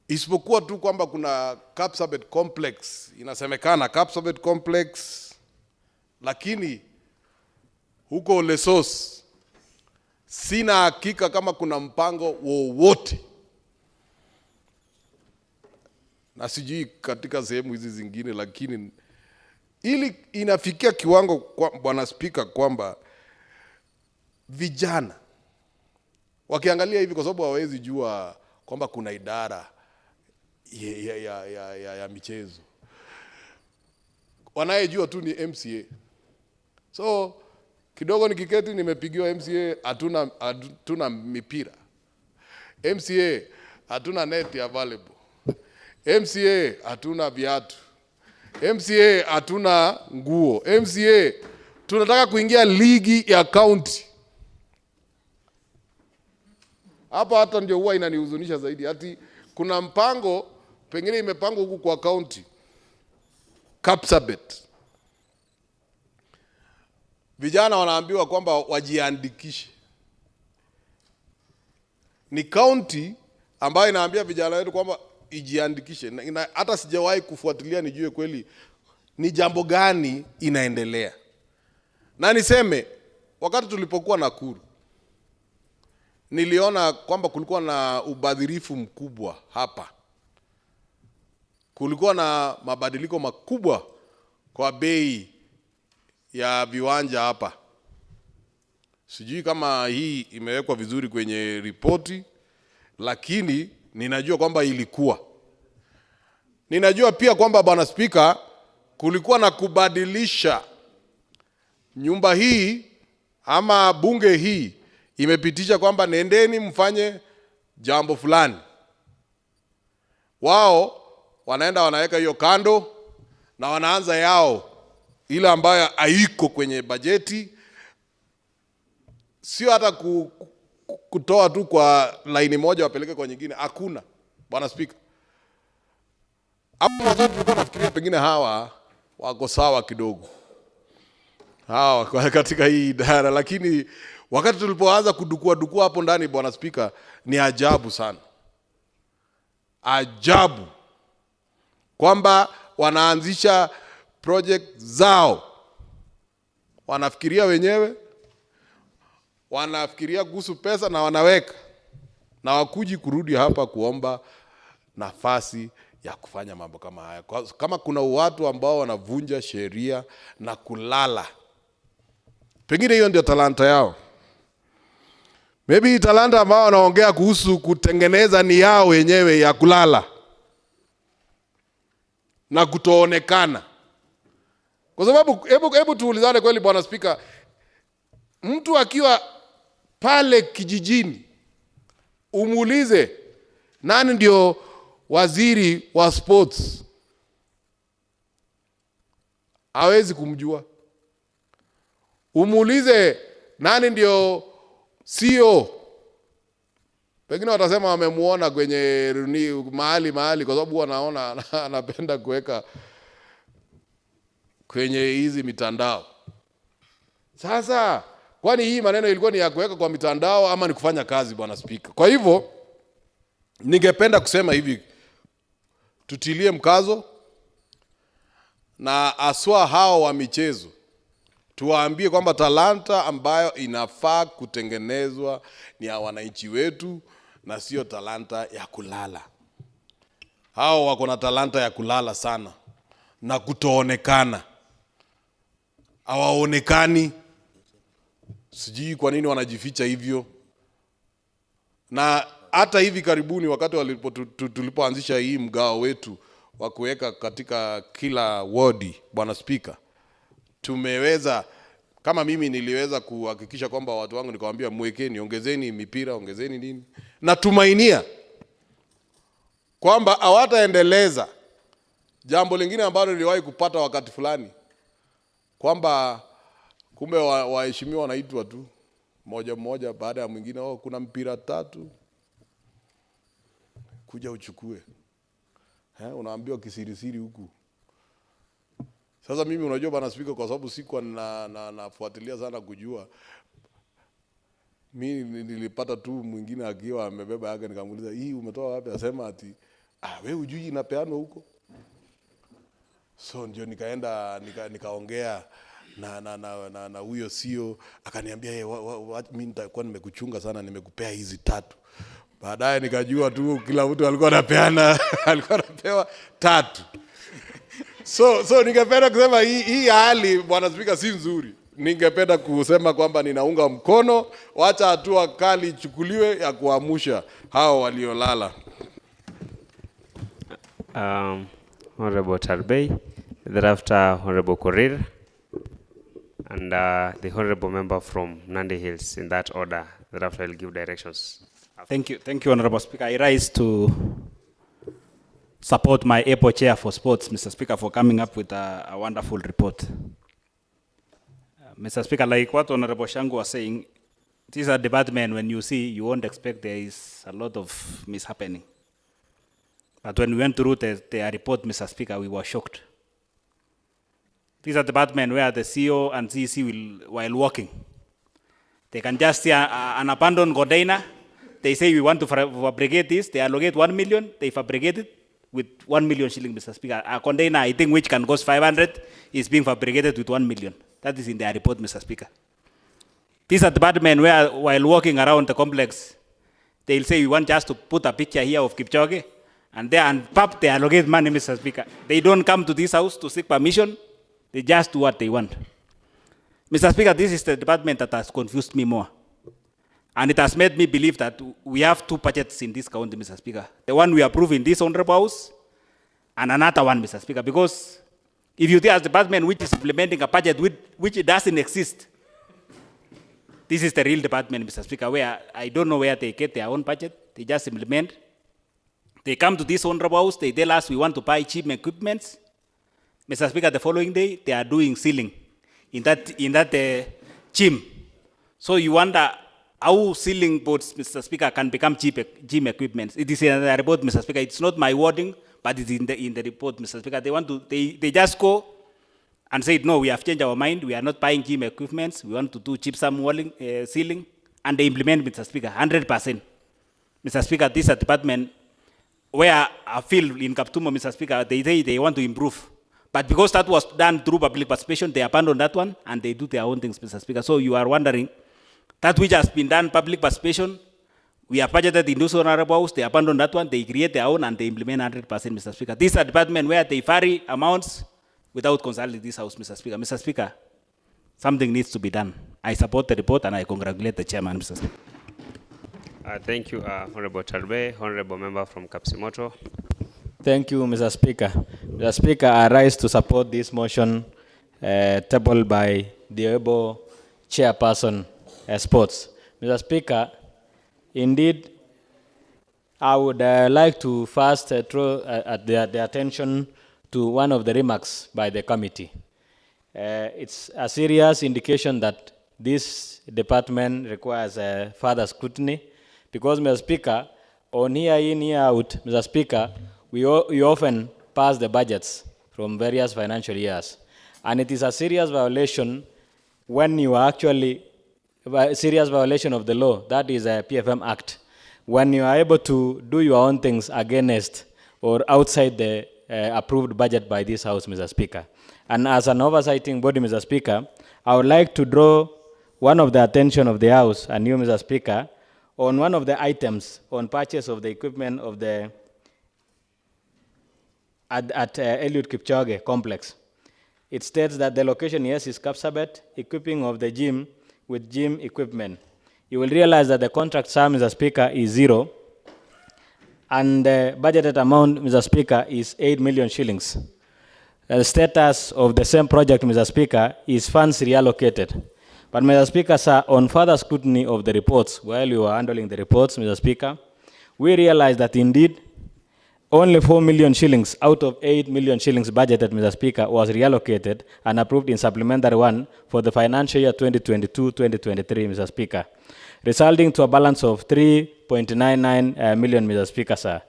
isipokuwa tu kwamba kuna Kapsabet complex, inasemekana Kapsabet complex, lakini huko Lesos sina hakika kama kuna mpango wowote, na sijui katika sehemu hizi zingine, lakini ili inafikia kiwango kwa Bwana Spika kwamba vijana wakiangalia hivi, kwa sababu hawawezi jua kwamba kuna idara ya michezo, wanayejua tu ni MCA. So kidogo nikiketi nimepigiwa MCA, hatuna mipira, MCA hatuna net available, MCA hatuna viatu, MCA hatuna nguo, MCA tunataka kuingia ligi ya county. Hapa hata ndio huwa inanihuzunisha zaidi. Ati kuna mpango pengine imepangwa huku kwa county, Kapsabet. Vijana wanaambiwa kwamba wajiandikishe. Ni county ambayo inaambia vijana wetu kwamba ijiandikishe. Na hata sijawahi kufuatilia nijue kweli ni jambo gani inaendelea. Na niseme, wakati tulipokuwa Nakuru, niliona kwamba kulikuwa na ubadhirifu mkubwa hapa. Kulikuwa na mabadiliko makubwa kwa bei ya viwanja hapa. Sijui kama hii imewekwa vizuri kwenye ripoti, lakini ninajua kwamba ilikuwa. Ninajua pia kwamba Bwana Spika, kulikuwa na kubadilisha nyumba hii ama bunge hii imepitisha kwamba nendeni mfanye jambo fulani. Wao wanaenda wanaweka hiyo kando na wanaanza yao ile ambayo haiko kwenye bajeti. Sio hata kutoa tu kwa laini moja wapeleke kwa nyingine, hakuna. Bwana Spika, hapo wakati tulikuwa nafikiria pengine hawa wako sawa kidogo, hawa katika hii idara, lakini wakati tulipoanza kudukua hapo ndani, Bwana Spika, ni ajabu sana. Ajabu kwamba wanaanzisha project zao, wanafikiria wenyewe, wanafikiria kuhusu pesa na wanaweka, na wakuji kurudi hapa kuomba nafasi ya kufanya mambo kama haya. Kama kuna watu ambao wanavunja sheria na kulala, pengine hiyo ndio talanta yao. Maybe talanta ambao wanaongea kuhusu kutengeneza ni yao wenyewe ya kulala na kutoonekana. Kwa sababu hebu tuulizane kweli, Bwana Spika, mtu akiwa pale kijijini umuulize nani ndio waziri wa sports, hawezi kumjua. Umuulize nani ndio CEO, pengine watasema wamemuona kwenye mahali kwa sababu wanaona anapenda kuweka kwenye hizi mitandao. Sasa kwani hii maneno ilikuwa ni ya kuweka kwa mitandao ama ni kufanya kazi, Bwana Spika? Kwa hivyo ningependa kusema hivi, tutilie mkazo na aswa hao wa michezo, tuwaambie kwamba talanta ambayo inafaa kutengenezwa ni ya wananchi wetu na sio talanta ya kulala. Hao wako na talanta ya kulala sana na kutoonekana. Hawaonekani. Sijui kwa nini wanajificha hivyo. Na hata hivi karibuni wakati tulipoanzisha hii mgao wetu wa kuweka katika kila wodi, Bwana Spika, tumeweza, kama mimi niliweza kuhakikisha kwamba watu wangu nikawaambia mwekeni, ongezeni mipira, ongezeni nini. Na tumainia kwamba hawataendeleza jambo lingine ambalo niliwahi kupata wakati fulani, kwamba kumbe waheshimiwa wanaitwa tu mmoja baada ya mwingine, kuna mpira 3 kuja uchukue. Unaambiwa kisirisiri huku. Sasa mimi unajua Bwana Spika, kwa sababu sikuwa nafuatilia sana kujua, mimi nilipata tu mwingine akiwa amebeba yake, nikamuuliza hii umetoa wapi? Asema ati wewe hujui inapeanwa huko. So ndio nikaenda nikaongea na huyo CEO, akaniambia mimi nitakuwa nimekuchunga sana, nimekupea hizi 3. Baadaye nikajua tu kila mtu alikuwa anapeana alikuwa anapewa 3. So ningependa kusema hii hali bwana Spika si nzuri. Ningependa kusema kwamba ninaunga mkono, wacha hatua kali ichukuliwe ya kuamsha hao waliolala. Honorable Tarbey, thereafter Honorable Korir, and the Honorable member from Nandi Hills, in that order. Thereafter, I'll give directions. Thank you, Honorable Speaker. I rise to support my APO Chair for Sports, Mr. Speaker, for coming up with a wonderful report. Mr. Speaker, like what Honorable Shangu was saying, this is a department when you see, you won't expect there is a lot of mishappening. But when we went through the report, Mr. Speaker, we were shocked. This is a department where the CEO and CEC will, while working, they can just see an abandoned container. They say we want to fabricate this. They allocate 1 million. They fabricate it with 1 million shilling, Mr. Speaker. A container, I think, which can cost 500 is being fabricated with 1 million. That is in their report, Mr. Speaker. This is a department where, while walking around the complex, they'll say we want just to put a picture here of Kipchoge, and there and pop, they allocate money, Mr. Speaker. They don't come to this house to seek permission. They just do what they want. Mr. Speaker, this is the department that has confused me more. And it has made me believe that we have two budgets in this county, Mr. Speaker. The one we approve in this honorable house, and another one, Mr. Speaker. Because if you take a department which is implementing a budget which doesn't exist, this is the real department, Mr. Speaker, where I don't know where they get their own budget. They just implement. They come to this honorable house, they tell us we want to buy cheap equipment. Mr. Speaker, the following day, they are doing ceiling in that gym. So you wonder how ceiling boards, Mr. Speaker, can become cheap gym equipment. It is in the report, Mr. Speaker. It's not my wording, but it's in the report, Mr. Speaker. They just go and say, no, we have changed our mind. We are not buying gym equipment. We want to do gypsum walling, ceiling, and they implement, Mr. Speaker, 100%. Mr. Speaker, this is a department where I feel in Kaptumo, Mr. Speaker, they say they want to improve. But because that was done through public participation, they abandoned that one and they do their own things, Mr. Speaker. So you are wondering, that which has been done public participation, we have budgeted in those honorable house, they abandon that one, they create their own and they implement 100%, Mr. Speaker. This is a department where they vary amounts without consulting this house, Mr. Speaker. Mr. Speaker, something needs to be done. I support the report and I congratulate the chairman, Mr. Speaker. Thank you, Honorable Tarbey, Honorable Member from Kapsimoto. Thank you, Mr. Speaker. Mr. Speaker, I rise to support this motion tabled by the able chairperson sports. Mr. Speaker, indeed, I would like to first throw the attention to one of the remarks by the committee. It's a serious indication that this department requires further scrutiny because, Mr. Speaker, on year in, year out, Mr. Speaker, we often pass the budgets from various financial years. And it is a serious violation when you are actually, a serious violation of the law, that is a PFM Act, when you are able to do your own things against or outside the approved budget by this House, Mr. Speaker. And as an oversighting body, Mr. Speaker, I would like to draw one of the attention of the House and you, Mr. Speaker, on one of the items on purchase of the equipment of the at Eliud Kipchoge complex. It states that the location, yes, is Kapsabet, equipping of the gym with gym equipment. You will realize that the contract sum, Mr. Speaker, is 0, and the budgeted amount, Mr. Speaker, is 8 million shillings. The status of the same project, Mr. Speaker, is funds reallocated. But, Mr. Speaker, sir, on further scrutiny of the reports, while you are handling the reports, Mr. Speaker, we realize that indeed only 4 million shillings out of 8 million shillings budgeted, Mr. Speaker, was reallocated and approved in Supplementary 1 for the financial year 2022-2023, Mr. Speaker, resulting to a balance of 3.99 million, Mr. Speaker, sir.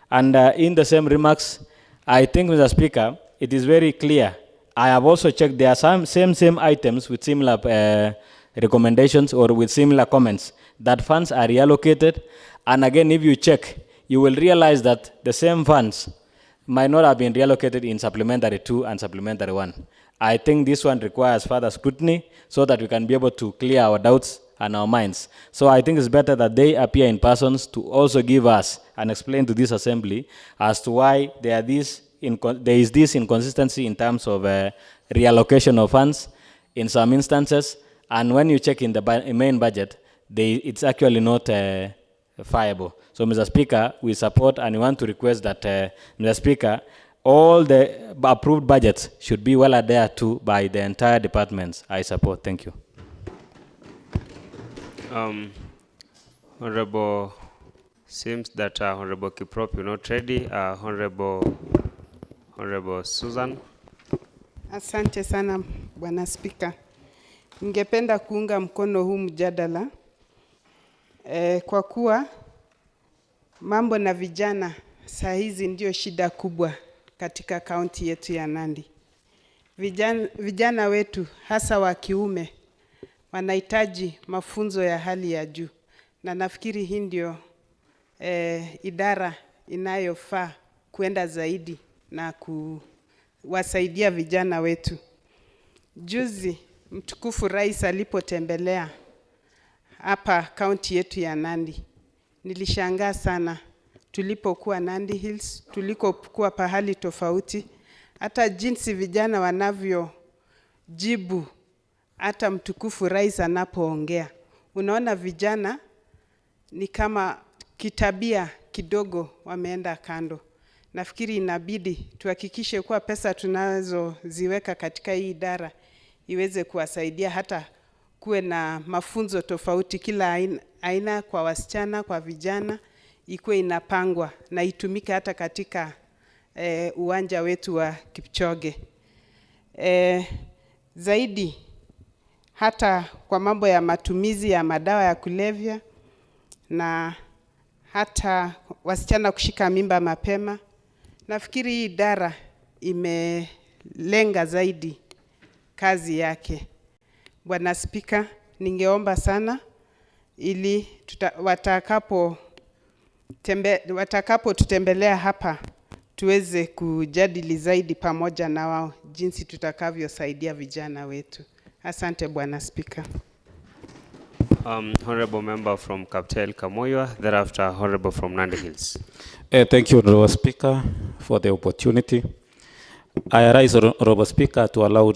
And in the same remarks, I think, Mr. Speaker, it is very clear. I have also checked there are some same items with similar recommendations or with similar comments that funds are reallocated. And again, if you check, you will realize that the same funds might not have been reallocated in Supplementary 2 and Supplementary 1. I think this one requires further scrutiny so that we can be able to clear our doubts and our minds. So I think it's better that they appear in persons to also give us and explain to this assembly as to why there are these there is this inconsistency in terms of reallocation of funds in some instances, and when you check in the main budget, it's actually not viable. So, Mr. Speaker, we support and we want to request that, Mr. Speaker, all the approved budgets should be well adhered to by the entire departments. I support. Thank you. Honorable, seems that Honorable Kiprop is not ready. Honorable Susan. Asante sana Bwana Spika. Ningependa kuunga mkono huu mjadala kwa kuwa mambo na vijana saa hizi ndio shida kubwa katika kaunti yetu ya Nandi. Vijana wetu hasa wa kiume wanahitaji mafunzo ya hali ya juu, na nafikiri hii ndio idara inayofaa kwenda zaidi na kuwasaidia vijana wetu. Juzi mtukufu rais alipotembelea hapa kaunti yetu ya Nandi, nilishangaa sana tulipokuwa Nandi Hills, tulikokuwa pahali tofauti, hata jinsi vijana wanavyojibu hata mtukufu rais anapoongea. Unaona vijana ni kama kitabia kidogo wameenda kando. Nafikiri inabidi tuhakikishe kuwa pesa tunazoziweka katika hii idara iweze kuwasaidia, hata kuwe na mafunzo tofauti kila aina kwa wasichana, kwa vijana, ikuwe inapangwa na itumike hata katika uwanja wetu wa Kipchoge. Zaidi hata kwa mambo ya matumizi ya madawa ya kulevya na hata wasichana kushika mimba mapema. Nafikiri hii idara imelenga zaidi kazi yake. Bwana Spika, ningeomba sana ili watakapo tutembelea hapa tuweze kujadili zaidi pamoja na wao jinsi tutakavyosaidia vijana wetu. Asante Bwana Spika. Honorable member from Kaptel Kamoyo, thereafter Honorable from Nandi Hills. Thank you, Honorable Speaker, for the opportunity. I arise, Honorable Speaker, to allow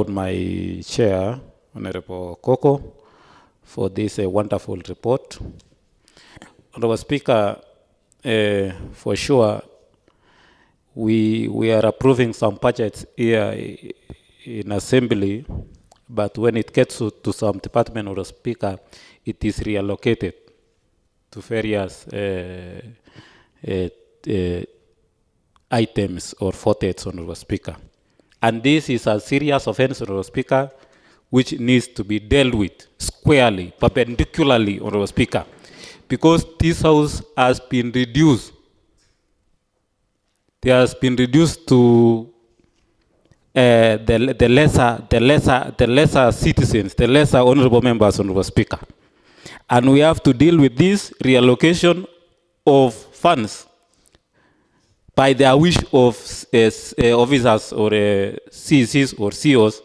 my chair, Honorable Koko, for this wonderful report. Honorable Speaker, for sure, we are approving some budgets here in Assembly, but when it gets to some department, Honorable Speaker, it is reallocated to various items or forfeits, Honorable Speaker. And this is a serious offense, Honorable Speaker, which needs to be dealt with squarely, perpendicularly, Honorable Speaker, because this house has been reduced. It has been reduced to the lesser citizens, the lesser honorable members, Honorable Speaker. And we have to deal with this reallocation of funds by the wish of officers or CCs or COs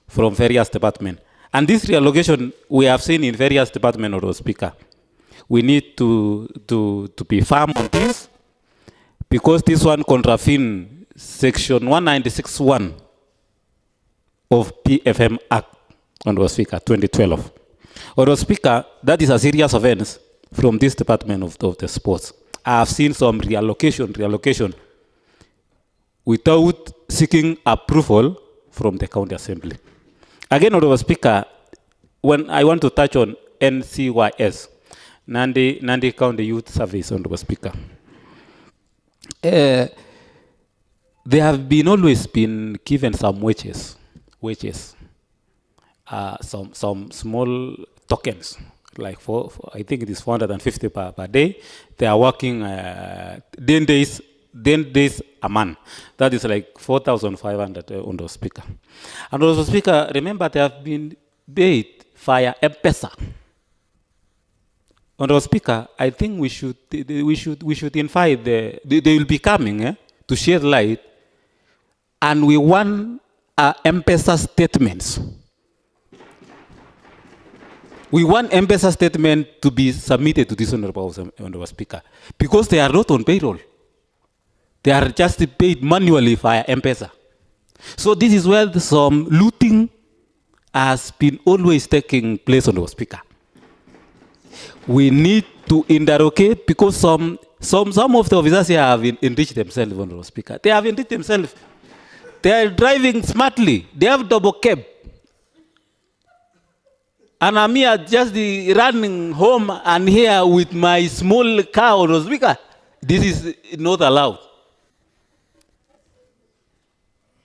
from various departments. And this reallocation we have seen in various departments, Honorable Speaker. We need to be firm on this, because this one contravenes Section 196(1) of PFM Act, Honorable Speaker, 2012. Honorable Speaker, that is a serious offense from this department of the sports. I have seen some reallocation without seeking approval from the county assembly. Again, Honorable Speaker, when I want to touch on NCYS, Nandi County Youth Service, Honorable Speaker. They have always been given some wages, some small tokens, like I think it is 450 per day. They are working 10 days a month. That is like 4,500 on the Speaker. And also, Speaker, remember they have been paid via M-Pesa. Honorable Speaker, I think we should invite they will be coming to shed light, and we want M-Pesa statements. We want M-Pesa statement to be submitted to this Honorable Speaker, because they are not on payroll. They are just paid manually via M-Pesa. So this is where some looting has been always taking place, Honorable Speaker. We need to interrogate because some of the officers here have enriched themselves, Honorable Speaker. They have enriched themselves. They are driving smartly. They have double cab. And I'm here just running home and here with my small car, Honorable Speaker. This is not allowed.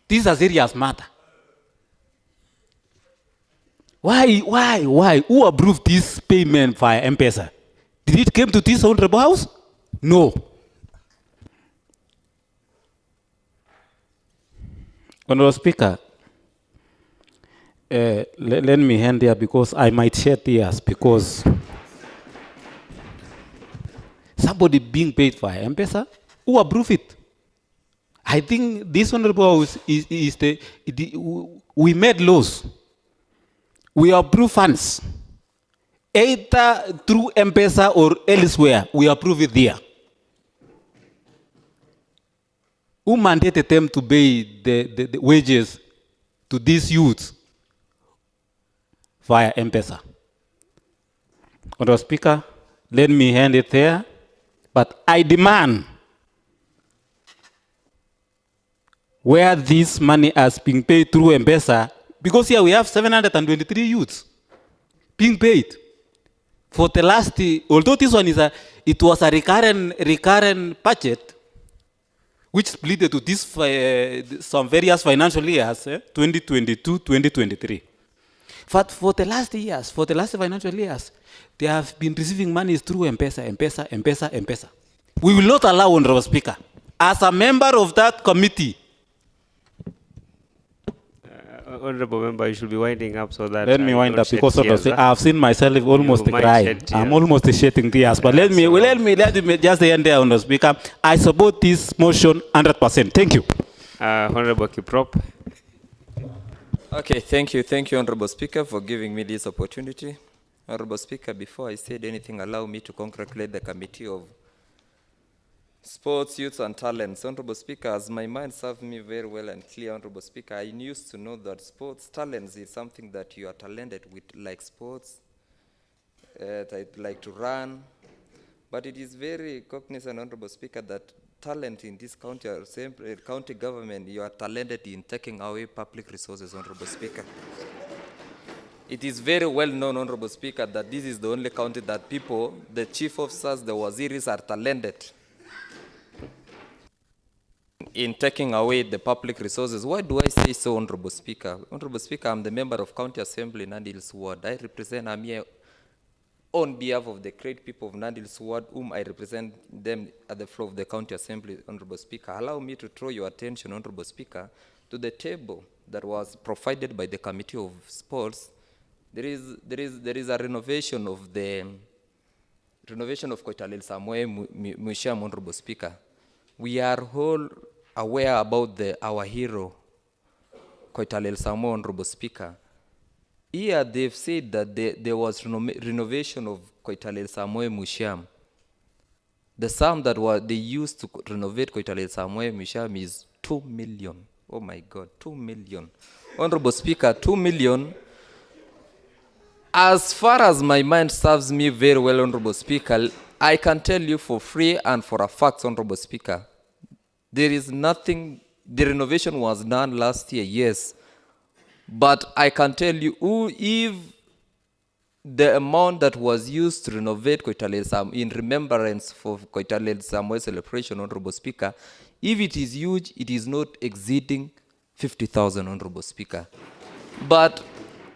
This is a serious matter. Why? Who approved this payment via M-Pesa? Did it come to this Honorable House? No. Honorable Speaker, let me hand here because I might shed tears because somebody being paid via M-Pesa, who approved it? I think this Honorable House we made laws. We approve funds, either through M-Pesa or elsewhere, we approve it there. Who mandated them to pay the wages to these youths via M-Pesa? Honorable Speaker, let me hand it there, but I demand where this money has been paid through M-Pesa, because here we have 723 youths being paid for the last, although this one it was a recurrent budget, which split to this some various financial years, 2022, 2023. But for the last financial years, they have been receiving money through M-Pesa. We will not allow, Honorable Speaker, as a member of that committee. Honorable Member, you should be winding up so that... Let me wind up because I've seen myself almost cry. I'm almost shedding tears. But let me just end there, Honorable Speaker. I support this motion 100%. Thank you. Honorable Kiprop. Okay, thank you. Thank you, Honorable Speaker, for giving me this opportunity. Honorable Speaker, before I said anything, allow me to congratulate the Committee of Sports, Youth and Talents. Honorable Speaker, as my mind served me very well and clear, Honorable Speaker, I used to know that sports talents is something that you are talented with, like sports, like to run. But it is very cognizant, Honorable Speaker, that talent in this county, or county government, you are talented in taking away public resources, Honorable Speaker. It is very well known, Honorable Speaker, that this is the only county that people, the chief officers, the waziris are talented in taking away the public resources. Why do I say so, Honorable Speaker? Honorable Speaker, I'm the member of County Assembly, Nandi Hills Ward. I represent, I'm here on behalf of the great people of Nandi Hills Ward, whom I represent them at the floor of the County Assembly, Honorable Speaker. Allow me to draw your attention, Honorable Speaker, to the table that was provided by the Committee of Sports. There is a renovation of Koitalel Samoei Museum, Honorable Speaker. We are all aware about our hero, Koitalel Samoei, Honorable Speaker. Here they've said that there was renovation of Koitalel Samoei Museum. The sum that they used to renovate Koitalel Samoei Museum is 2 million. Oh my God, 2 million. Honorable Speaker, 2 million. As far as my mind serves me very well, Honorable Speaker, I can tell you for free and for a fact, Honorable Speaker, there is nothing, the renovation was done last year, yes. But I can tell you, if the amount that was used to renovate Koitalel Samoei in remembrance for Koitalel Samoei celebration, Honorable Speaker, if it is huge, it is not exceeding 50,000, Honorable Speaker. But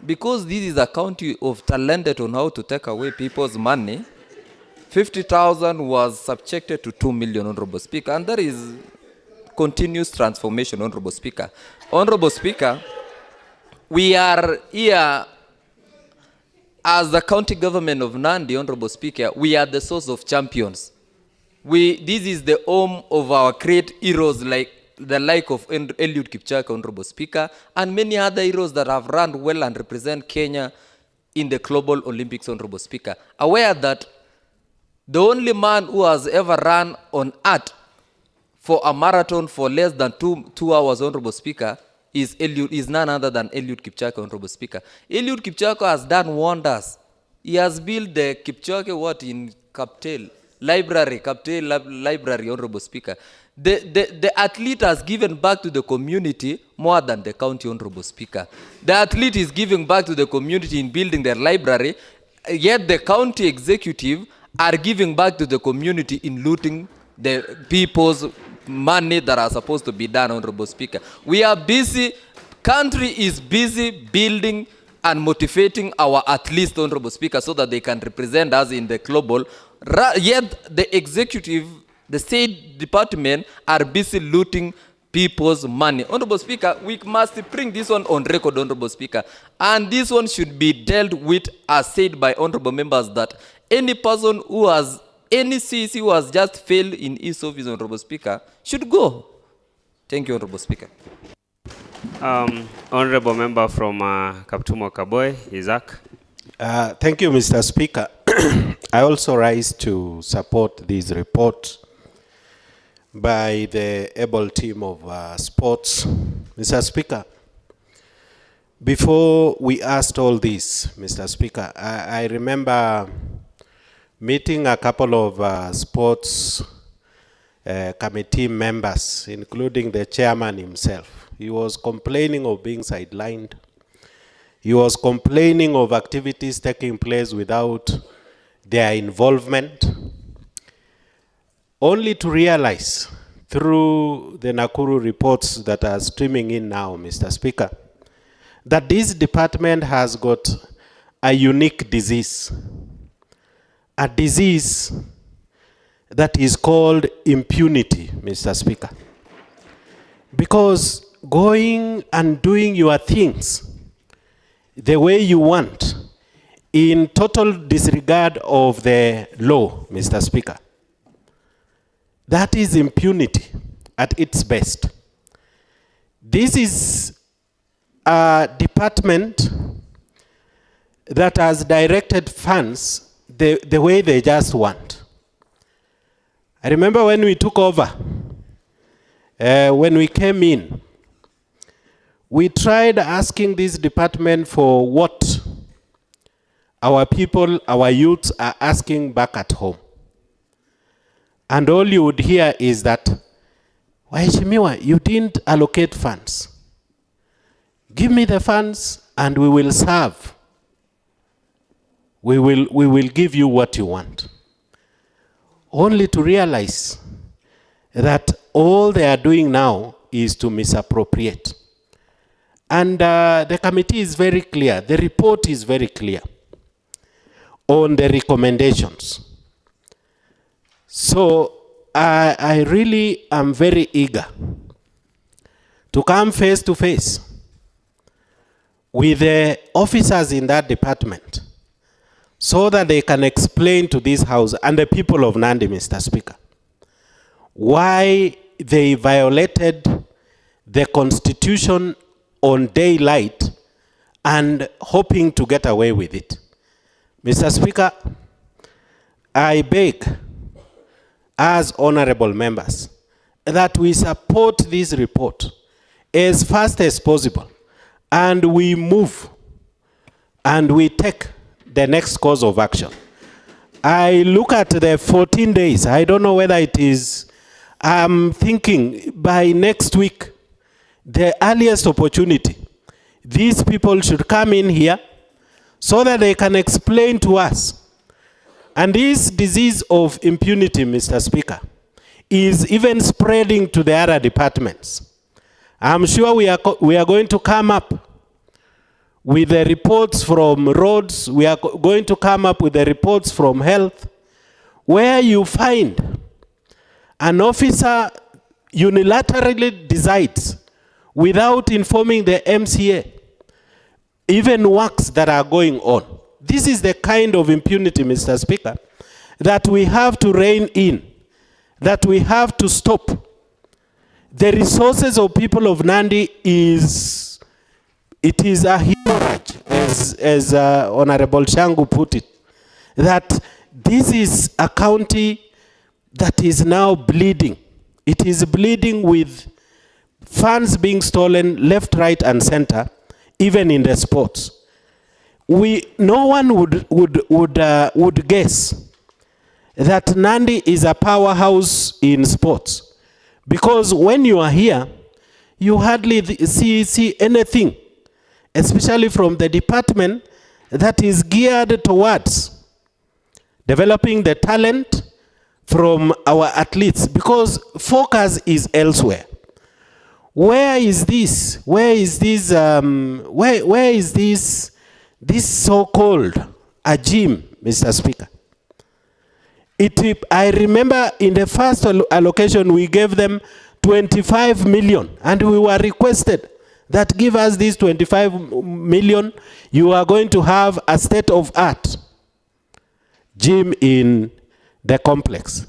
because this is a county of talented on how to take away people's money, 50,000 was subjected to 2 million, Honorable Speaker, and that is continuous transformation, Honorable Speaker. Honorable Speaker, we are here as the county government of Nandi, Honorable Speaker. We are the source of champions. This is the home of our great heroes like the like of Eliud Kipchoge, Honorable Speaker, and many other heroes that have run well and represent Kenya in the Global Olympics, Honorable Speaker. Aware that the only man who has ever run on earth for a marathon for less than two hours, Honorable Speaker, is none other than Eliud Kipchoge, Honorable Speaker. Eliud Kipchoge has done wonders. He has built the Kipchoge what in Kaptel Library, Honorable Speaker. The athlete has given back to the community more than the county, Honorable Speaker. The athlete is giving back to the community in building their library, yet the county executive are giving back to the community in looting the people's money that are supposed to be done, Honorable Speaker. We are busy, country is busy building and motivating our athletes, Honorable Speaker, so that they can represent us in the global. Yet the executive, the state department are busy looting people's money. Honorable Speaker, we must bring this one on record, Honorable Speaker. And this one should be dealt with as said by honorable members that any person who has, any CEC who has just failed in his office, Honorable Speaker, should go. Thank you, Honorable Speaker. Honorable member from Kaptumo Kaboy, Isaac. Thank you, Mr. Speaker. I also rise to support this report by the able team of sports. Mr. Speaker, before we asked all this, Mr. Speaker, I remember meeting a couple of sports committee members, including the chairman himself. He was complaining of being sidelined. He was complaining of activities taking place without their involvement, only to realize through the Nakuru reports that are streaming in now, Mr. Speaker, that this department has got a unique disease, a disease that is called impunity, Mr. Speaker. Because going and doing your things the way you want, in total disregard of the law, Mr. Speaker, that is impunity at its best. This is a department that has directed funds the way they just want. I remember when we took over, when we came in, we tried asking this department for what our people, our youths are asking back at home. And all you would hear is that, Waheshimiwa, you didn't allocate funds. Give me the funds and we will serve. We will give you what you want. Only to realize that all they are doing now is to misappropriate. And the committee is very clear, the report is very clear on the recommendations. So I really am very eager to come face to face with the officers in that department so that they can explain to this House and the people of Nandi, Mr. Speaker, why they violated the Constitution on daylight and hoping to get away with it. Mr. Speaker, I beg, as honorable members, that we support this report as fast as possible and we move and we take the next course of action. I look at the 14 days, I don't know whether it is, I'm thinking by next week, the earliest opportunity, these people should come in here so that they can explain to us. And this disease of impunity, Mr. Speaker, is even spreading to the other departments. I'm sure we are going to come up with the reports from roads, we are going to come up with the reports from health, where you find an officer unilaterally decides without informing the MCA, even works that are going on. This is the kind of impunity, Mr. Speaker, that we have to rein in, that we have to stop. The resources of people of Nandi is a hemorrhage, as Honorable Shangu put it, that this is a county that is now bleeding. It is bleeding with funds being stolen left, right, and center, even in the sports. No one would guess that Nandi is a powerhouse in sports, because when you are here, you hardly see anything, especially from the department that is geared towards developing the talent from our athletes, because focus is elsewhere. Where is this? Where is this? Where is this so-called a gym, Mr. Speaker? I remember in the first allocation we gave them 25 million, and we were requested that give us this 25 million, you are going to have a state-of-art gym in the complex.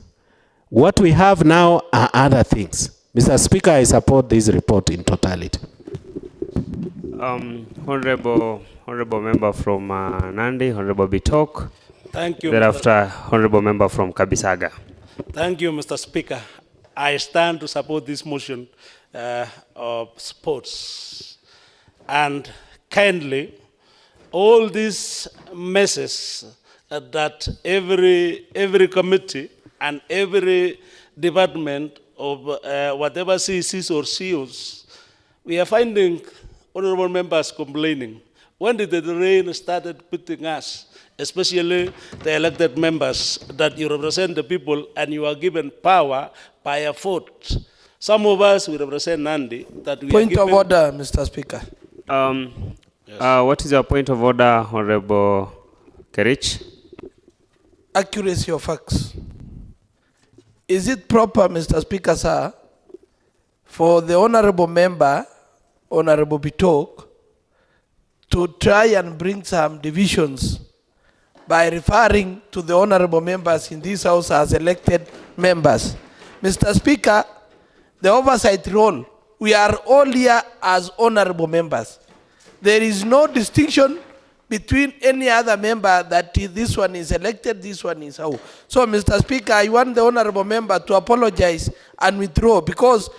What we have now are other things. Mr. Speaker, I support this report in totality. Honorable member from Nandi, Honorable Bitok. Thank you. Thereafter, Honorable member from Kabisaga. Thank you, Mr. Speaker. I stand to support this motion of sports. And kindly, all these messes that every committee and every department of whatever CECs or CEOs, we are finding honorable members complaining. When did the rain started putting us, especially the elected members, that you represent the people and you are given power by a vote? Some of us, we represent Nandi. That we Point of order, Mr. Speaker. What is your point of order, Honorable Kerich? Accuracy of facts. Is it proper, Mr. Speaker, sir, for the honorable member, Honorable Bitok, to try and bring some divisions by referring to the honorable members in this house as elected members? Mr. Speaker, the oversight role, we are all here as honorable members. There is no distinction between any other member that this one is elected, this one is how. So, Mr. Speaker, I want the honorable member to apologize and withdraw, because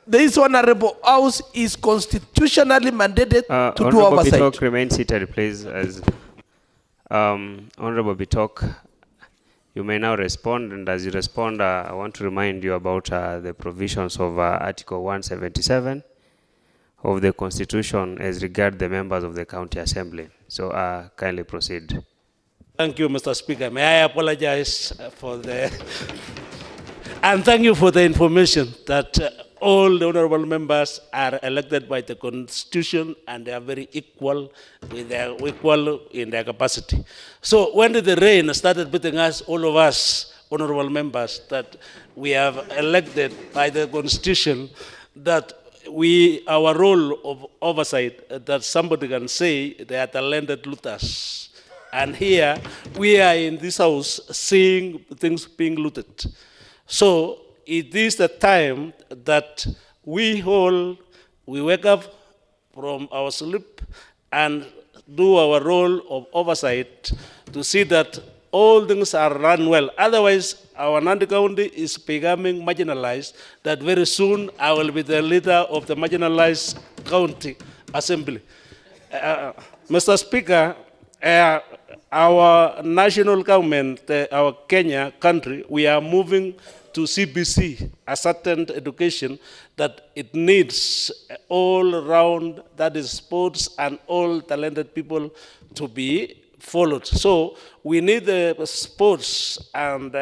this honorable house is constitutionally mandated to do oversight. Honorable Bitok, remain seated, please. As Honorable Bitok, you may now respond, and as you respond, I want to remind you about the provisions of Article 177 of the Constitution as regard the members of the County Assembly. So kindly proceed. Thank you, Mr. Speaker. May I apologize for the... and thank you for the information that all the honorable members are elected by the Constitution and they are very equal in their capacity. So when the rain started beating us, all of us honorable members that we have elected by the Constitution, that our role of oversight, that somebody can say they are talented looters. And here we are in this house seeing things being looted. So it is the time that we wake up from our sleep and do our role of oversight to see that all things are run well. Otherwise, our Nandi County is becoming marginalized, that very soon I will be the leader of the marginalized county assembly. Mr. Speaker, our national government, our Kenya country, we are moving to CBC, a certain education that it needs all around, that is sports and all talented people to be followed. So we need the sports and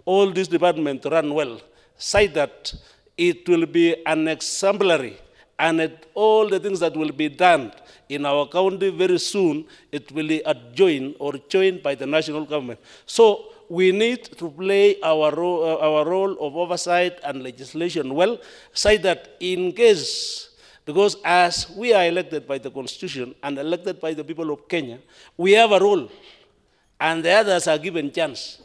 all this department to run well, so that it will be an exemplary, and all the things that will be done in our county very soon, it will be adjoined or joined by the national government. So we need to play our role of oversight and legislation well, so that in case, because as we are elected by the Constitution and elected by the people of Kenya, we have a role, and the others are given chance,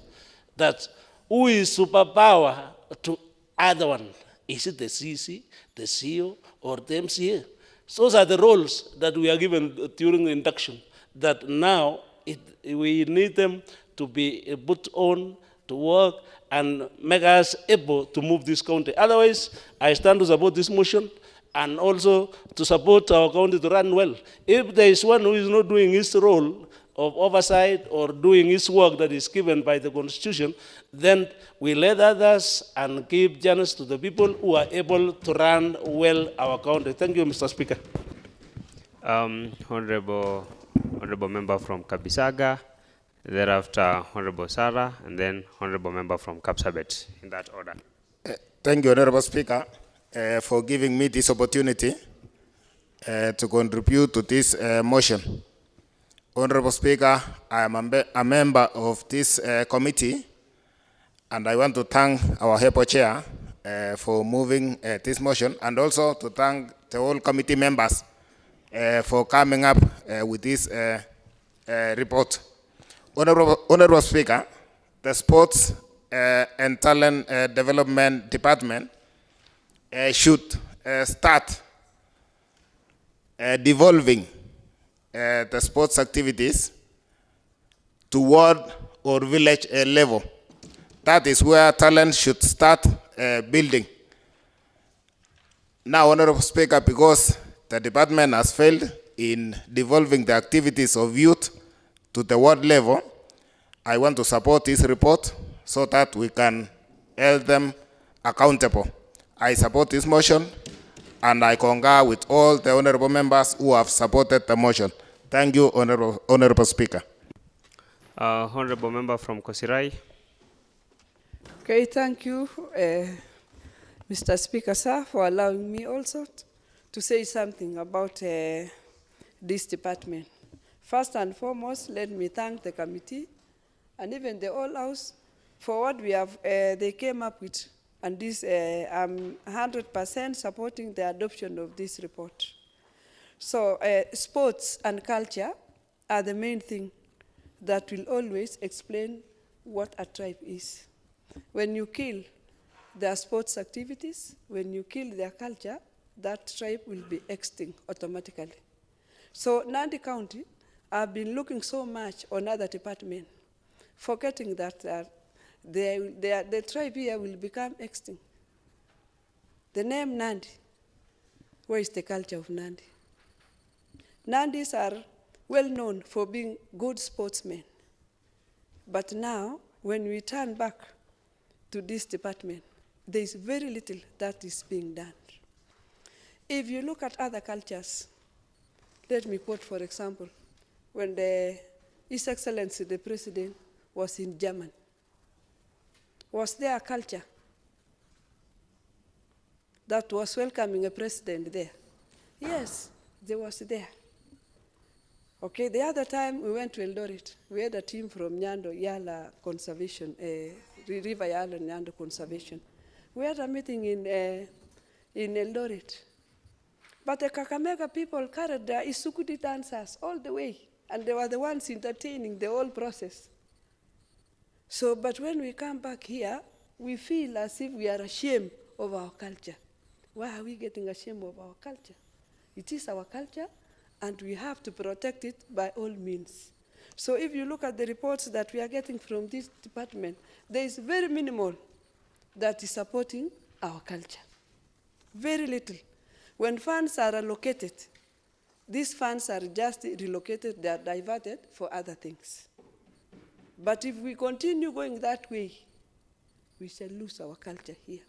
that who is superpower to other one? Is it the CC, the CEO, or the MCA? So those are the roles that we are given during the induction, that now we need them to be put on to work and make us able to move this county. Otherwise, I stand to support this motion and also to support our county to run well. If there is one who is not doing his role of oversight or doing his work that is given by the Constitution, then we let others and give chance to the people who are able to run well our county. Thank you, Mr. Speaker. Honorable member from Kabisaga, thereafter Honorable Sarah, and then Honorable member from Kapsabet, in that order. Thank you, Honorable Speaker, for giving me this opportunity to contribute to this motion. Honorable Speaker, I am a member of this committee, and I want to thank our HEPO chair for moving this motion, and also to thank the whole committee members for coming up with this report. Honorable Speaker, the Sports and Talent Development Department should start devolving the sports activities to ward or village level. That is where talent should start building. Now, Honorable Speaker, because the department has failed in devolving the activities of youth to the ward level, I want to support this report so that we can hold them accountable. I support this motion, and I concur with all the honorable members who have supported the motion. Thank you, Honorable Speaker. Honorable member from Kosirai. Okay, thank you, Mr. Speaker, sir, for allowing me also to say something about this department. First and foremost, let me thank the committee and even the whole house for what we have, they came up with. And this, I'm 100% supporting the adoption of this report. So sports and culture are the main thing that will always explain what a tribe is. When you kill their sports activities, when you kill their culture, that tribe will be extinct automatically. So Nandi County, I've been looking so much on other departments, forgetting that the tribe here will become extinct. The name Nandi, where is the culture of Nandi? Nandis are well known for being good sportsmen. But now, when we turn back to this department, there is very little that is being done. If you look at other cultures, let me quote, for example, when His Excellency the President was in Germany, was there a culture that was welcoming a president there? Yes, there was there. Okay, the other time we went to Eldoret, we had a team from Nyando Yala Conservation, River Yala Nyando Conservation. We had a meeting in Eldoret. But the Kakamega people carried their Isukudi dancers all the way, and they were the ones entertaining the whole process. So, but when we come back here, we feel as if we are ashamed of our culture. Why are we getting ashamed of our culture? It is our culture, and we have to protect it by all means. So if you look at the reports that we are getting from this department, there is very minimal that is supporting our culture. Very little. When funds are allocated, these funds are just relocated, they are diverted for other things. But if we continue going that way, we shall lose our culture here.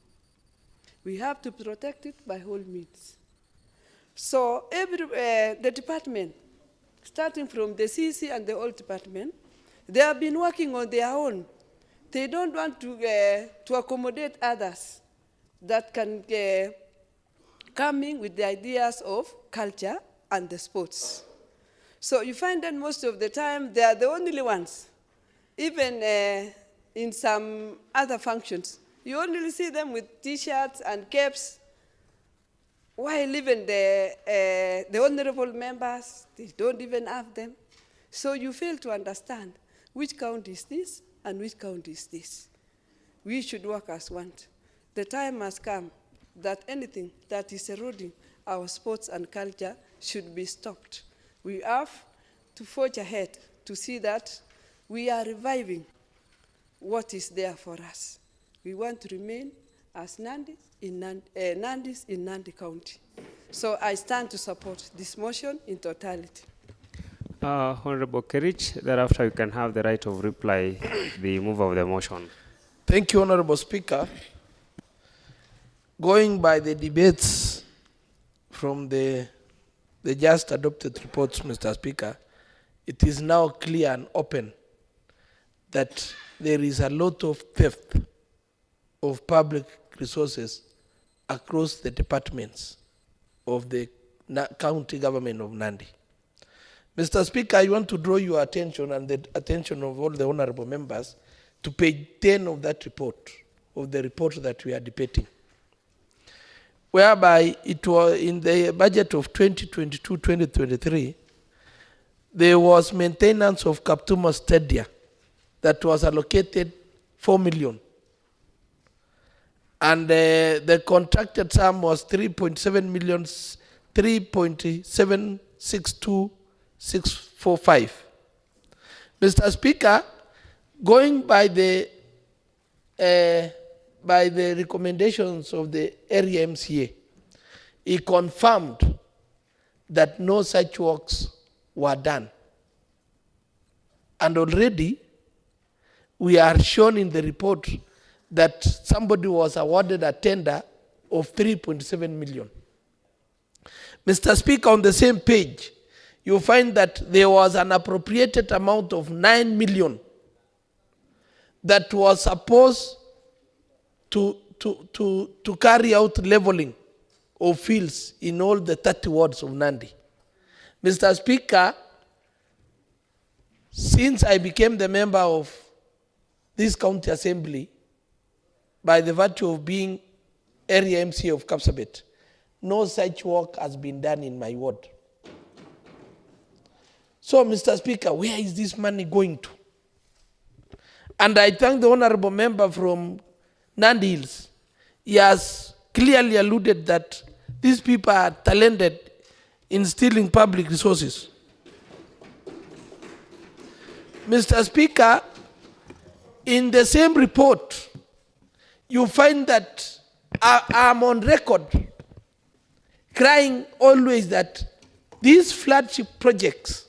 We have to protect it by all means. So the department, starting from the CC and the old department, they have been working on their own. They don't want to accommodate others that can come in with the ideas of culture and the sports. So you find that most of the time they are the only ones. Even in some other functions, you only see them with T-shirts and caps, while even the honorable members, they don't even have them. So you fail to understand which county is this and which county is this. We should work as one. The time has come that anything that is eroding our sports and culture should be stopped. We have to forge ahead to see that we are reviving what is there for us. We want to remain as Nandis in Nandi County. So I stand to support this motion in totality. Honorable Kerich, thereafter you can have the right of reply, the mover of the motion. Thank you, Honorable Speaker. Going by the debates from the just adopted reports, Mr. Speaker, it is now clear and open that there is a lot of theft of public resources across the departments of the county government of Nandi. Mr. Speaker, I want to draw your attention and the attention of all the honorable members to page 10 of that report, of the report that we are debating, whereby it was in the budget of 2022-2023, there was maintenance of Kaptuma Stadium that was allocated 4 million. And the contracted sum was 3.7 million, 3.762645. Mr. Speaker, going by the recommendations of the area MCA, he confirmed that no such works were done. And already we are shown in the report that somebody was awarded a tender of 3.7 million. Mr. Speaker, on the same page, you find that there was an appropriated amount of 9 million that was supposed to carry out leveling of fields in all the 30 wards of Nandi. Mr. Speaker, since I became the member of this county assembly, by the virtue of being area MC of Kapsabet, no such work has been done in my ward. So, Mr. Speaker, where is this money going to? And I thank the honorable member from Nandi Hills. He has clearly alluded that these people are talented in stealing public resources. Mr. Speaker, in the same report, you find that I'm on record crying always that these flagship projects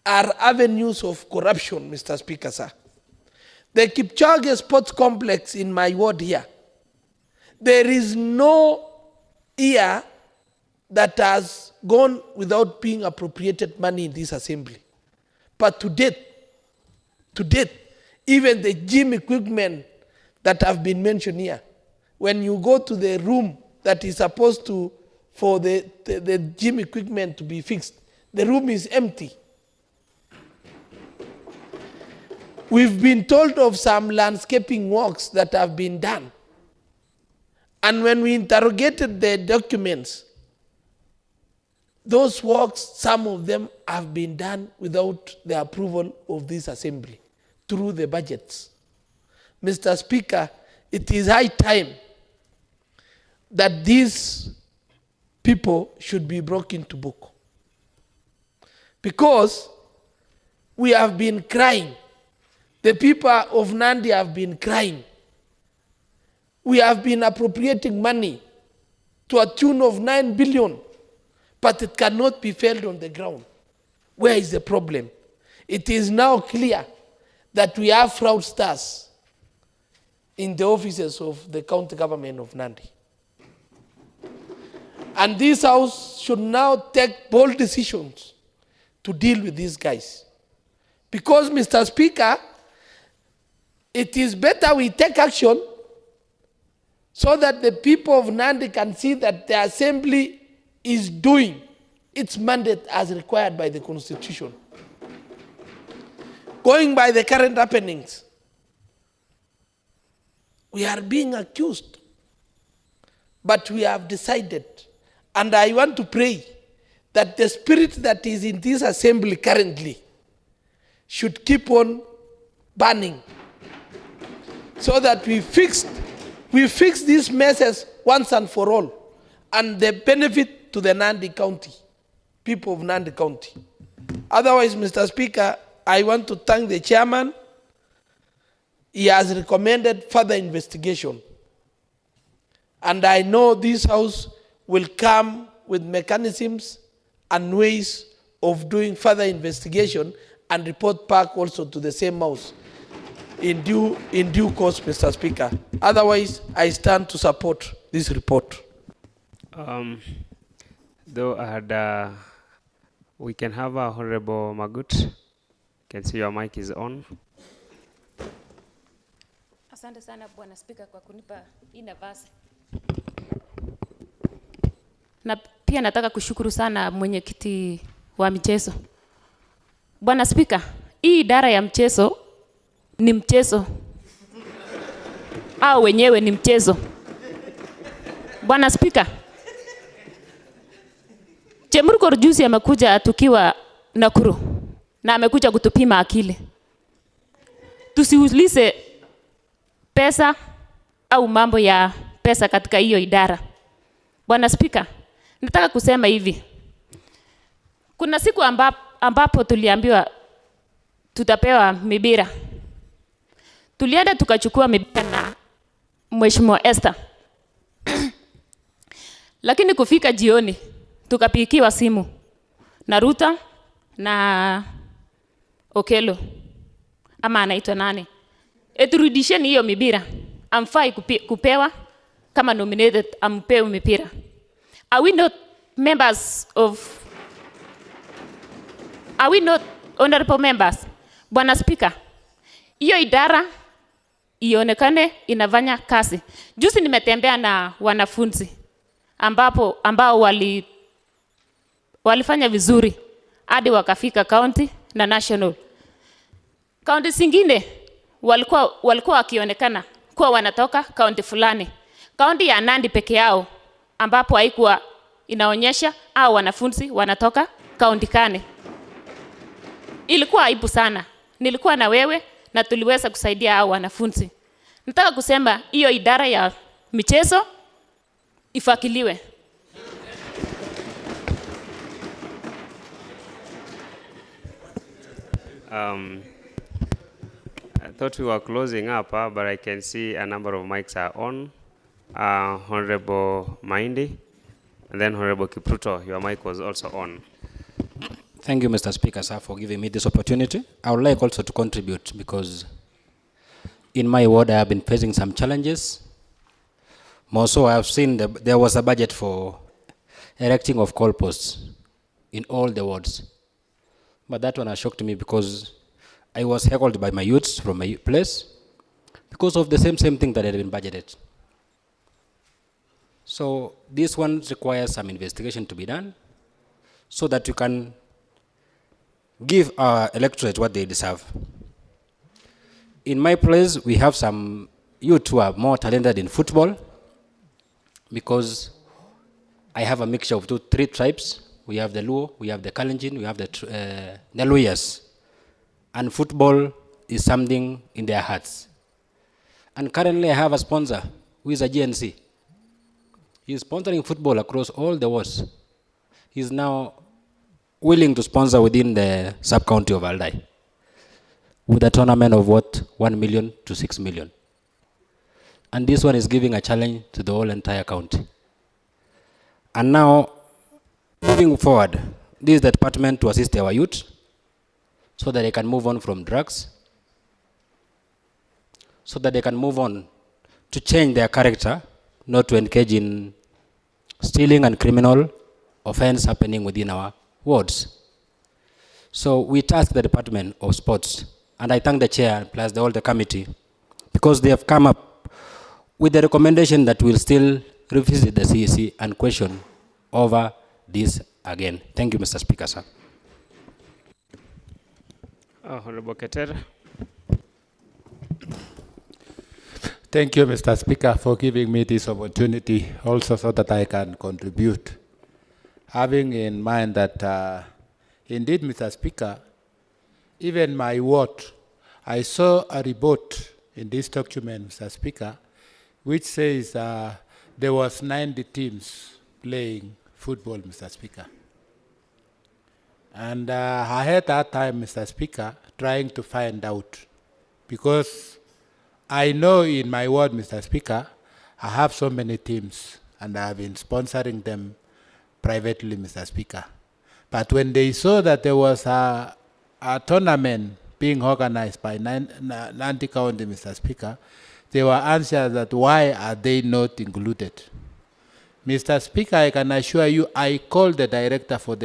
are avenues of corruption, Mr. Speaker, sir. The Kipchoge Sports Complex in my ward here, there is no year that has gone without being appropriated money in this assembly. But to date, even the gym equipment that have been mentioned here, when you go to the room that is supposed to, for the gym equipment to be fixed, the room is empty. We've been told of some landscaping works that have been done. And when we interrogated the documents, those works, some of them have been done without the approval of this assembly, through the budgets. Mr. Speaker, it is high time that these people should be brought into book. Because we have been crying. The people of Nandi have been crying. We have been appropriating money to a tune of 9 billion, but it cannot be felt on the ground. Where is the problem? It is now clear that we have fraudsters in the offices of the county government of Nandi. And this house should now take bold decisions to deal with these guys. Because, Mr. Speaker, it is better we take action so that the people of Nandi can see that the assembly is doing its mandate as required by the Constitution. Going by the current happenings, we are being accused, but we have decided, and I want to pray that the spirit that is in this assembly currently should keep on burning, so that we fix these messes once and for all, and the benefit to the Nandi County, people of Nandi County. Otherwise, Mr. Speaker, I want to thank the chairman he has recommended further investigation. And I know this House will come with mechanisms and ways of doing further investigation and report back also to the same House in due course, Mr. Speaker. Otherwise, I stand to support this report. Though I had, we can have Honorable Magut. Can see your mic is on. Asante sana Bwana Spika kwa kunipa hii nafasi. Na pia nataka kushukuru sana mwenyekiti wa michezo. Bwana Spika, hii idara ya mchezo ni mchezo. Au wenyewe ni mchezo. Bwana Spika, Chemurkor juzi amekuja tukiwa Nakuru na amekuja kutupima akili. Tusiulize pesa au mambo ya pesa katika hiyo idara. Bwana Spika, nataka kusema hivi. Kuna siku ambapo tuliambiwa tutapewa mipira. Tulienda tukachukua mipira na Mheshimiwa Esther. Lakini kufika jioni tukapigiwa simu na Ruta na Okelo ama anaitwa nani, turudisheni hiyo mipira, amfai kupewa kama nominated, ampewe mipira. Are we not honorable members? Bwana Speaker, hiyo idara ionekane inafanya kazi. Juzi nimetembea na wanafunzi ambao walifanya vizuri hadi wakafika county na national. County zingine walikuwa wakionekana kuwa wanatoka county fulani. County ya Nandi peke yao ambapo haikuwa inaonyesha au wanafunzi wanatoka county kane. Ilikuwa aibu sana. Nilikuwa na wewe na tuliweza kusaidia hao wanafunzi. Nataka kusema hiyo idara ya michezo ifakiliwe. I thought we were closing up, but I can see a number of mics are on. Honorable Maindi, and then Honorable Kipruto, your mic was also on. Thank you, Mr. Speaker, sir, for giving me this opportunity. I would like also to contribute because in my ward I have been facing some challenges. More so, I have seen there was a budget for erecting of call posts in all the wards. But that one has shocked me because I was heckled by my youths from my place because of the same thing that had been budgeted. So this one requires some investigation to be done so that you can give our electorate what they deserve. In my place, we have some youth who are more talented in football because I have a mixture of 3 tribes. We have the Luo, we have the Kalenjin, we have the Neluyas. And football is something in their hearts. And currently I have a sponsor who is a GNC. He is sponsoring football across all the wards. He is now willing to sponsor within the sub-county of Aldai with a tournament of what, 1 million to 6 million. And this one is giving a challenge to the whole entire county. And now, moving forward, this is the department to assist our youth so that they can move on from drugs, so that they can move on to change their character, not to engage in stealing and criminal offense happening within our wards. So we task the Department of Sports, and I thank the chair plus all the committee, because they have come up with the recommendation that we'll still revisit the CEC and question over this again. Thank you, Mr. Speaker, sir. Honorable Keter. Thank you, Mr. Speaker, for giving me this opportunity also so that I can contribute. Having in mind that, indeed, Mr. Speaker, even my ward, I saw a report in this document, Mr. Speaker, which says there was 90 teams playing football, Mr. Speaker. And I had that time, Mr. Speaker, trying to find out, because I know in my ward, Mr. Speaker, I have so many teams and I have been sponsoring them privately, Mr. Speaker. But when they saw that there was a tournament being organized by Nandi County, Mr. Speaker, they were anxious that why are they not included? Mr. Speaker, I can assure you, I called the director for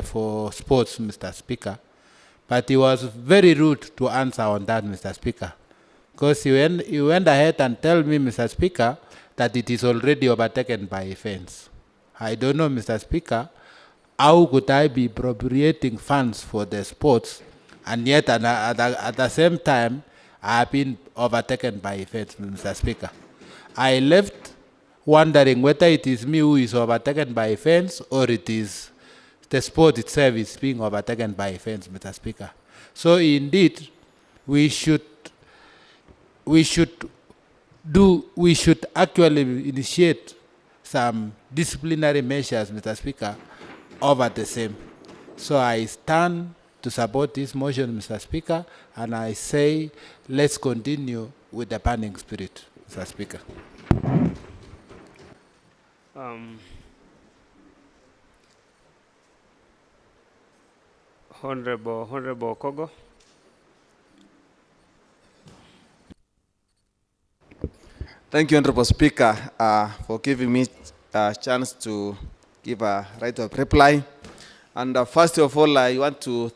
for sports, Mr. Speaker, but he was very rude to answer on that, Mr. Speaker, because he went ahead and told me, Mr. Speaker, that it is already overtaken by a fence. I don't know, Mr. Speaker, how could I be appropriating funds for the sports, and yet at the same time, I have been overtaken by a fence, Mr. Speaker. I left wondering whether it is me who is overtaken by a fence or it is the sport itself is being overtaken by a fence, Mr. Speaker. So indeed, we should actually initiate some disciplinary measures, Mr. Speaker, over the same. So I stand to support this motion, Mr. Speaker, and I say let's continue with the banning spirit, Mr. Speaker. Honorable Kogo. Thank you, Honorable Speaker, for giving me a chance to give a right of reply. And first of all, I want to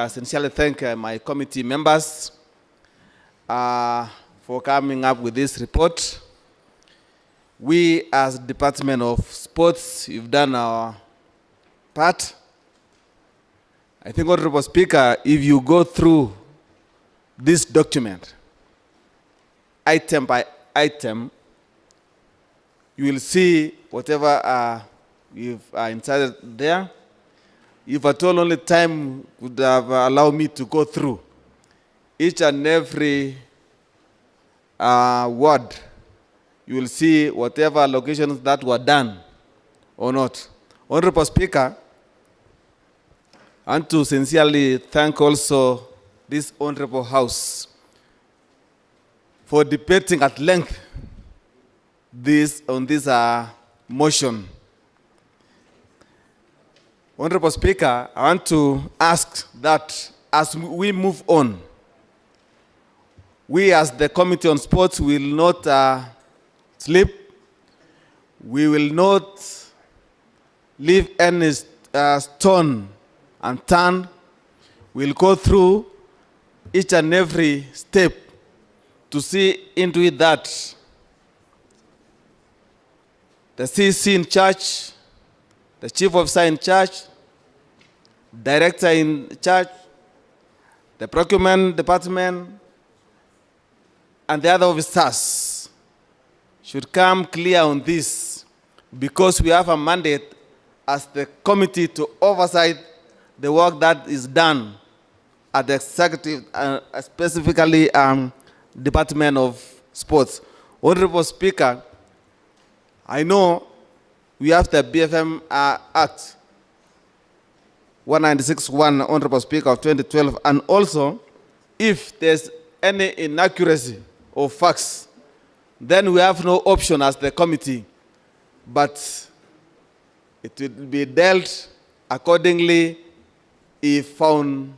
sincerely thank my committee members for coming up with this report. We, as Department of Sports, we've done our part. I think, Honorable Speaker, if you go through this document, item by item, you will see whatever you've inserted there. If at all only time would have allowed me to go through each and every word, you will see whatever allocations that were done or not. Honorable Speaker, I want to sincerely thank also this Honorable House for debating at length on this motion. Honorable Speaker, I want to ask that as we move on, we as the Committee on Sports will not sleep. We will not leave any stone unturned. We'll go through each and every step to see into it that the CC in charge, the chief officer in charge, director in charge, the procurement department, and the other officers should come clear on this, because we have a mandate as the committee to oversight the work that is done at the executive, specifically Department of Sports. Honorable Speaker, I know we have the BFM Act 196.1, Honorable Speaker, of 2012, and also if there's any inaccuracy or facts, then we have no option as the committee, but it will be dealt accordingly if found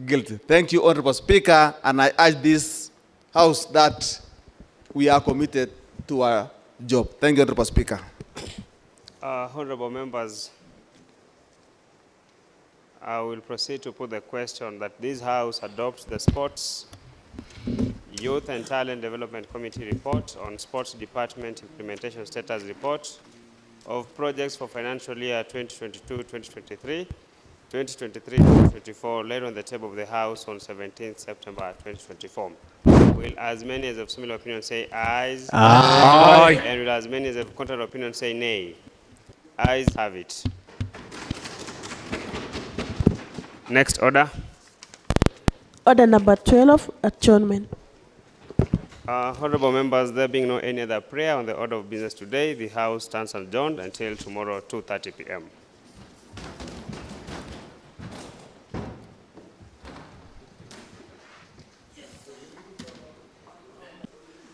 guilty. Thank you, Honorable Speaker, and I urge this House that we are committed to our job. Thank you, Honorable Speaker. Honorable members, I will proceed to put the question that this House adopts the Sports, Youth and Talent Development Committee report on Sports Department Implementation Status Report of projects for financial year 2022-2023, 2023-2024, laid on the table of the House on 17th September 2024. Will as many as of similar opinion say ayes? Aye. And will as many as of contrary opinion say nay? Ayes have it. Next order. Order number 12, adjournment. Honorable members, there being no any other prayer on the order of business today, the House stands adjourned until tomorrow, 2:30 p.m.